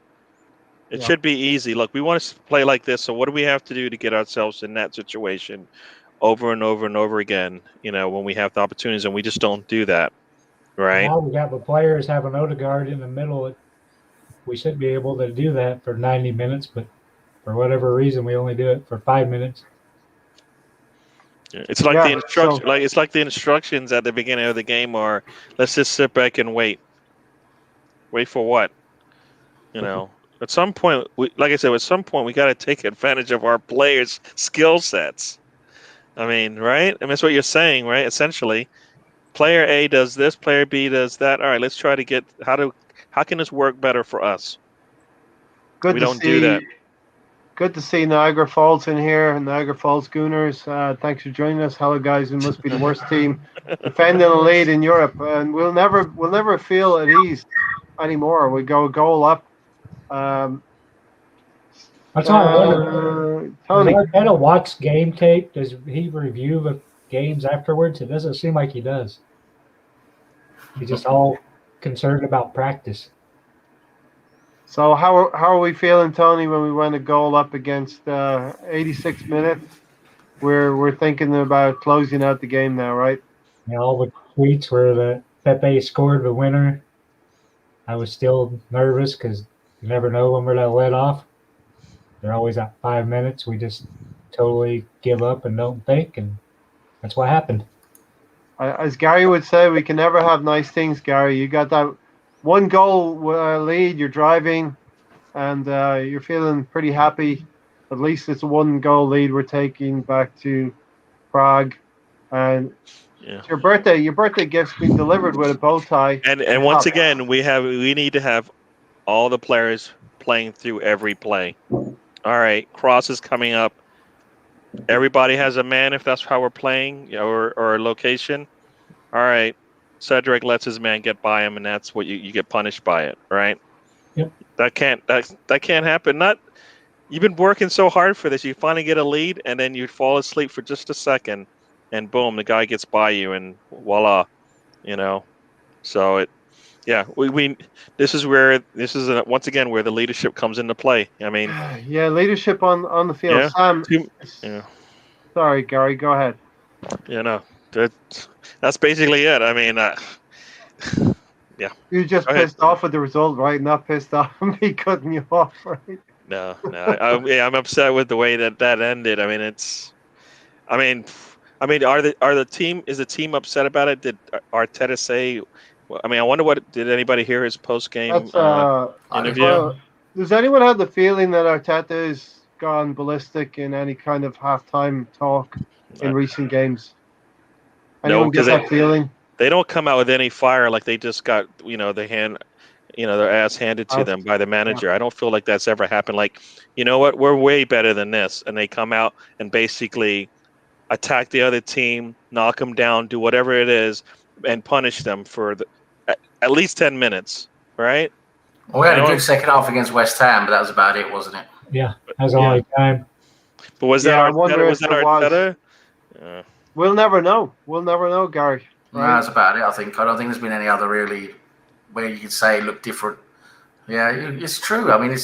It should be easy. Look, we want to play like this, so what do we have to do to get ourselves in that situation over and over and over again, when we have the opportunities, and we just don't do that, right? Now we got the players having Odegaard in the middle. We should be able to do that for 90 minutes, but for whatever reason, we only do it for 5 minutes. It's like it's like the instructions at the beginning of the game are, let's just sit back and wait. Wait for what? At some point, like I said, at some point we got to take advantage of our players' skill sets. I mean, right? I mean, that's what you're saying, right? Essentially, player A does this, player B does that. All right, let's try to get how can this work better for us? Good we to don't see, do that. Good to see Niagara Falls in here. Niagara Falls Gooners. Thanks for joining us. Hello, guys. We must be the worst team defending a lead in Europe, and we'll never feel at ease anymore. We go goal up. That's why I wonder. Does Tony. Arteta watch game tape? Does he review the games afterwards? It doesn't seem like he does. He's just all concerned about practice. So how are we feeling, Tony, when we went a goal up against 86 minutes? We're thinking about closing out the game now, right? You know, all the tweets where the Pepe scored the winner. I was still nervous because you never know when we're going to let off. They're always at 5 minutes. We just totally give up and don't think, and that's what happened. As Gary would say, we can never have nice things, Gary. You got that one goal lead, you're driving, and you're feeling pretty happy. At least it's a 1-goal lead we're taking back to Prague. And it's your birthday. Your birthday gift's been delivered with a bow tie. And once again, we need to have all the players playing through every play. All right, cross is coming up. Everybody has a man if that's how we're playing, or a location. All right, Cedric lets his man get by him, and that's what you get punished by it, right? Yep. That can't happen. You've been working so hard for this. You finally get a lead, and then you fall asleep for just a second, and boom, the guy gets by you, and voila, So this is once again where the leadership comes into play. I mean, yeah, leadership on the field. Yeah, Sam, sorry, Gary, go ahead. That's basically it. I mean, yeah. You're just pissed off with the result, right? Not pissed off at me cutting you off, right? No. I'm upset with the way that ended. I mean, is the team upset about it? Did Arteta say? I mean, I wonder did anybody hear his post game interview? Does anyone have the feeling that Arteta has gone ballistic in any kind of halftime talk in recent games? Anyone get that feeling? They don't come out with any fire like they just got their ass handed to them by the manager. Yeah. I don't feel like that's ever happened. Like, you know what? We're way better than this, and they come out and basically attack the other team, knock them down, do whatever it is, and punish them for at least 10 minutes, right? Well, we had a good second half against West Ham, but that was about it, wasn't it? Yeah, that was the only time. But was that Arteta? We'll never know. We'll never know, Gary. Right? No, that's about it, I think. I don't think there's been any other really where you could say it looked different. Yeah, it's true. I mean,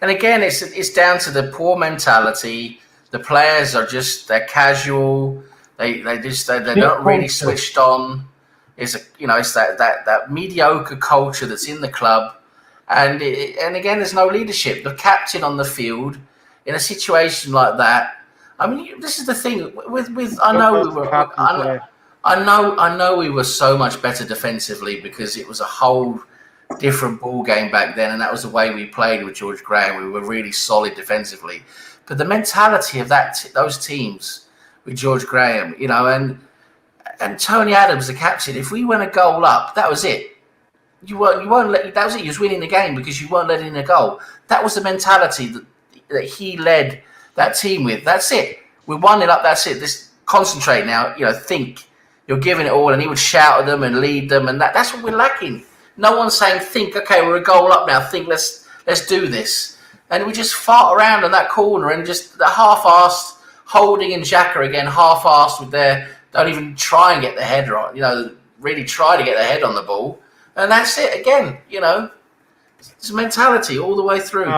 and again, it's down to the poor mentality. The players are they're casual. They don't really switched on. It's that mediocre culture that's in the club, and again, there's no leadership. The captain on the field in a situation like that. I mean, this is the thing with. I know we were so much better defensively because it was a whole different ball game back then, and that was the way we played with George Graham. We were really solid defensively, but the mentality of those teams with George Graham, and Tony Adams, the captain, if we went a goal up, that was it. You weren't that was it. You was winning the game because you weren't letting in a goal. That was the mentality that he led that team with. That's it. We're 1-0 up. That's it. Just concentrate now. Think. You're giving it all, and he would shout at them and lead them, and that's what we're lacking. No one's saying, think, okay, we're a goal up now, think, let's do this. And we just fart around in that corner and just the half-assed, Holding and Xhaka again, half-assed with don't even try and get the head right, really try to get the head on the ball. And that's it again, It's mentality all the way through.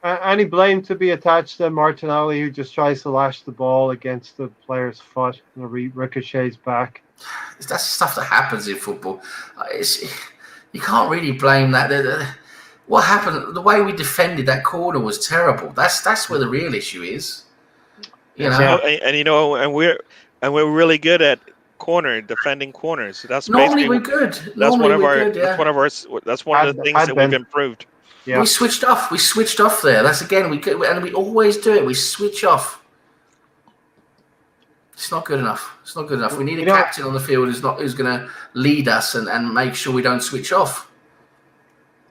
Any blame to be attached to Martinelli, who just tries to lash the ball against the player's foot and ricochets back? That's the stuff that happens in football. You can't really blame that. What happened? The way we defended that corner was terrible. That's where the real issue is. And we're really good at defending corners. That's normally we're good. That's one of the things that we've improved. Yeah. We switched off there. That's again and we always do it. We switch off. It's not good enough. We need a captain on the field who's going to lead us and make sure we don't switch off.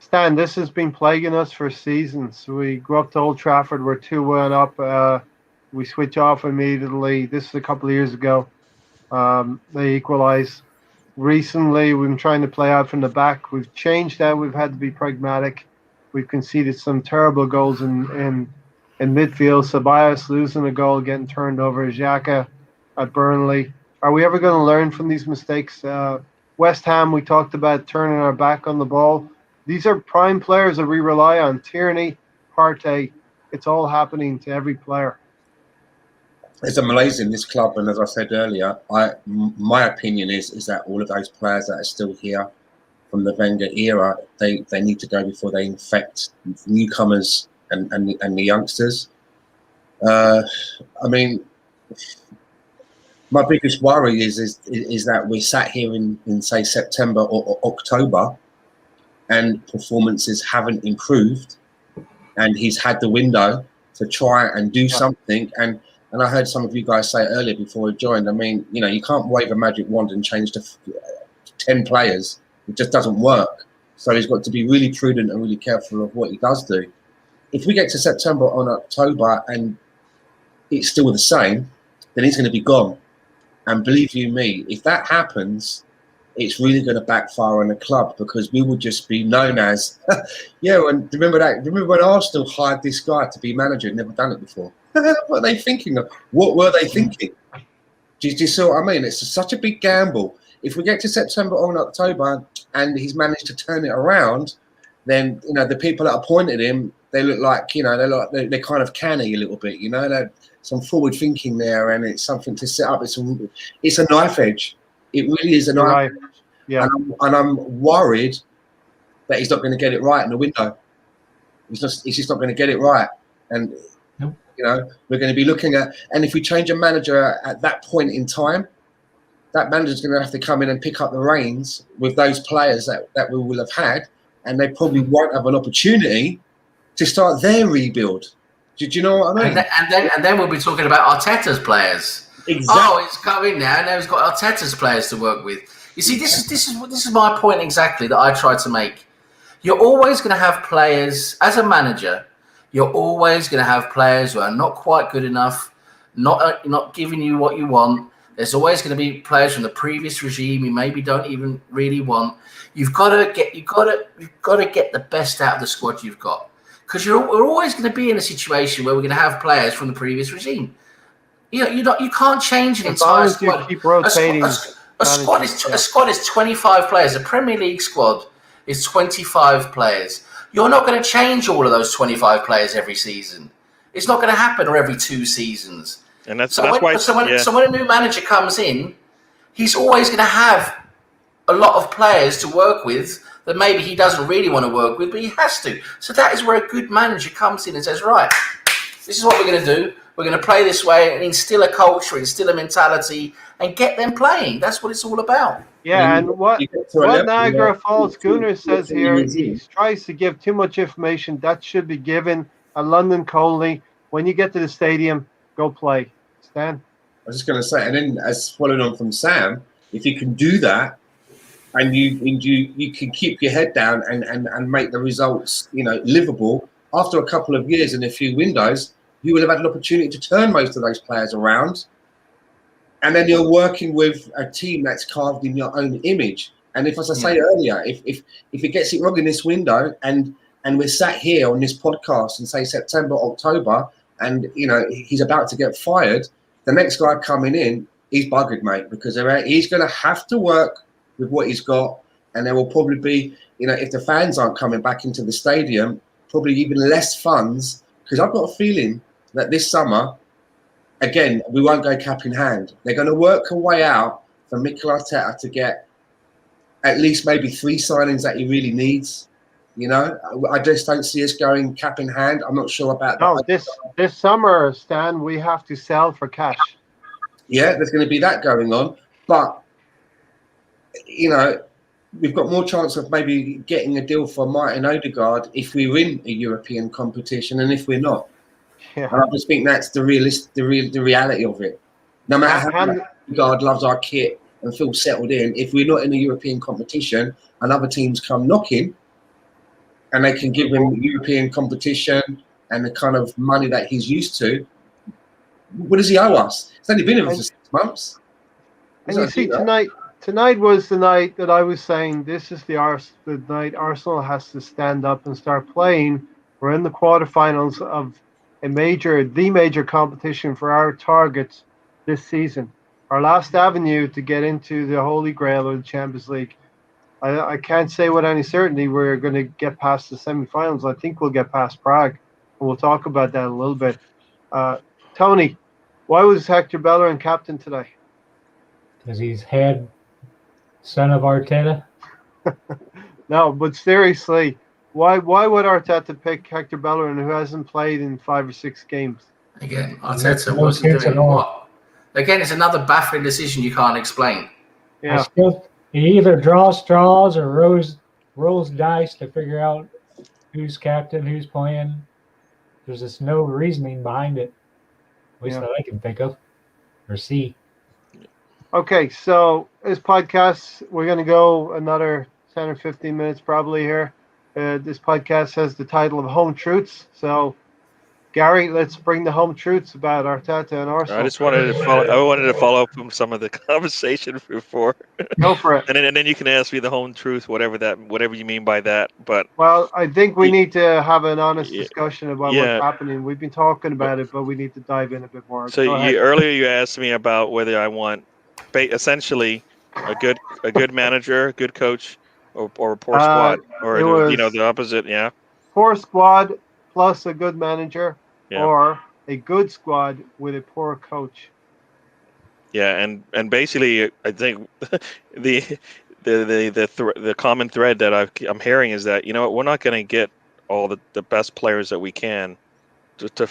Stan, this has been plaguing us for seasons. We go up to Old Trafford, we're 2-1 up. We switch off immediately. This is a couple of years ago. They equalise. Recently, we've been trying to play out from the back. We've changed that. We've had to be pragmatic. We've conceded some terrible goals in midfield. Ceballos losing a goal, getting turned over. Xhaka at Burnley. Are we ever going to learn from these mistakes? West Ham, we talked about turning our back on the ball. These are prime players that we rely on. Tierney, Partey, it's all happening to every player. It's amazing, this club, and as I said earlier, my opinion is that all of those players that are still here from the Wenger era, they need to go before they infect newcomers and the youngsters. I mean, my biggest worry is that we're sat here in say September or October, and performances haven't improved, and he's had the window to try and do something. And I heard some of you guys say earlier before we joined, I mean, you know, you can't wave a magic wand and change to 10 players. It just doesn't work. So he's got to be really prudent and really careful of what he does do. If we get to September or October and it's still the same, then he's going to be gone. And believe you me, if that happens, it's really going to backfire on the club, because we will just be known as, yeah, and remember when Arsenal hired this guy to be manager, never done it before. What are they thinking of? What were they thinking? Do you see what I mean? It's such a big gamble. If we get to September or October and he's managed to turn it around, then, you know, the people that appointed him, they look like, you know, they're kind of canny a little bit, you know, they're some forward thinking there, and it's something to set up. It's a knife edge. It really is a knife edge. Yeah. And I'm worried that he's not going to get it right in the window. He's just not going to get it right. And, you know, we're going to be looking at, and if we change a manager at that point in time, that manager's going to have to come in and pick up the reins with those players that we will have had, and they probably won't have an opportunity to start their rebuild. Do you know what I mean? And then we'll be talking about Arteta's players. Exactly. Oh, it's coming now, and now he's got Arteta's players to work with. You see, this is my point exactly that I try to make. You're always going to have players, as a manager, you're always going to have players who are not quite good enough, not giving you what you want. There's always going to be players from the previous regime you maybe don't even really want. You've got to get the best out of the squad you've got, because we're always going to be in a situation where we're going to have players from the previous regime. You can't change an entire squad. Keep rotating. A squad is 25 players. A Premier League squad is 25 players. You're not going to change all of those 25 players every season. It's not going to happen, or every 2 seasons. And that's So when a new manager comes in, he's always going to have a lot of players to work with that maybe he doesn't really want to work with, but he has to. So that is where a good manager comes in and says, right, this is what we're going to do. We're going to play this way and instill a culture, instill a mentality, and get them playing. That's what it's all about. Yeah, and what Niagara Falls Gunnar says here, he tries to give too much information that should be given at London Colney. When you get to the stadium, go play. Stan? I was just going to say, and then as following on from Sam, if you can do that, and you can keep your head down and make the results, you know, livable, after a couple of years and a few windows, you will have had an opportunity to turn most of those players around. And then you're working with a team that's carved in your own image. And if, as I say earlier, if it gets it wrong in this window, and we're sat here on this podcast and say September, October, and, you know, he's about to get fired, the next guy coming in, he's buggered, mate, because he's going to have to work with what he's got. And there will probably be, you know, if the fans aren't coming back into the stadium, probably even less funds, because I've got a feeling that this summer, again, we won't go cap in hand. They're going to work a way out for Mikel Arteta to get at least maybe 3 signings that he really needs. You know, I just don't see us going cap in hand. I'm not sure about that. No, this summer, Stan, we have to sell for cash. Yeah, there's going to be that going on. But, you know, we've got more chance of maybe getting a deal for Martin Odegaard if we win a European competition and if we're not. Yeah. And I just think that's the reality of it. No matter how much Odegaard loves our kit and feels settled in, if we're not in a European competition and other teams come knocking, and they can give him European competition and the kind of money that he's used to, what does he owe us? He's only been here for 6 months. And you see, tonight was the night that I was saying this is the night Arsenal has to stand up and start playing. We're in the quarterfinals of the major competition for our targets this season. Our last avenue to get into the Holy Grail or the Champions League. I can't say with any certainty we're going to get past the semi-finals. I think we'll get past Prague, and we'll talk about that a little bit. Tony, why was Hector Bellerin captain today? Because he's head son of Arteta. No, but seriously, why would Arteta pick Hector Bellerin, who hasn't played in 5 or 6 games? Again, Arteta wasn't doing what? Again, it's another baffling decision you can't explain. Yeah. He either draws straws or rolls dice to figure out who's captain, who's playing. There's just no reasoning behind it, at least that I can think of or see. Okay, so this podcast, we're going to go another 10 or 15 minutes probably here. This podcast has the title of Home Truths. So, Gary, let's bring the home truths about Arteta and Arsenal. I just wanted to follow up on some of the conversation before. Go for it. and then you can ask me the home truth, whatever you mean by that. But I think we need to have an honest discussion about what's happening. We've been talking about it, but we need to dive in a bit more. So earlier you asked me about whether I want essentially a good manager, a good coach, or a poor squad, or the opposite. Yeah, poor squad plus a good manager. Yeah. Or a good squad with a poor coach. Yeah, and basically, I think the common thread that I'm hearing is that we're not going to get all the best players that we can to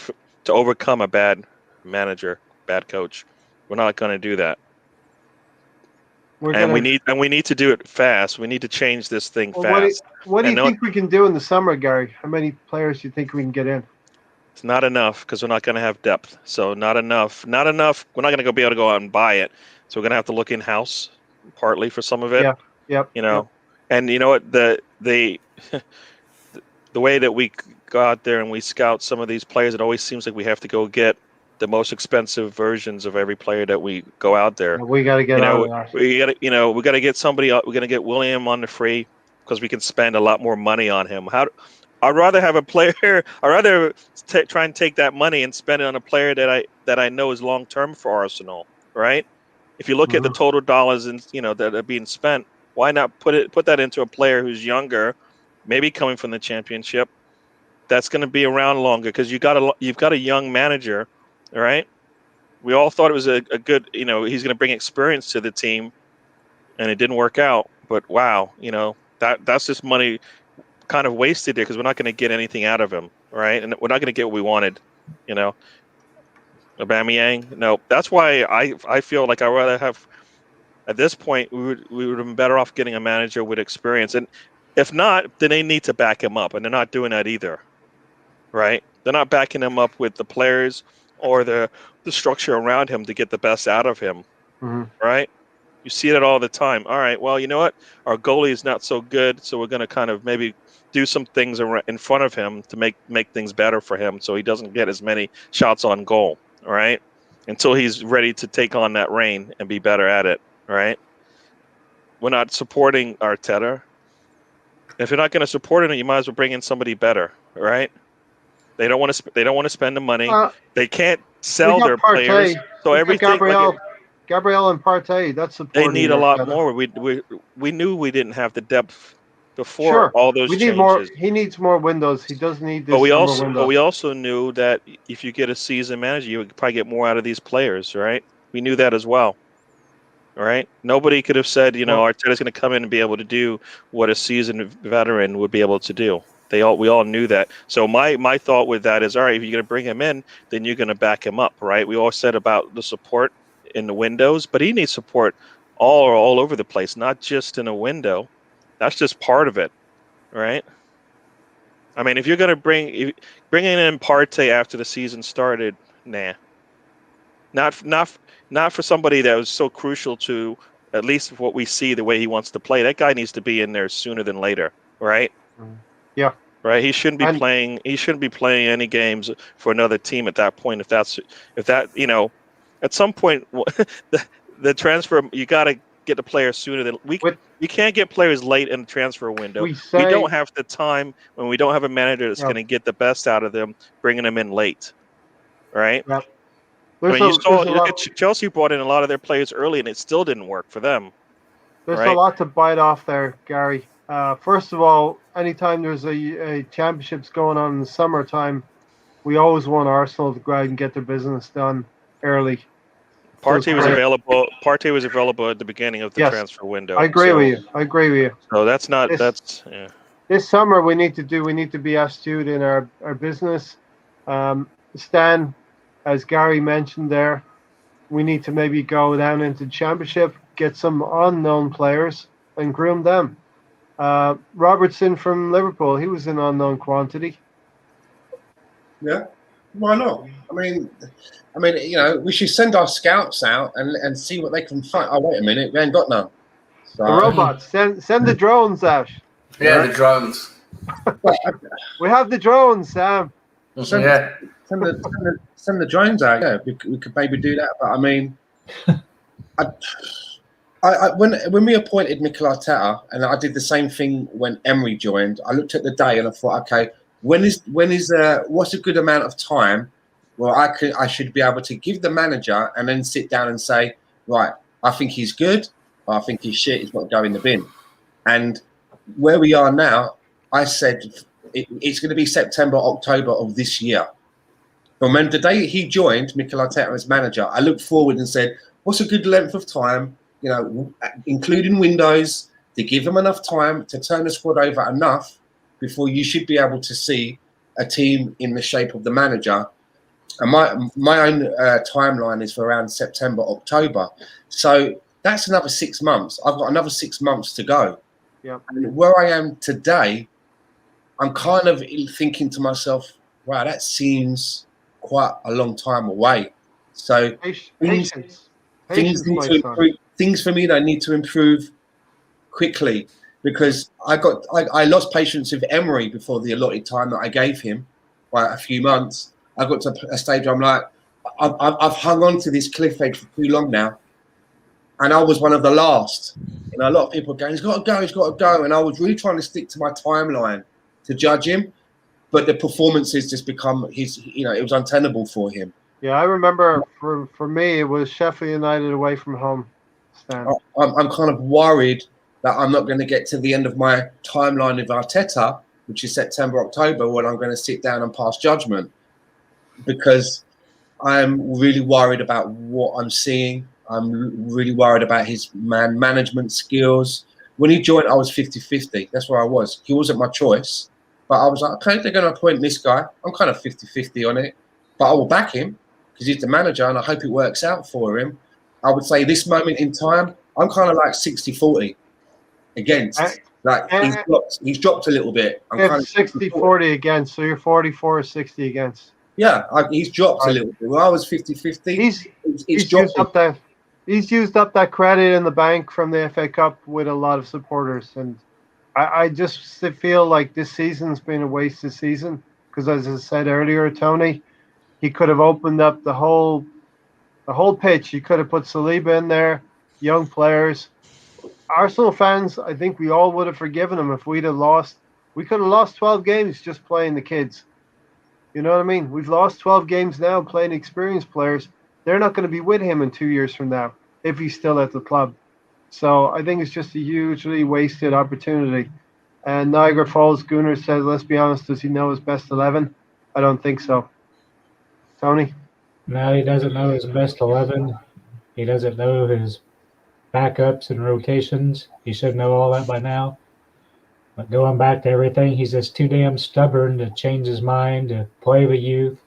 overcome a bad manager, bad coach. We're not going to do that. We need to do it fast. We need to change this thing fast. What do you think we can do in the summer, Gary? How many players do you think we can get in? It's not enough because we're not going to have depth. So not enough. We're not going to be able to go out and buy it. So we're going to have to look in house, partly for some of it. Yeah. Yep. And you know what the way that we go out there and we scout some of these players, it always seems like we have to go get the most expensive versions of every player that we go out there. We got to get we got to get somebody. We're going to get William on the free because we can spend a lot more money on him. I'd rather have a player. I'd rather try and take that money and spend it on a player that I know is long term for Arsenal, right? If you look at the total dollars that are being spent, why not put that into a player who's younger, maybe coming from the Championship, that's going to be around longer because you've got a young manager, right? We all thought it was a good, he's going to bring experience to the team, and it didn't work out. But wow, that's just money kind of wasted there because we're not going to get anything out of him, right? And we're not going to get what we wanted, Aubameyang. No, that's why I feel like I'd rather have. At this point, we would have been better off getting a manager with experience, and if not, then they need to back him up, and they're not doing that either, right? They're not backing him up with the players or the structure around him to get the best out of him, right? You see that all the time. All right, well, you know what? Our goalie is not so good, so we're going to kind of maybe do some things in front of him to make things better for him so he doesn't get as many shots on goal, all right? Until he's ready to take on that reign and be better at it, right? We're not supporting Arteta. If you're not going to support him, you might as well bring in somebody better, right? They don't want to spend the money. They can't sell their players. So everything Gabriel and Partey, that's supporting. They need a lot more. We knew we didn't have the depth before all those changes. More. He needs more windows. He does need this. But we also knew that if you get a seasoned manager, you would probably get more out of these players, right? We knew that as well. All right. Nobody could have said, Arteta's going to come in and be able to do what a seasoned veteran would be able to do. We all knew that. So my thought with that is, all right, if you're going to bring him in, then you're going to back him up, right? We all said about the support in the windows, but he needs support all over the place, not just in a window. That's just part of it, right? I mean, if you're going to bringing in Partey after the season started, nah. Not for somebody that was so crucial to at least what we see the way he wants to play. That guy needs to be in there sooner than later, right? Yeah. right? He shouldn't be And- playing. He shouldn't be playing any games for another team at that point. If that at some point the transfer, you got to get the players sooner than you can't get players late in the transfer window. We don't have the time when we don't have a manager that's going to get the best out of them, bringing them in late, right? Yeah. I mean, look at Chelsea brought in a lot of their players early, and it still didn't work for them. There's a lot to bite off there, Gary. First of all, anytime there's a championships going on in the summertime, we always want Arsenal to go out and get their business done early. Partey was available. Partey was available at the beginning of the transfer window. I agree with you. So that's. This summer we need to be astute in our business. Stan, as Gary mentioned there, we need to maybe go down into the championship, get some unknown players and groom them. Robertson from Liverpool, he was an unknown quantity. Yeah, why not? I mean, we should send our scouts out and see what they can find. Oh, wait a minute, we ain't got none. So, the robots, send the drones out. Yeah, the drones. We have the drones, Sam. Send the drones out. Yeah, we could maybe do that. But I mean, when we appointed Mikel Arteta, and I did the same thing when Emery joined, I looked at the day and I thought, okay, what's a good amount of time where I should be able to give the manager and then sit down and say, right, I think he's good, or I think he's shit, he's got to go in the bin. And where we are now, I said it's going to be September, October of this year. From when the day he joined, Mikel Arteta as manager, I looked forward and said, what's a good length of time, including windows, to give them enough time to turn the squad over enough before you should be able to see a team in the shape of the manager. And my own timeline is for around September, October. So that's another 6 months. I've got another 6 months to go. Yeah. And where I am today, I'm kind of thinking to myself, wow, that seems quite a long time away. So patience things for me that need to improve quickly, because I lost patience with Emery before the allotted time that I gave him by a few months. I got to a stage where I'm like, I've hung on to this cliff edge for too long now. And I was one of the last. A lot of people are going, he's got to go. And I was really trying to stick to my timeline to judge him. But the performances just become it was untenable for him. Yeah, I remember for me, it was Sheffield United away from home. Stan. I'm kind of worried that I'm not going to get to the end of my timeline with Arteta, which is September, October, when I'm going to sit down and pass judgment, because I'm really worried about what I'm seeing. I'm really worried about his management skills. When he joined, I was 50-50. That's where I was. He wasn't my choice. But I was like, okay, they're going to appoint this guy. I'm kind of 50-50 on it. But I will back him because he's the manager and I hope it works out for him. I would say this moment in time, I'm kind of like 60-40 against. He's dropped a little bit. I'm kind of 60-40 against, so you're 44-60 against. Yeah, he's dropped a little bit. When I was 50-50, he's dropped. He's used up that credit in the bank from the FA Cup with a lot of supporters, and I just feel like this season's been a wasted season because, as I said earlier, Tony, he could have opened up the whole pitch. He could have put Saliba in there, young players. Arsenal fans, I think we all would have forgiven him if we'd have lost. We could have lost 12 games just playing the kids. You know what I mean? We've lost 12 games now playing experienced players. They're not going to be with him in 2 years from now if he's still at the club. So I think it's just a hugely wasted opportunity. And Niagara Falls Gunnar says, let's be honest, does he know his best 11? I don't think so. Tony? No, he doesn't know his best 11. He doesn't know his backups and rotations. He should know all that by now. But going back to everything, he's just too damn stubborn to change his mind, to play with youth.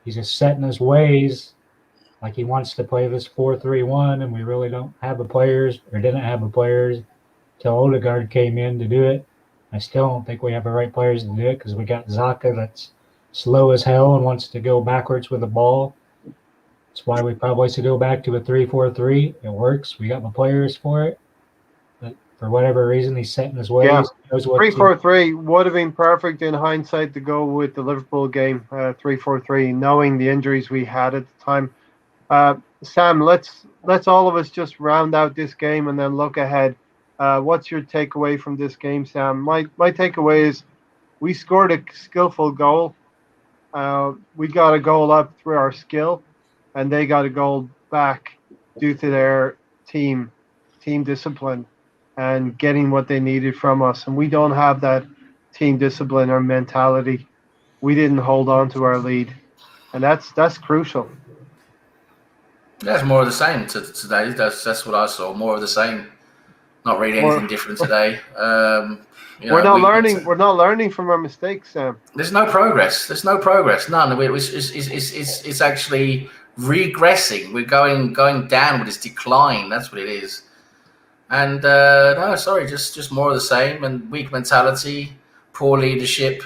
He's just set in his ways. Like he wants to play this 4-3-1, and we really don't have the players, or didn't have the players till Odegaard came in to do it. I still don't think we have the right players to do it because we got Xhaka that's slow as hell and wants to go backwards with the ball. That's why we probably should go back to a 3-4-3. It works. We got the players for it. But for whatever reason, he's set in his ways. Yeah. He knows what 3-4-3 would have been perfect in hindsight to go with the Liverpool game, 3-4-3, knowing the injuries we had at the time. Sam, let's all of us just round out this game and then look ahead. What's your takeaway from this game, Sam? My takeaway is we scored a skillful goal. We got a goal up through our skill, and they got a goal back due to their team discipline and getting what they needed from us. And we don't have that team discipline or mentality. We didn't hold on to our lead, and that's crucial. That's more of the same today. That's what I saw. More of the same. Not really anything different today. We're not learning. We're not learning from our mistakes, Sam. There's no progress. None. It's actually regressing. We're going down with this decline. That's what it is. And just more of the same. And weak mentality, poor leadership.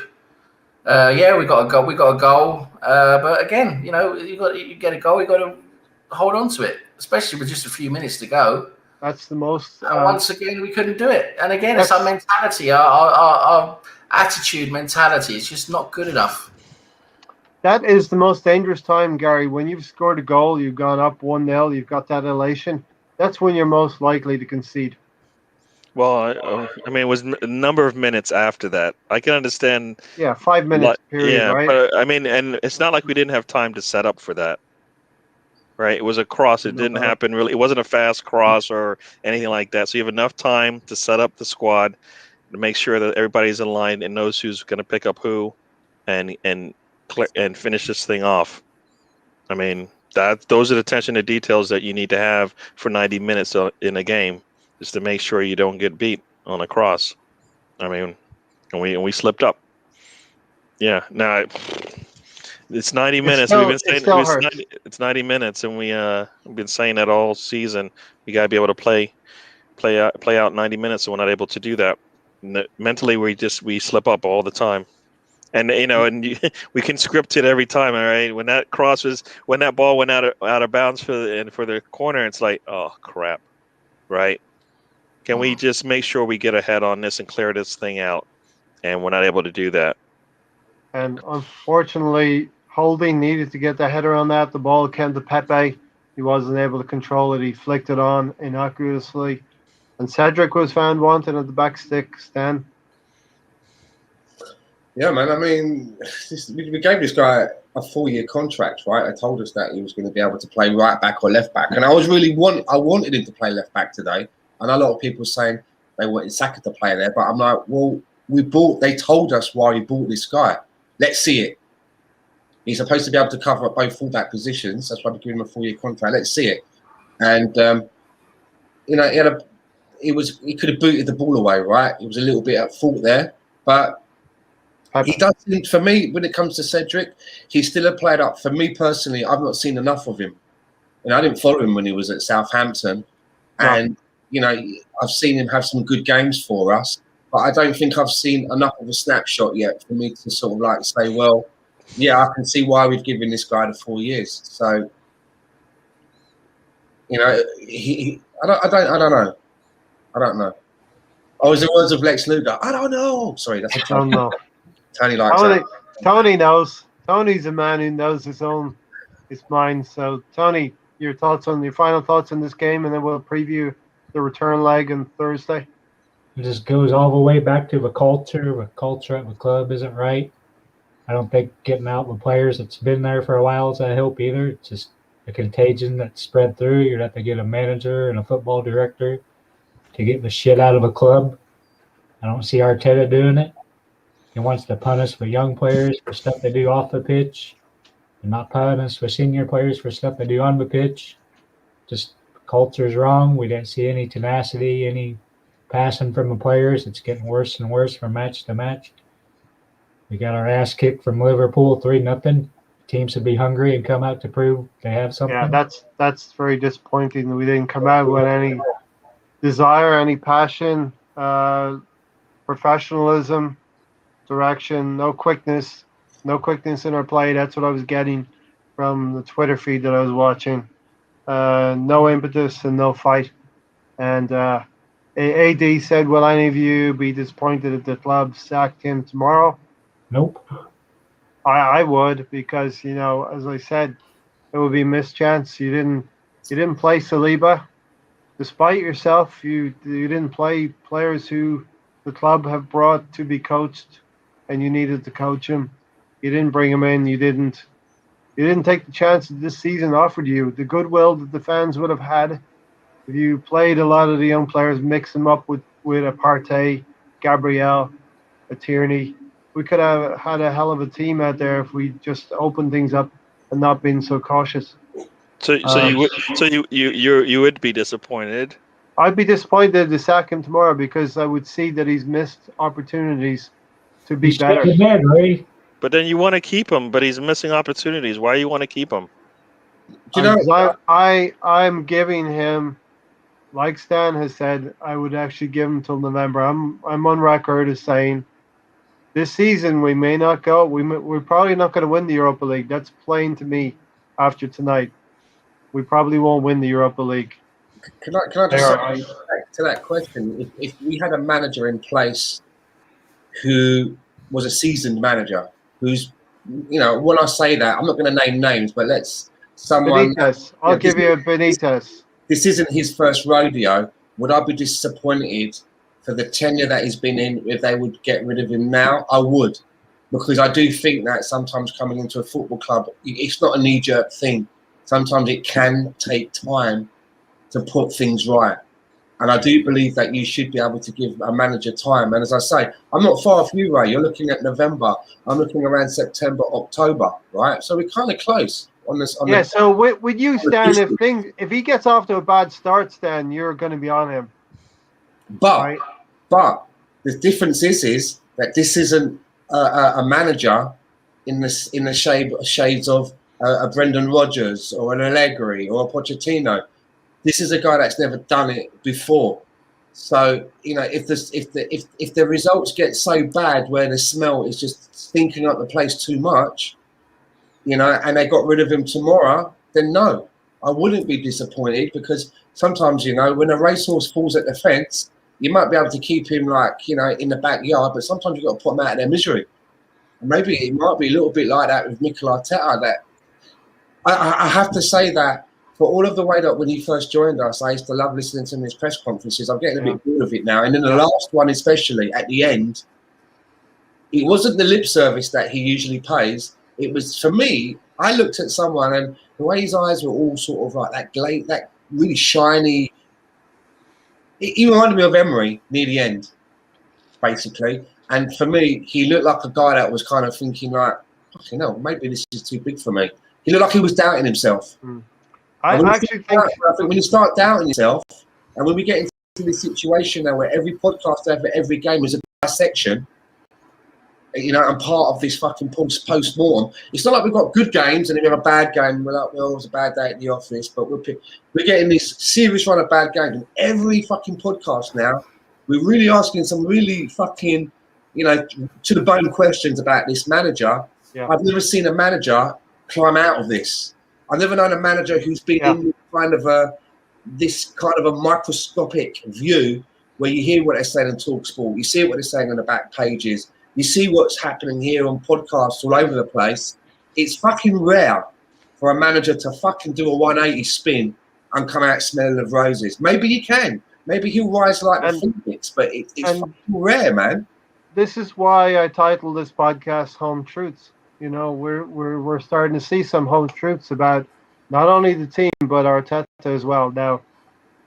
We got a goal. But again, you get a goal. You got to hold on to it, especially with just a few minutes to go. That's the most. Once again, we couldn't do it. And again, it's our mentality, our attitude mentality. It's just not good enough. That is the most dangerous time, Gary. When you've scored a goal, you've gone up 1-0, you've got that elation. That's when you're most likely to concede. Well, I mean, it was a number of minutes after that. I can understand. Yeah, 5 minutes period, right? But I mean, and it's not like we didn't have time to set up for that. Right, it was a cross. It didn't happen really. It wasn't a fast cross or anything like that. So you have enough time to set up the squad, to make sure that everybody's in line and knows who's going to pick up who, and finish this thing off. I mean, those are the attention to details that you need to have for 90 minutes in a game, is to make sure you don't get beat on a cross. I mean, and we slipped up. Yeah. Now. It's 90 minutes. We've been saying it's 90 minutes, and we've been saying that all season. We got to be able to play out 90 minutes, and we're not able to do that. Mentally, we slip up all the time, and we can script it every time. All right, when that ball went out of bounds for the corner, it's like, oh crap, right? Can we just make sure we get ahead on this and clear this thing out? And we're not able to do that. And unfortunately, Holding needed to get the header on that. The ball came to Pepe. He wasn't able to control it. He flicked it on innocuously. And Cedric was found wanted at the back stick, Stan. Yeah, man. I mean, we gave this guy a 4-year contract, right? I told us that he was going to be able to play right back or left back. And I wanted him to play left back today. And a lot of people saying they wanted Saka to play there. But I'm like, well, they told us why we bought this guy. Let's see it. He's supposed to be able to cover up both fullback positions. That's why we give him a 4-year contract. Let's see it. And he could have booted the ball away, right? He was a little bit at fault there, but he doesn't. For me, when it comes to Cedric, he's still a player that, for me personally, I've not seen enough of him. I didn't follow him when he was at Southampton, and I've seen him have some good games for us. But I don't think I've seen enough of a snapshot yet for me to sort of like say, well, yeah, I can see why we've given this guy the 4 years. So, I don't know. Oh, is the words of Lex Luger? I don't know. Sorry, that's a don't know. Tony likes that. Tony knows. Tony's a man who knows his mind. So, Tony, your final thoughts on this game, and then we'll preview the return leg on Thursday. It just goes all the way back to the culture. The culture at the club isn't right. I don't think getting out with players that's been there for a while is going to help either. It's just a contagion that's spread through. You'd have to get a manager and a football director to get the shit out of a club. I don't see Arteta doing it. He wants to punish the young players for stuff they do off the pitch and not punish the senior players for stuff they do on the pitch. Just culture's wrong. We didn't see any tenacity, any passing from the players. It's getting worse and worse from match to match. We got our ass kicked from Liverpool 3-0. Teams should be hungry and come out to prove they have something. Yeah, that's very disappointing. We didn't come out with any desire, any passion, professionalism, direction, no quickness in our play. That's what I was getting from the Twitter feed that I was watching. No impetus and no fight. And AD said, "Will any of you be disappointed if the club sacked him tomorrow?" Nope. I would, because as I said, it would be a missed chance. You didn't play Saliba, despite yourself. You didn't play players who the club have brought to be coached, and you needed to coach him. You didn't bring him in. You didn't take the chance that this season offered you. The goodwill that the fans would have had if you played a lot of the young players, mix them up with a Partey, Gabriel, a Tierney. We could have had a hell of a team out there if we just opened things up and not been so cautious. So Um, you would be disappointed. I'd be disappointed to sack him tomorrow because I would see that he's missed opportunities to be He's better. shaking his head, Ray. But then you want to keep him, but he's missing opportunities. Why you want to keep him? Do you know? Because I'm giving him, like Stan has said, I would actually give him till November. I'm on record as saying this season we may not go. We're probably not going to win the Europa League. That's plain to me after tonight. We probably won't win the Europa League. Can I just say back to that question? If we had a manager in place who was a seasoned manager, who's, when I say that, I'm not going to name names, but someone. Benitez. I'll give you a Benitez. This isn't his first rodeo. Would I be disappointed for the tenure that he's been in if they would get rid of him now? I would, because I do think that sometimes coming into a football club, it's not a knee-jerk thing. Sometimes it can take time to put things right. And I do believe that you should be able to give a manager time. And as I say, I'm not far off you, Ray. You're looking at November. I'm looking around September, October, right? So we're kind of close on this. So with you, Stan, if he gets off to a bad start, Stan, you're going to be on him. But the difference is that this isn't a manager in the shades of a Brendan Rodgers or an Allegri or a Pochettino. This is a guy that's never done it before. So if the results get so bad where the smell is just stinking up the place too much, and they got rid of him tomorrow, then no, I wouldn't be disappointed, because sometimes when a racehorse falls at the fence, you might be able to keep him in the backyard, but sometimes you've got to put them out of their misery. And maybe it might be a little bit like that with Mikel Arteta. That I have to say that. For all of the way that when he first joined us, I used to love listening to his press conferences. I'm getting a bit bored of it now. And then the last one, especially at the end, it wasn't the lip service that he usually pays. It was, for me, I looked at someone and the way his eyes were all sort of like that really shiny. He reminded me of Emery near the end, basically. And for me, he looked like a guy that was kind of thinking like, maybe this is too big for me. He looked like he was doubting himself. I think when you start doubting yourself, and when we get into this situation now where every podcast over every game is a dissection, and part of this fucking post-mortem, it's not like we've got good games and then we have a bad game and we're like, well, it was a bad day at the office, but we're getting this serious run of bad games. And every fucking podcast now, we're really asking some really fucking, to the bone questions about this manager. Yeah. I've never seen a manager climb out of this. I've never known a manager who's been in this kind of a microscopic view where you hear what they're saying in TalkSport, you see what they're saying on the back pages, you see what's happening here on podcasts all over the place. It's fucking rare for a manager to fucking do a 180 spin and come out smelling of roses. Maybe he can. Maybe he'll rise like the phoenix, but it's fucking rare, man. This is why I titled this podcast Home Truths. We're starting to see some home truths about not only the team but Arteta as well. Now,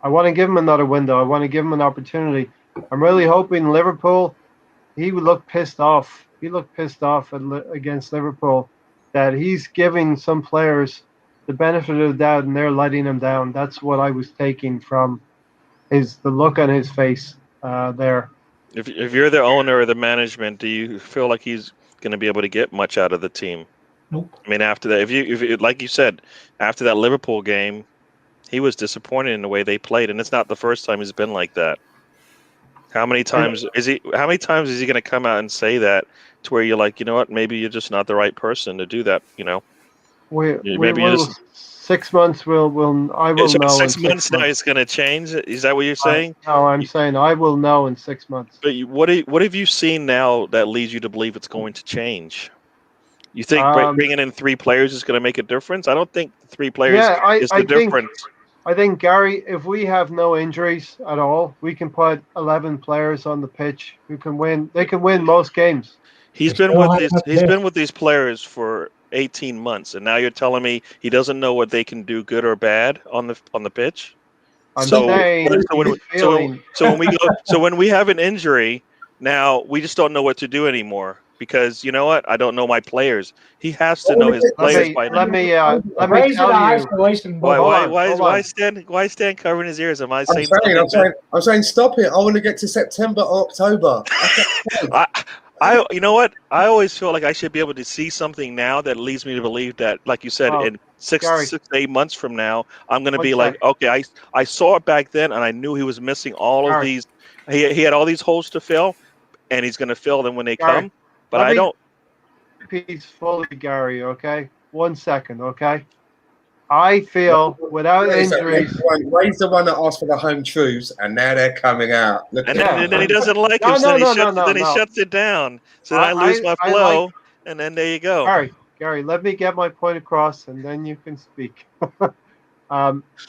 I want to give him another window. I want to give him an opportunity. I'm really hoping Liverpool. He would look pissed off. He looked pissed off against Liverpool that he's giving some players the benefit of the doubt and they're letting him down. That's what I was taking from the look on his face there. If you're the owner or the management, do you feel like he's going to be able to get much out of the team? Nope. I mean, after that, if like you said, after that Liverpool game, he was disappointed in the way they played, and it's not the first time he's been like that. How many times is he going to come out and say that to where you're like, you know what, maybe you're just not the right person to do that, We'll 6 months I will So know in 6 months now it's going to change. Is that what you're saying? No, I'm saying I will know in 6 months. But what have you seen now that leads you to believe it's going to change? You think bringing in 3 players is going to make a difference? I don't think 3 players is the difference. I think, Gary, if we have no injuries at all, we can put 11 players on the pitch who can win. They can win most games. He's been with these players for 18 months, and now you're telling me he doesn't know what they can do, good or bad, on the pitch. So when we have an injury, now we just don't know what to do anymore because you know what? I don't know my players. He has to know his players by now. Let me tell you. Why Stan covering his ears? Am I saying something? I'm saying stop it. I want to get to September or October. You know what? I always feel like I should be able to see something now that leads me to believe that, like you said, in 6 to 8 months from now, I'm going to be like, okay, I saw it back then, and I knew he was missing all of these. He had all these holes to fill, and he's going to fill them when they come. But I don't. Peace fully, Gary. Okay, 1 second. Okay. I feel without injuries. Ray's the one that asked for the home truths, and now they're coming out. And then he doesn't like him, so then he shuts it down. So then I lose my flow, and then there you go. Gary, let me get my point across, and then you can speak.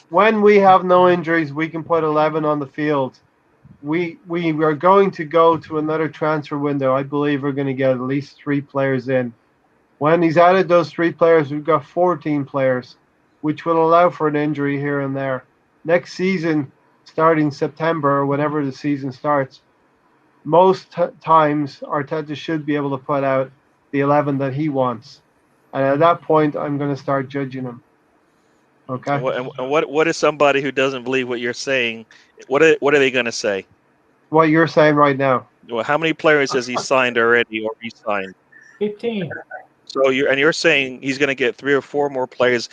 When we have no injuries, we can put 11 on the field. We are going to go to another transfer window. I believe we're going to get at least 3 players in. When he's added those 3 players, we've got 14 players, which will allow for an injury here and there. Next season, starting September or whenever the season starts, most times Arteta should be able to put out the 11 that he wants. And at that point, I'm going to start judging him. Okay. And what is somebody who doesn't believe what you're saying? What are they going to say? What you're saying right now. Well, how many players has he signed already or re-signed? 15. So you're saying he's going to get 3 or 4 more players,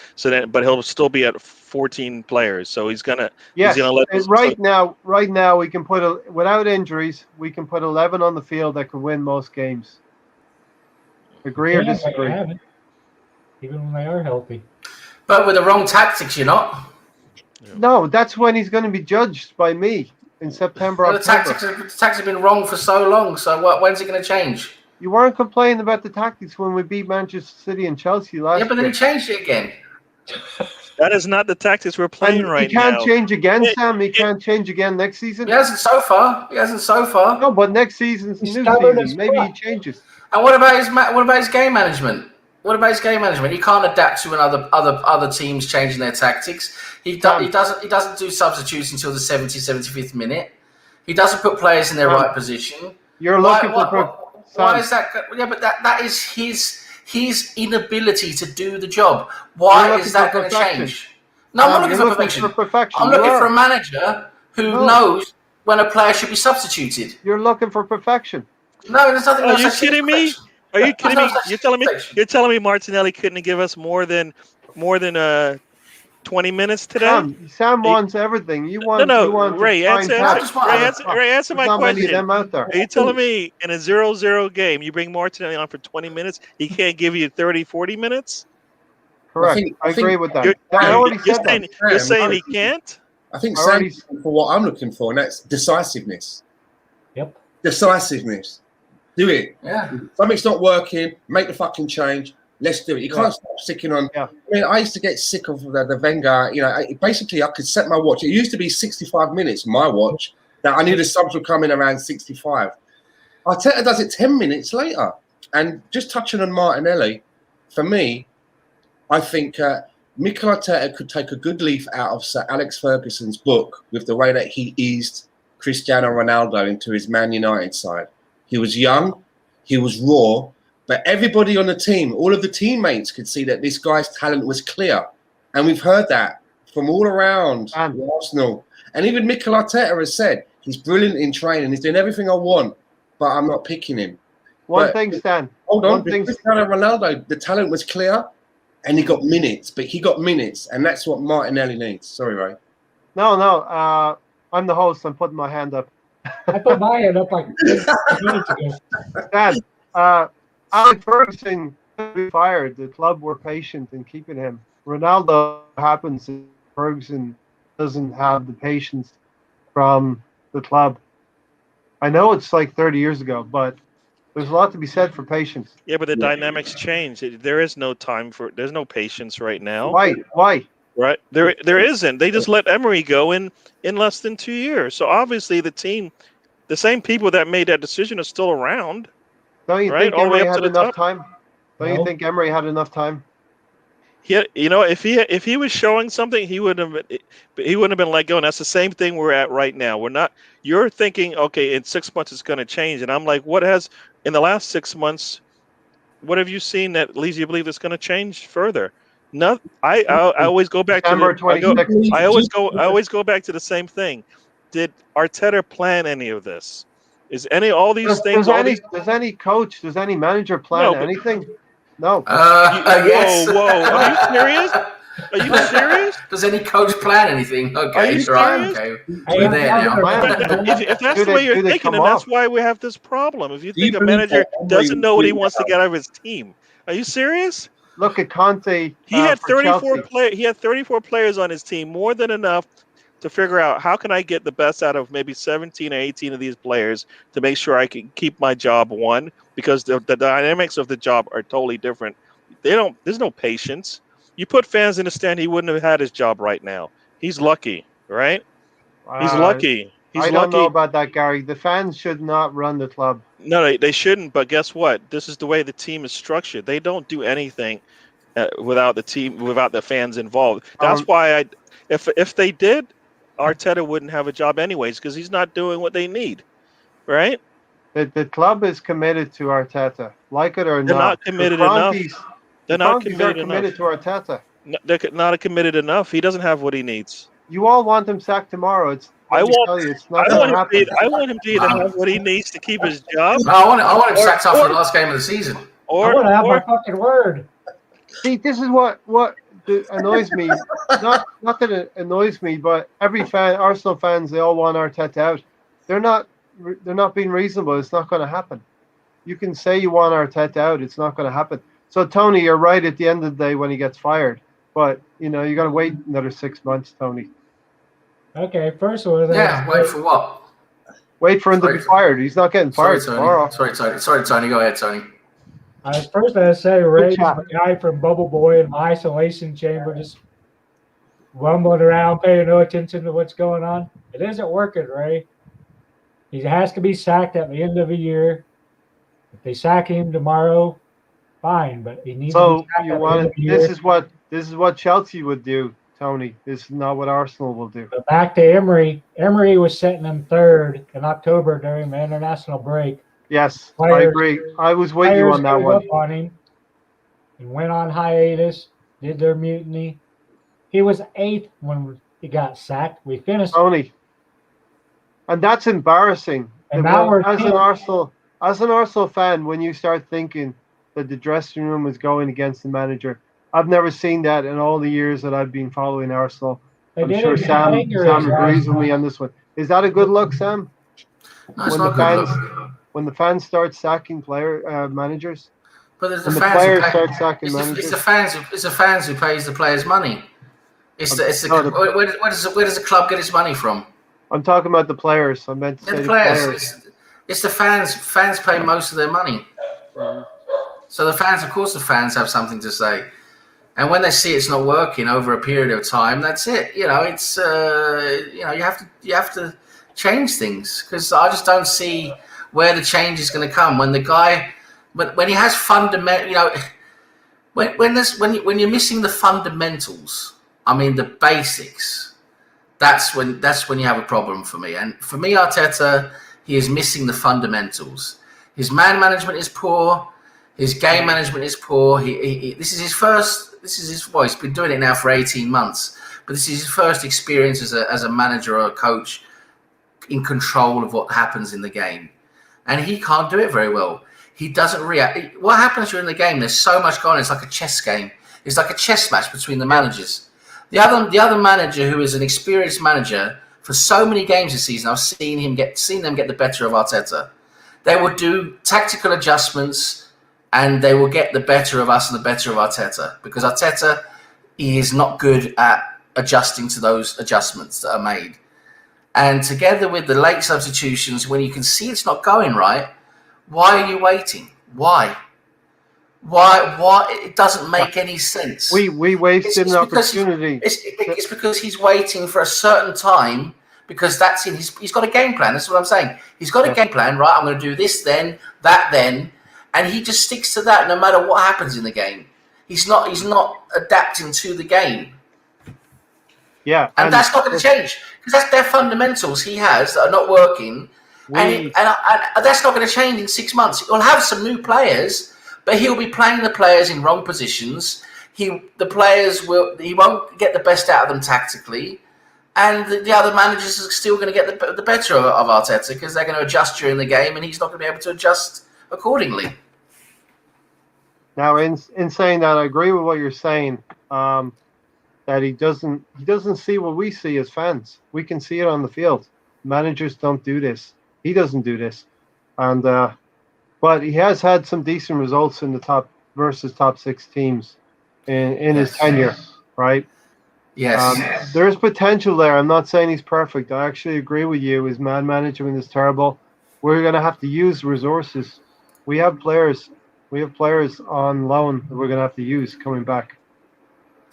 but he'll still be at 14 players. So he's going to right now we can put without injuries we can put 11 on the field that can win most games. Agree or disagree? Even when they are healthy. But with the wrong tactics, you're not. No, that's when he's going to be judged by me in September. Well, the tactics have been wrong for so long. So when's it going to change? You weren't complaining about the tactics when we beat Manchester City and Chelsea last year. Yeah, but then he changed it again. That is not the tactics we're playing right now. He can't change again, Sam. He can't change again next season. He hasn't so far. No, but next season's a new season. Maybe he changes. And what about his game management? What about his game management? He can't adapt to other teams changing their tactics. He doesn't do substitutes until the 75th minute. He doesn't put players in their right position. You're looking for. Why is that? Yeah, but that is his inability to do the job. Why is that going to change? No, I'm not looking for perfection. I'm looking for a manager who knows when a player should be substituted. You're looking for perfection. No, there's nothing. Are you kidding me? Are you kidding me? You're telling me Martinelli couldn't give us more than 20 minutes today? Sam wants everything. You want Ray, answer my question. Are you telling me in a 0-0 game you bring Martinelli on for 20 minutes, he can't give you 30, 40 minutes? Correct. I agree with that. You're saying he can't? I think Sam for what I'm looking for, and that's decisiveness. Yep. Decisiveness. Do it. Yeah. Something's not working. Make the fucking change. Let's do it. You can't stop sticking on. Yeah. I mean, I used to get sick of the Wenger. You know, basically, I could set my watch. It used to be 65 minutes, my watch, that I knew the subs would come in around 65. Arteta does it 10 minutes later. And just touching on Martinelli, for me, I think Mikel Arteta could take a good leaf out of Sir Alex Ferguson's book with the way that he eased Cristiano Ronaldo into his Man United side. He was young, he was raw, but everybody on the team, all of the teammates could see that this guy's talent was clear. And we've heard that from all around Arsenal. And even Mikel Arteta has said, he's brilliant in training, he's doing everything I want, but I'm not picking him. One thing, Stan. Hold on, Cristiano Ronaldo, the talent was clear, and he got minutes, and that's what Martinelli needs. Sorry, Ray. No, I'm the host, I'm putting my hand up. I put my hand up like 8 minutes ago. Stan, Alex Ferguson could be fired. The club were patient in keeping him. Ronaldo happens if Ferguson doesn't have the patience from the club. I know it's like 30 years ago, but there's a lot to be said for patience. Yeah, but the dynamics change. There is no time for. There's no patience right now. Why? Why? Right? There isn't. They just let Emery go in less than 2 years. So obviously the team, the same people that made that decision are still around. Don't you Right? think All the way Emery up to had the enough top. time? Don't you think Emery had enough time? If he was showing something, he wouldn't have been let go. And that's the same thing we're at right now. We're not. You're thinking, okay, in 6 months it's going to change, and I'm like, what has in the last 6 months? What have you seen that leads you to believe it's going to change further? No, I always go back to December the. I go. 26th. I always go back to the same thing. Did Arteta plan any of this? Is all these things? Does any coach, does any manager plan No, but anything? No. Yes. Whoa! Are you serious? Are you serious? Does any coach plan anything? Okay, Are you right. serious? Okay, we're there now. If that's the way you're thinking, then that's why we have this problem. If you think a manager doesn't know what he wants to get out of his team, are you serious? Look at Conte. He had for 34 Chelsea. He had 34 players on his team, more than enough to figure out how can I get the best out of maybe 17 or 18 of these players to make sure I can keep my job. One, because the dynamics of the job are totally different. There's no patience. You put fans in the stand, he wouldn't have had his job right now. He's lucky, right? He's lucky. I don't know about that, Gary. The fans should not run the club. No, they shouldn't. But guess what? This is the way the team is structured. They don't do anything without the team, without the fans involved. That's why if they did, Arteta wouldn't have a job anyways because he's not doing what they need, right? The club is committed to Arteta, like it or They're not committed enough. They're not committed to Arteta. No, they're not committed enough. He doesn't have what he needs. You all want him sacked tomorrow. It's not going to happen. I want him to either have what he needs to keep his job. No, I want him sacked after the last game of the season. I want to have my fucking word. See, this is what annoys me. Not that it annoys me, but every fan, Arsenal fans, they all want Arteta out. They're not being reasonable. It's not going to happen. You can say you want Arteta out. It's not going to happen. So Tony, you're right at the end of the day when he gets fired, but you got to wait another 6 months, Tony. Okay, first of all, wait for what? Wait for him to be fired. He's not getting fired tomorrow. Sorry, Tony. Go ahead, Tony. First, I say Ray's the guy from Bubble Boy in my isolation chamber, just rumbling around, paying no attention to what's going on. It isn't working, Ray. He has to be sacked at the end of the year. If they sack him tomorrow, fine, but he needs to be sacked at the end of the year. This is what Chelsea would do, Tony. This is not what Arsenal will do. But back to Emery. Emery was setting him third in October during the international break. Yes, I agree. I was with you on that one. Up on him and went on hiatus, did their mutiny. He was 8th when he got sacked. We finished. Tony. And that's embarrassing. And now as an Arsenal fan, when you start thinking that the dressing room is going against the manager, I've never seen that in all the years that I've been following Arsenal. I'm sure Sam agrees with me on this one. Is that a good look, Sam? No, it's not a good look. When the fans start sacking managers, but there's the players start sacking managers. It's the fans who pays the players money. Where does the club get its money from? I'm talking about the players. I meant to say the players. It's the fans. Fans pay most of their money. So the fans, of course, the fans have something to say. And when they see it's not working over a period of time, that's it. It's you have to change things because I just don't see where the change is going to come when the guy, when he has fundamental, when you're missing the fundamentals, I mean the basics, that's when you have a problem for me. And for me, Arteta, he is missing the fundamentals. His man management is poor. His game management is poor. This is his first. He's been doing it now for 18 months, but this is his first experience as a manager or a coach in control of what happens in the game. And he can't do it very well. He doesn't react. What happens during the game? There's so much going on. It's like a chess game. It's like a chess match between the managers. The other manager, who is an experienced manager for so many games this season, I've seen them get the better of Arteta. They will do tactical adjustments, and they will get the better of us and the better of Arteta because Arteta, he is not good at adjusting to those adjustments that are made. And together with the late substitutions, when you can see it's not going right, why are you waiting? Why? It doesn't make any sense. We wasted an opportunity. It's because he's waiting for a certain time, because that's in he's got a game plan. That's what I'm saying. He's got a game plan, right? I'm going to do this then, that then, and he just sticks to that no matter what happens in the game. He's not adapting to the game. Yeah, and that's not going to change, because that's their fundamentals he has that are not working, and that's not going to change in 6 months. He'll have some new players, but he'll be playing the players in wrong positions. He won't get the best out of them tactically, and the other managers are still going to get the better of Arteta, because they're going to adjust during the game, and he's not going to be able to adjust accordingly. Now, in saying that, I agree with what you're saying. That he doesn't see what we see as fans. We can see it on the field. Managers don't do this. He doesn't do this, and but he has had some decent results in the top 6 teams in his tenure, right? Yes. There's potential there. I'm not saying he's perfect. I actually agree with you. His man management is terrible. We're going to have to use resources. We have players on loan that we're going to have to use coming back.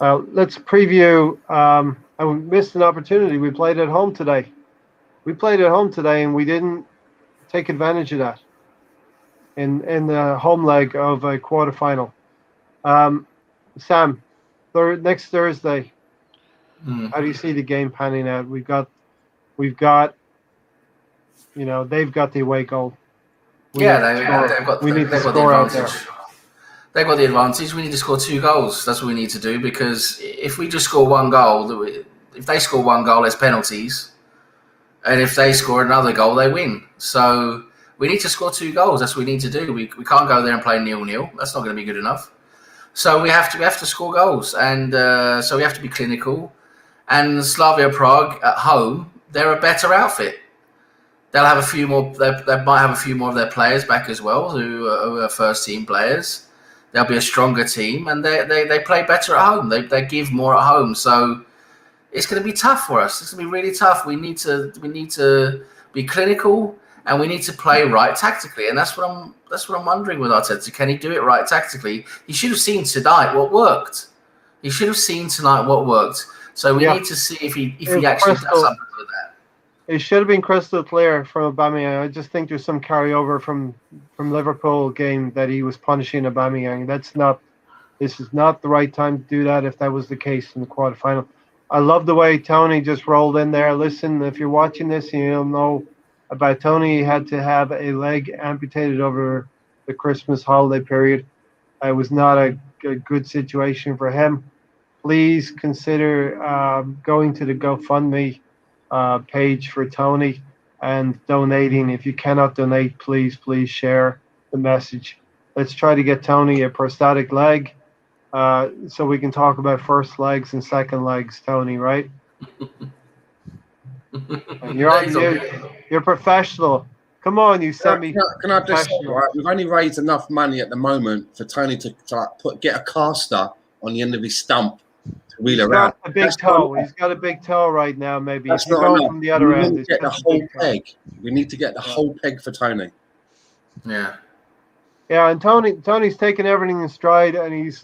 Let's preview. I missed an opportunity. We played at home today. And we didn't take advantage of that in the home leg of a quarterfinal. Sam, next Thursday, how do you see the game panning out? We've got, they've got the away goal. They've got the advantage. We need to score 2 goals. That's what we need to do, because if we just score 1 goal, if they score 1 goal, there's penalties. And if they score another goal, they win. So we need to score 2 goals. That's what we need to do. We can't go there and play 0-0. That's not going to be good enough. So we have to score goals. And so we have to be clinical. And Slavia Prague at home, they're a better outfit. They'll have a few more. They might have a few more of their players back as well, who are first team players. They'll be a stronger team, and they play better at home. They give more at home, so it's going to be tough for us. It's going to be really tough. We need to be clinical, and we need to play right tactically. And that's what I'm wondering with Arteta. Can he do it right tactically? He should have seen tonight what worked. So we need to see if he actually does something with that. It should have been crystal clear from Aubameyang. I just think there's some carryover from Liverpool game that he was punishing Aubameyang. This is not the right time to do that if that was the case in the quarterfinal. I love the way Tony just rolled in there. Listen, if you're watching this and you don't know about Tony, he had to have a leg amputated over the Christmas holiday period. It was not a good situation for him. Please consider going to the GoFundMe page for Tony and donating. If you cannot donate, please share the message. Let's try to get Tony a prosthetic leg so we can talk about first legs and second legs, Tony, right? You're professional. Come on, you semi. Can I just say, right? We've only raised enough money at the moment for Tony to get a caster on the end of his stump. He's got a big toe. He's got a big toe right now. Maybe that's if you go from the other end, we need to get the whole peg. We need to get the whole peg for Tony. Yeah. Yeah, and Tony's taking everything in stride, and he's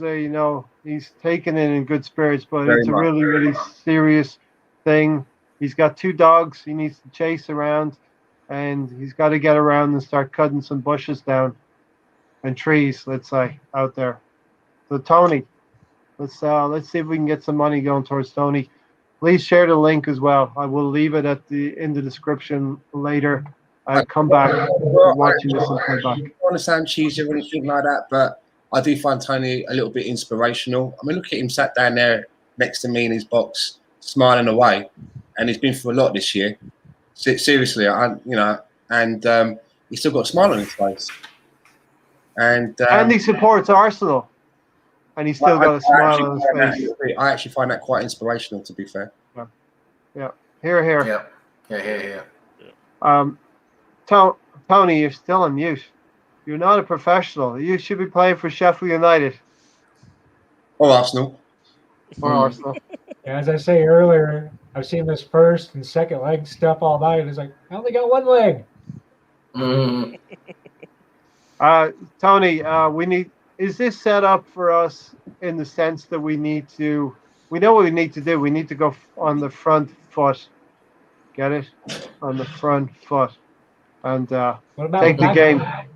he's taking it in good spirits. But it's a really, really serious thing. He's got 2 dogs he needs to chase around, and he's got to get around and start cutting some bushes down and trees, let's say, out there. So Tony, let's see if we can get some money going towards Tony. Please share the link as well. I will leave it in the description later. I'll come back watching this and come back. I don't want to sound cheesy or anything like that, but I do find Tony a little bit inspirational. I mean, look at him sat down there next to me in his box, smiling away, and he's been through a lot this year. Seriously, and he's still got a smile on his face. And he supports Arsenal. And he's still got a smile on his face. I actually find that quite inspirational, to be fair. Yeah. Here. Yeah. Here. Tony, you're still on mute. You're not a professional. You should be playing for Sheffield United. Or Arsenal. for Arsenal. Yeah, as I say earlier, I've seen this first and second leg stuff all night, and it's like, I only got one leg. Mm. Tony, is this set up for us in the sense that we know what we need to do. We need to go on the front foot. Get it? On the front foot. And What about take the game. Blackburn?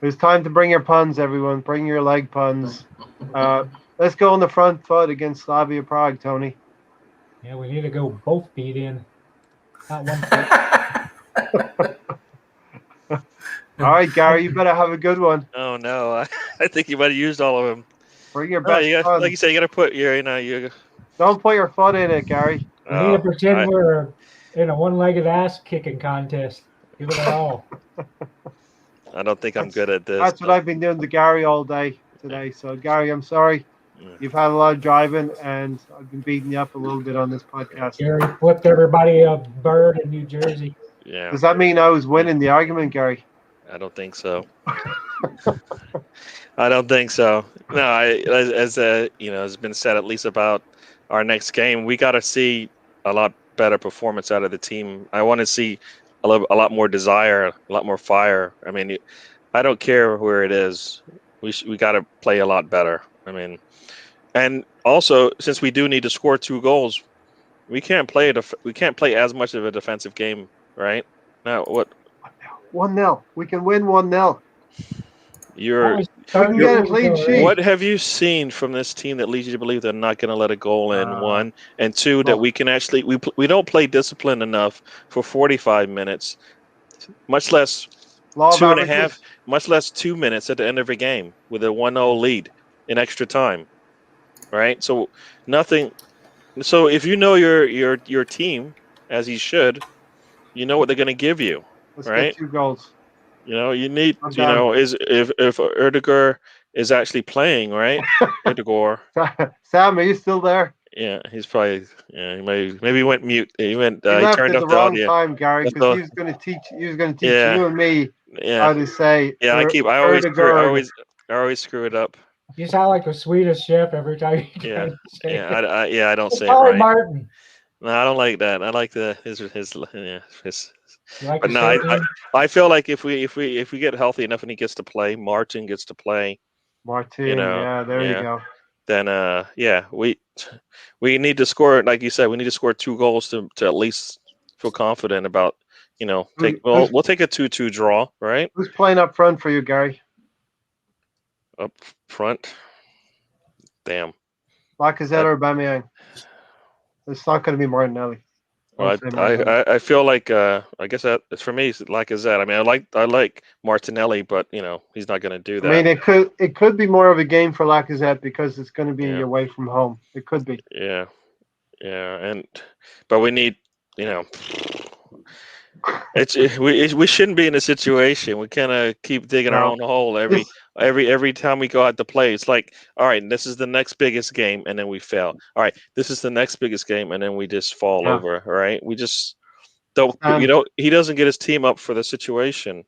It's time to bring your puns, everyone. Bring your leg puns. Let's go on the front foot against Slavia Prague, Tony. Yeah, we need to go both feet in. Not one foot. All right, Gary, you better have a good one. Oh no, I think you might have used all of them. Bring your best puns. Like you said, you got to put you. Don't put your foot in it, Gary. We need to pretend we're in a one-legged ass-kicking contest. Give it our all. I don't think I'm good at this. That's what I've been doing to Gary all day today. So, Gary, I'm sorry. You've had a lot of driving, and I've been beating you up a little bit on this podcast. Gary flipped everybody a bird in New Jersey. Yeah. Does that mean I was winning the argument, Gary? I don't think so. I don't think so. No, as has been said, at least about our next game, we got to see a lot better performance out of the team. I want to see a lot more desire, a lot more fire. I mean, I don't care where it is. We got to play a lot better. I mean, and also since we do need to score 2 goals, we can't play as much of a defensive game, right? Now what? 1-0. We can win 1-0. What have you seen from this team that leads you to believe they're not going to let a goal in? 1 and 2, that we can actually we don't play disciplined enough for 45 minutes, much less 2.5, much less 2 minutes at the end of a game with a 1-0 lead in extra time, right? So nothing. So if you know your team as you should, you know what they're going to give you. Let's right? get 2 goals. You need, is if Erdegar is actually playing, right? Erdegar. Sam, are you still there? Yeah, he's probably. Yeah, maybe went mute. He went. He left turned at off the wrong audio. time, Gary, because he was going to teach. He was going to teach you and me how to say. Yeah, I always screw it up. You sound like a Swedish chef every time you Yeah, say yeah, I don't say it call right. Martin. No, I don't like that. I like his. Like but no, I feel like if we get healthy enough and he gets to play, Martin gets to play. Martin, yeah, there you go. Then we need to score, like you said, we need to score 2 goals to at least feel confident about, we'll take a 2-2 draw, right? Who's playing up front for you, Gary? Up front? Damn. Lacazette or Aubameyang? It's not going to be Martinelli. Well, I feel like I guess that for me it's Lacazette. I mean, I like Martinelli, but he's not going to do that. I mean, it could be more of a game for Lacazette because it's going to be away from home. It could be. Yeah, but we need we shouldn't be in a situation. We kind of keep digging our own hole every time we go out to play. It's like, all right, this is the next biggest game, and then we fail. All right, this is the next biggest game, and then we just fall over. All right, we just don't. He doesn't get his team up for the situation.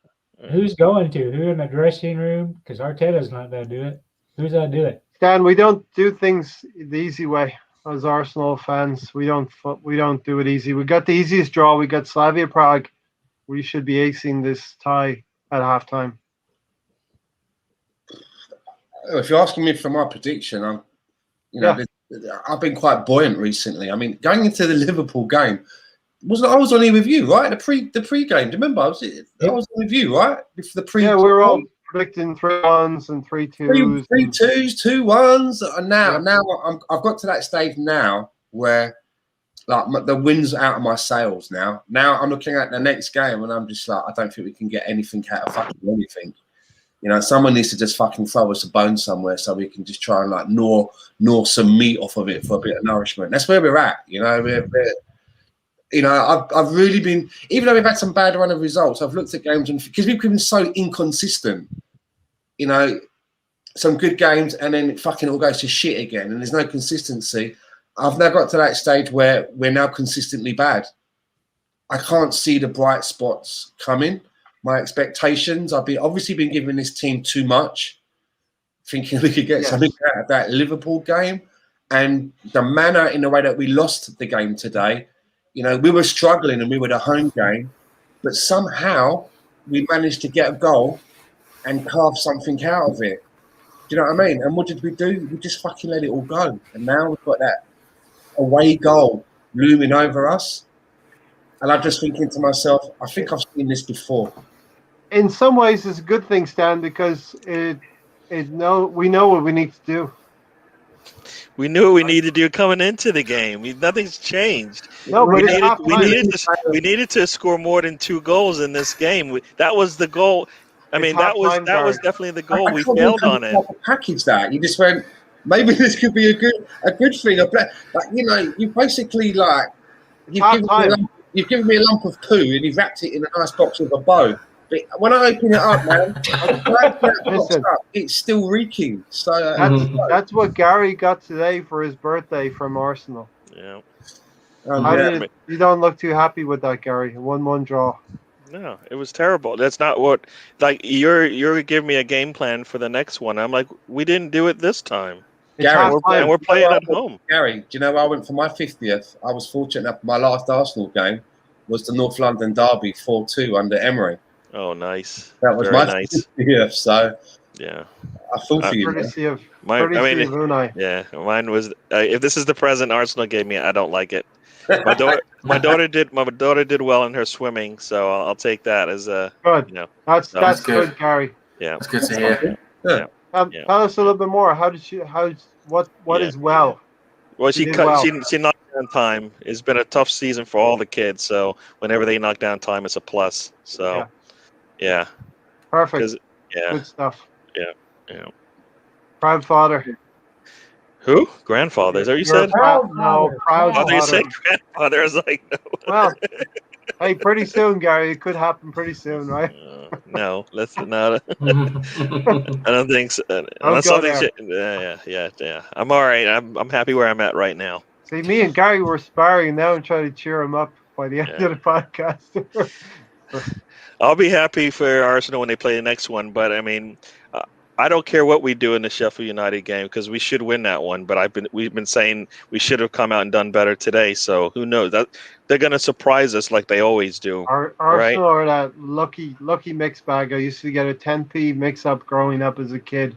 Who's going to? Who in the dressing room? Because Arteta's not going to do it. Who's going to do it? Dan, we don't do things the easy way. As Arsenal fans, we don't do it easy. We got the easiest draw. We got Slavia Prague. We should be acing this tie at halftime. If you're asking me for my prediction, I've been quite buoyant recently. I mean, going into the Liverpool game, I was on here with you, right? The pre-game. Do you remember? I was on with you, right? Before the pre. Yeah, we were all predicting 3-1s and 3-2s. 3-2s, 2-1s, and now I've got to that stage now where like the wind's out of my sails now. Now I'm looking at the next game and I'm just like, I don't think we can get anything out of fucking anything. Someone needs to just fucking throw us a bone somewhere so we can just try and like gnaw some meat off of it for a bit of nourishment. That's where we're at. I've really been, even though we've had some bad run of results, I've looked at games and because we've been so inconsistent, some good games and then it fucking all goes to shit again and there's no consistency. I've now got to that stage where we're now consistently bad. I can't see the bright spots coming. My expectations, I've obviously been giving this team too much, thinking we could get something out of that Liverpool game. And the manner in the way that we lost the game today, we were struggling and we were the home game, but somehow we managed to get a goal and carve something out of it. Do you know what I mean? And what did we do? We just fucking let it all go. And now we've got that away goal looming over us. And I'm just thinking to myself, I think I've seen this before. In some ways, it's a good thing, Stan, because we know what we need to do. We knew what we needed to do coming into the game. Nothing's changed. No, but we needed to score more than 2 goals in this game. That was the goal. I mean, that was definitely the goal. We failed on it. Package that. You just went, maybe this could be a good thing. You basically you've given me a lump of poo and you've wrapped it in a nice box with a bow. But when I open it up, man, it's still reeking. So that's what Gary got today for his birthday from Arsenal. Yeah. You don't look too happy with that, Gary. 1-1 draw. No, it was terrible. That's not what. Like you're giving me a game plan for the next one. I'm like, we didn't do it this time. Gary, we're playing at home. Gary, do you know where I went for my 50th? I was fortunate enough. My last Arsenal game was the North London derby 4-2 under Emery. Oh, nice. That was my 50th. So yeah, I feel for you. Courtesy of Unai. Yeah, mine was. If this is the present Arsenal gave me, I don't like it. My daughter did well in her swimming, so I'll take that as a good. That's good, Gary. Yeah, it's good to hear. Yeah. Tell us a little bit more. What is well? Well, she knocked down time. It's been a tough season for all the kids. So whenever they knock down time, it's a plus. So yeah. Perfect. Yeah. Good stuff. Yeah. Proud father. Who? Grandfather? Is that what you said? Proud father. You said grandfather. I was like, no. Well, hey, pretty soon, Gary. It could happen pretty soon, right? No, let's not. I don't think so. Yeah. I'm all right. I'm happy where I'm at right now. See, me and Gary were sparring now and trying to cheer him up by the end of the podcast. I'll be happy for Arsenal when they play the next one, but I mean, I don't care what we do in the Sheffield United game because we should win that one. But we've been saying we should have come out and done better today. So who knows? That they're going to surprise us like they always do. Arsenal are that lucky mix bag. I used to get a 10p mix up growing up as a kid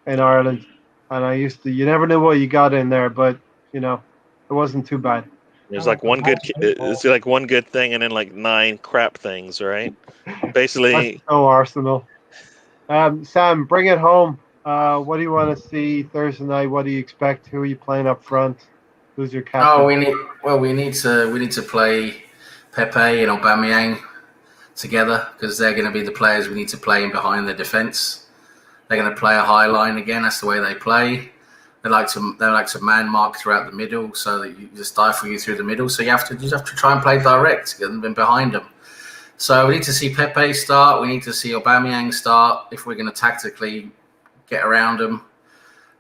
in Ireland, and you never knew what you got in there, but it wasn't too bad. There's like one good. It's like one good thing, and then like 9 crap things, right? Basically. Oh, Arsenal. Sam, bring it home. What do you want to see Thursday night? What do you expect? Who are you playing up front? Who's your captain? Oh, we need to play Pepe and Aubameyang together because they're going to be the players we need to play in behind the defence. They're going to play a high line again. That's the way they play. They like to man mark throughout the middle so that you just stifle you through the middle. So you have to try and play direct, get them behind them. So we need to see Pepe start. We need to see Aubameyang start if we're going to tactically get around them.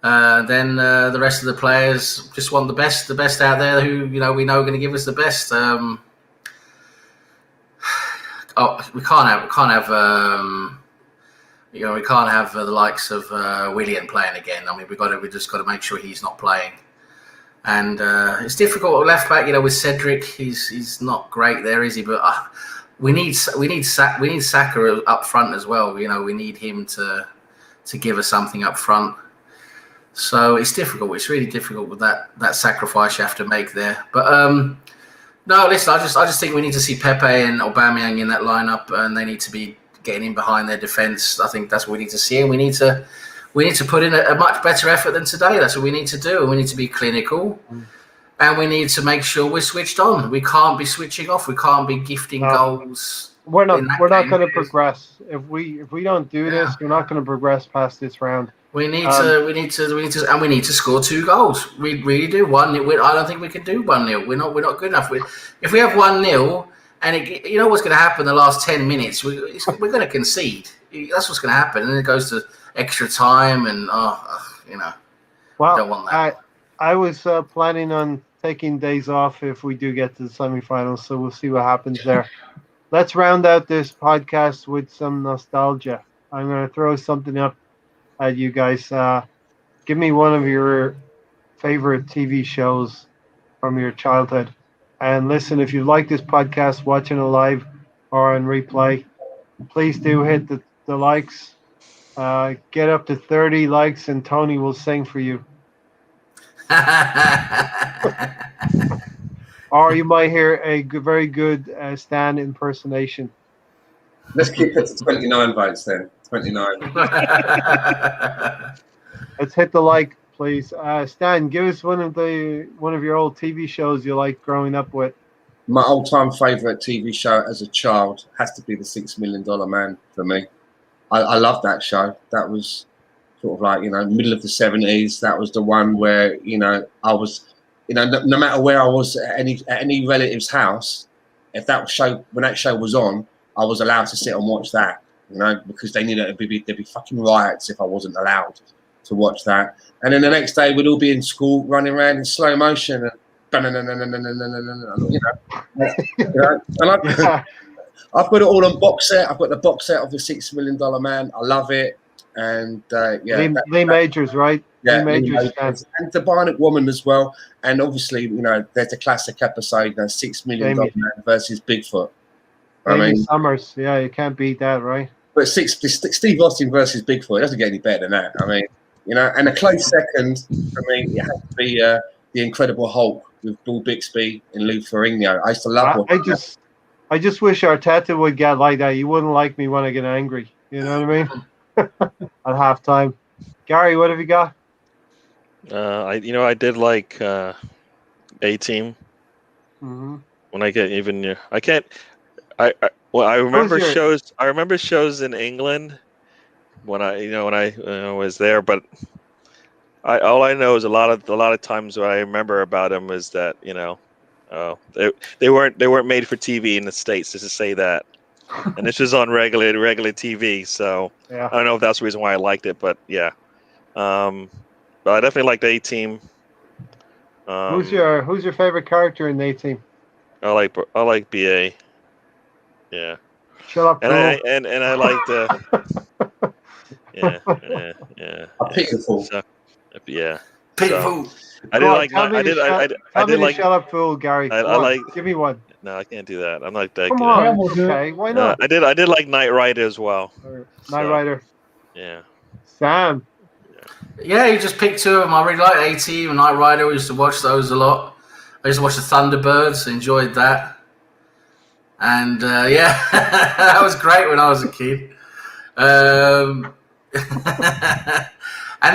Then the rest of the players just want the best out there who we know are going to give us the best. We can't have the likes of Willian playing again. I mean, we just got to make sure he's not playing. And it's difficult at left back. With Cedric, he's not great there, is he? But we need Saka up front as well. We need him to give us something up front. So it's difficult. It's really difficult with that sacrifice you have to make there. But no, listen. I just think we need to see Pepe and Aubameyang in that lineup, and they need to be getting in behind their defence. I think that's what we need to see, and we need to put in a much better effort than today. That's what we need to do. We need to be clinical. And we need to make sure we're switched on. We can't be switching off. We can't be gifting goals. We're not going to progress if we don't do this. We're not going to progress past this round. We need to score 2 goals. We really do 1-0. I don't think we can do 1-0. We're not good enough. If we have 1-0, and you know what's going to happen in the last 10 minutes, we're going to concede. That's what's going to happen, and it goes to extra time, and Well, don't want that. I was planning on taking days off if we do get to the semifinals, so we'll see what happens there. Let's round out this podcast with some nostalgia. I'm going to throw something up at you guys. Give me one of your favorite TV shows from your childhood. And listen, if you like this podcast, watching it live or on replay, please do hit the likes. Get up to 30 likes, and Tony will sing for you. Or you might hear a very good Stan impersonation. Let's keep it to 29 votes then. 29. Let's hit the like, please. Stan, give us one of your old TV shows you liked growing up with. My all-time favourite TV show as a child has to be The $6 Million Man for me. I love that show. That was sort of like, middle of the 70s. That was the one where, I was, no matter where I was at any relative's house, when that show was on, I was allowed to sit and watch that, because they knew that there'd be fucking riots if I wasn't allowed to watch that. And then the next day we'd all be in school running around in slow motion and I've got it all on box set. I've got the box set of The $6 Million Man. I love it. And Lee Majors, right? Yeah, Lee Majors. And the Bionic Woman as well. And obviously, there's a classic episode, $6 Million Man versus Bigfoot. Summers, yeah, you can't beat that, right? But Steve Austin versus Bigfoot, it doesn't get any better than that. And a close second for me, it has to be The Incredible Hulk with Bill Bixby and Lou Ferrigno. I used to love it. I just wish Arteta would get like that. You wouldn't like me when I get angry. You know what I mean? At halftime. Gary, what have you got? I did like A-Team. Mm-hmm. When I get even, I can't. I remember shows. I remember shows in England when I was there, but all I know is a lot of times what I remember about them is that they weren't made for TV in the States, just to say that. And this was on regular TV, so yeah. I don't know if that's the reason why I liked it, but yeah. But I definitely liked A-Team. Who's your favorite character in A-Team? I like BA. Yeah. Shut up, and I like the yeah. Pitiful. So, yeah. Pitiful. So, I did like shut up, fool, Gary. Give me one. No, I can't do that. I'm not that Come good. on, okay. Why not? I did like Knight Rider as well. Knight Rider. Yeah. Sam. Yeah, you just picked two of them. I really like A-Team and Knight Rider. We used to watch those a lot. I used to watch the Thunderbirds. Enjoyed that. And that was great when I was a kid. And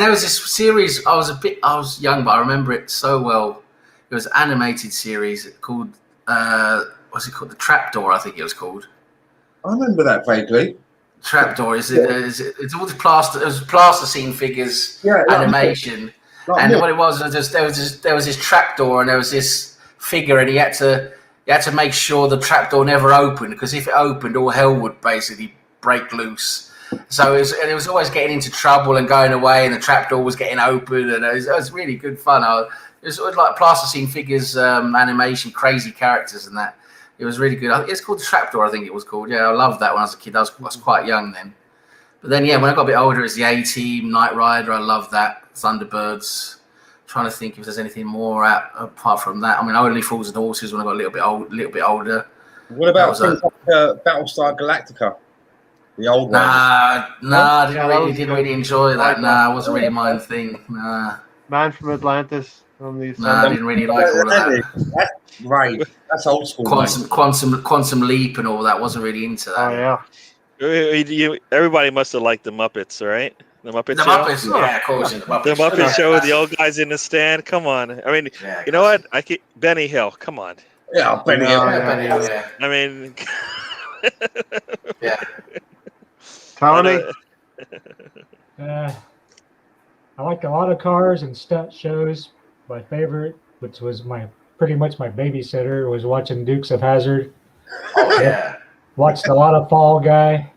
there was this series. I was young, but I remember it so well. It was an animated series called what's it called? The Trapdoor, I think it was called. I remember that vaguely. Trapdoor it's all the plasticine figures, animation. And what it was there was this trapdoor, and there was this figure, and he had to make sure the trapdoor never opened, because if it opened, all hell would basically break loose. So it was always getting into trouble and going away, and the trapdoor was getting open, and it was really good fun. It was like plasticine figures, animation, crazy characters, and that. It was really good. It's called The Trapdoor, I think it was called. Yeah, I loved that when I was a kid. I was quite young then. But then, when I got a bit older, it's the A-Team, Knight Rider. I love that. Thunderbirds. Trying to think if there's anything more apart from that. I mean, Only Fools and Horses when I got a little bit older. What about things like Battlestar Galactica? The old one. I didn't really enjoy that. It wasn't really my thing. Man from Atlantis. I didn't really like all of that. That's right. That's old school. Quantum Leap and all that. Wasn't really into that. Oh yeah. Everybody must have liked the Muppets, right? The Muppet Show. Muppets, yeah, of course. The Muppet Show with the old guys in the stand. Come on. I mean, you know what? Benny Hill. Come on. Yeah, Benny Hill. Yeah. I mean. Yeah. Tony. I like a lot of cars and stunt shows. My favorite, which was pretty much my babysitter, was watching Dukes of Hazzard. Oh yeah. Watched a lot of Fall Guy.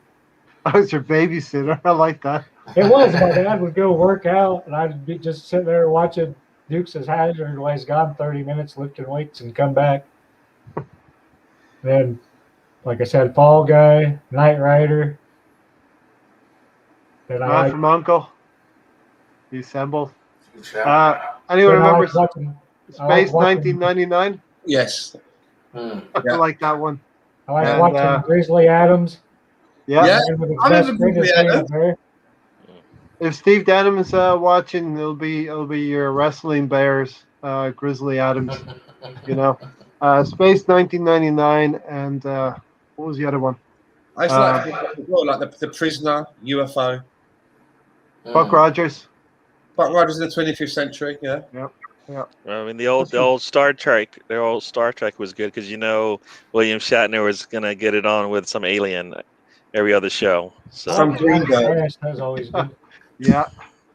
I was your babysitter. I like that. It was. My dad would go work out, and I'd be just sitting there watching Dukes of Hazzard while he's gone 30 minutes lifting weights and come back. Then, like I said, Fall Guy, Knight Rider. Man from Uncle. You assembled. Anyone And I remember like watching. Space 1999? Yes. I Yeah. like that one. I like And, watching Grizzly Adams. Yeah. Yeah. Man with his I best remember friend is Grizzly saying Adams. it there. If Steve Denham is watching, it'll be your wrestling bears, Grizzly Adams. You know, Space 1999, and what was the other one? I used to like as well, like the Prisoner, UFO, Buck Rogers. Buck Rogers in the 25th century. Yeah. Yep. Yeah. I mean, the old Star Trek. Their old Star Trek was good because William Shatner was gonna get it on with some alien every other show. So Some Greenberg. That was always good. Yeah.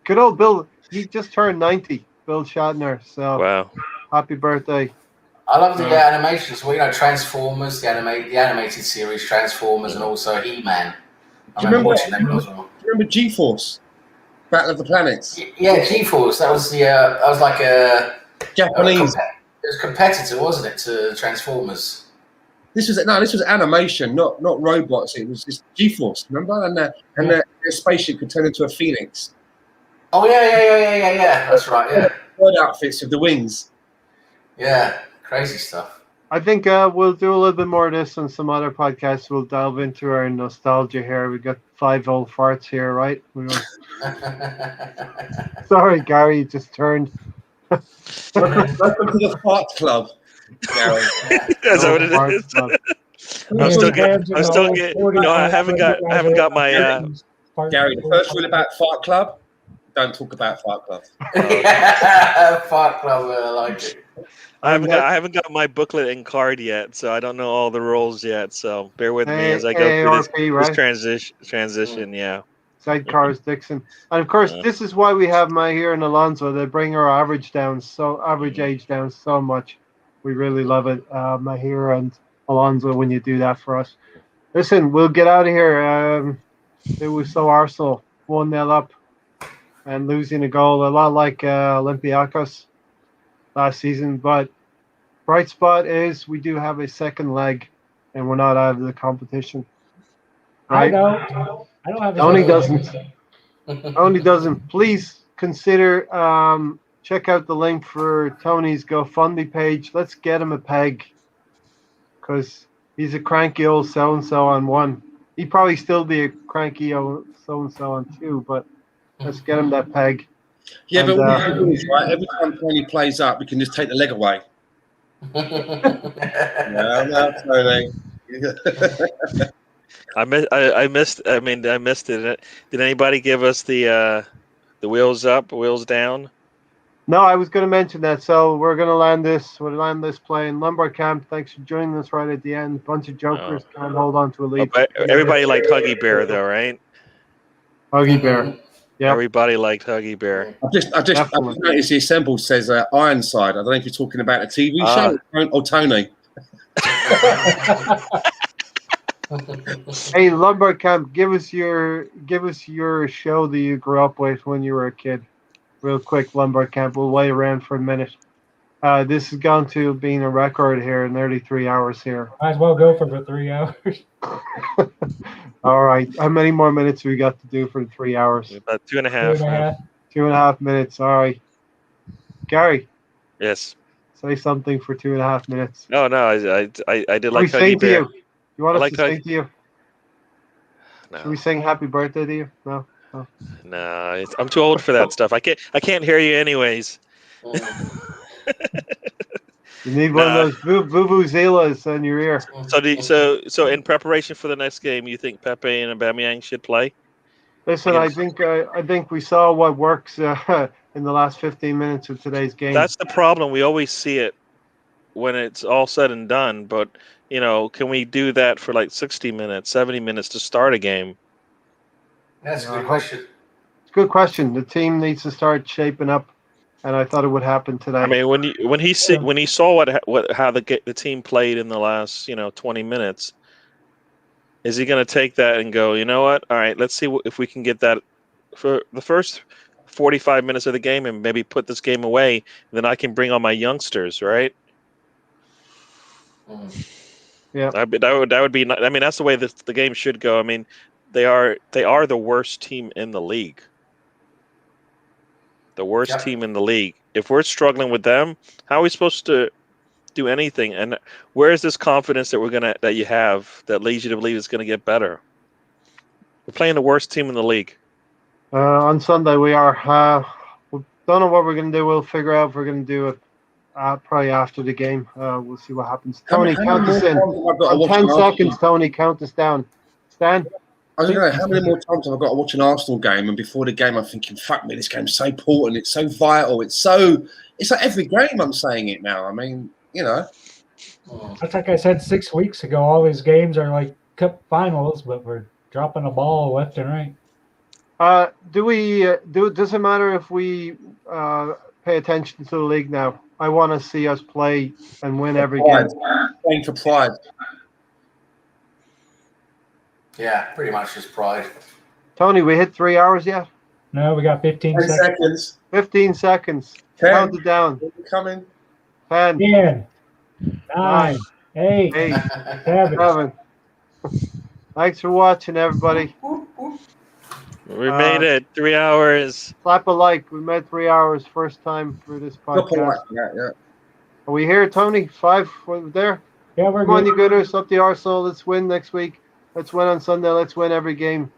Good old Bill. He just turned 90. Bill Shatner. So wow. happy birthday. I love the animations. Well, Transformers, the animated series, Transformers, and also He-Man. I remember watching them as well. Do you remember G-Force, Battle of the Planets? Yeah, G-Force. That was like a Japanese. it was a competitor, wasn't it, to Transformers? This was animation, not robots. It was just G-Force, remember? And the spaceship could turn into a phoenix. Oh yeah. That's right. Yeah. Bird outfits with the wings. Yeah, crazy stuff. I think we'll do a little bit more of this on some other podcasts. We'll delve into our nostalgia here. We got 5 old farts here, right? Sorry, Gary, you just turned. Welcome to the Fart Club, Gary. Is that what it is? I'm still getting. I haven't got my. Gary, the first rule about Fart Club: don't talk about Fart Club. Fart Club, I like it. I haven't got my booklet and card yet, so I don't know all the roles yet. So bear with me as I go through this transition. Yeah. Sidecars, Dixon, and of course, this is why we have Mahir and Alonso. They bring our average age down so much. We really love it, Mahir and Alonso, when you do that for us. Listen, we'll get out of here. It was so Arsenal 1-0 up and losing a goal, a lot like Olympiacos last season. But bright spot is we do have a second leg, and we're not out of the competition. Right? I don't have. Only doesn't. Please consider check out the link for Tony's GoFundMe page. Let's get him a peg, because he's a cranky old so and so on 1. He'd probably still be a cranky old so and so on 2, but let's get him that peg. Yeah, and, but what we can do is, right, every time Tony plays up, we can just take the leg away. Yeah, Tony. I missed it. Did anybody give us the wheels up, wheels down? No, I was going to mention that. So we're going to land this. We'll land this play in Lombard Camp. Thanks for joining us right at the end. Bunch of jokers can't hold on to a lead. Everybody liked Huggy Bear, though, right? Huggy Bear. Yeah. Everybody liked Huggy Bear. I just noticed the assembled says Ironside. I don't know if you're talking about a TV show or Tony. Hey, Lombard Camp, give us your show that you grew up with when you were a kid. Real quick, Lombard Camp. We'll wait around for a minute. This has gone to being a record here, nearly 3 hours here. Might as well go for the 3 hours. All right. How many more minutes we got to do for the 3 hours? About 2.5. 2.5 minutes. All right. Gary. Yes. Say something for 2.5 minutes. No. I did like Huggy Bear. You want us to sing to you? No. Should we sing happy birthday to you? No. No, I'm too old for that stuff. I can't hear you anyways. You need one of those vuvuzelas in your ear. So in preparation for the next game, you think Pepe and Aubameyang should play? Listen, I think we saw what works in the last 15 minutes of today's game. That's the problem. We always see it when it's all said and done, but can we do that for like 60 minutes, 70 minutes to start a game? That's a good question. It's a good question. The team needs to start shaping up, and I thought it would happen today. I mean, when he saw how the team played in the last 20 minutes, is he going to take that and go, you know what? All right, let's see if we can get that for the first 45 minutes of the game, and maybe put this game away. And then I can bring on my youngsters, right? Yeah, that would be. I mean, that's the way the game should go. I mean, they are the worst team in the league. The worst team in the league, if we're struggling with them, how are we supposed to do anything? And where is this confidence that you have that leads you to believe it's going to get better? We're playing the worst team in the league. On Sunday we are. We don't know what we're going to do. We'll figure out if we're going to do it probably after the game. We'll see what happens. Tony, count us in. 10 seconds, Tony, count us down. Stan? I was going to know, how many more times have I got to watch an Arsenal game, and before the game I'm thinking, fuck me, this game's so important, it's so vital, it's like every game I'm saying it now. I mean, you know. That's like I said 6 weeks ago, all these games are like cup finals, but we're dropping the ball left and right. Does it matter if we pay attention to the league now? I want to see us play and win every game. Playing for pride. Yeah, pretty much just pride. Tony, we hit 3 hours yet? No, we got 15 seconds. 15 seconds. 10. Count it down. Coming. 10. 10, 9, 8, 7. Thanks for watching, everybody. We made it 3 hours. Slap a like. We made 3 hours. First time for this podcast. Yeah. Are we here, Tony? 5 there? Yeah, we're Come on, good. you gooders. Up the Arsenal. Let's win next week. Let's win on Sunday. Let's win every game.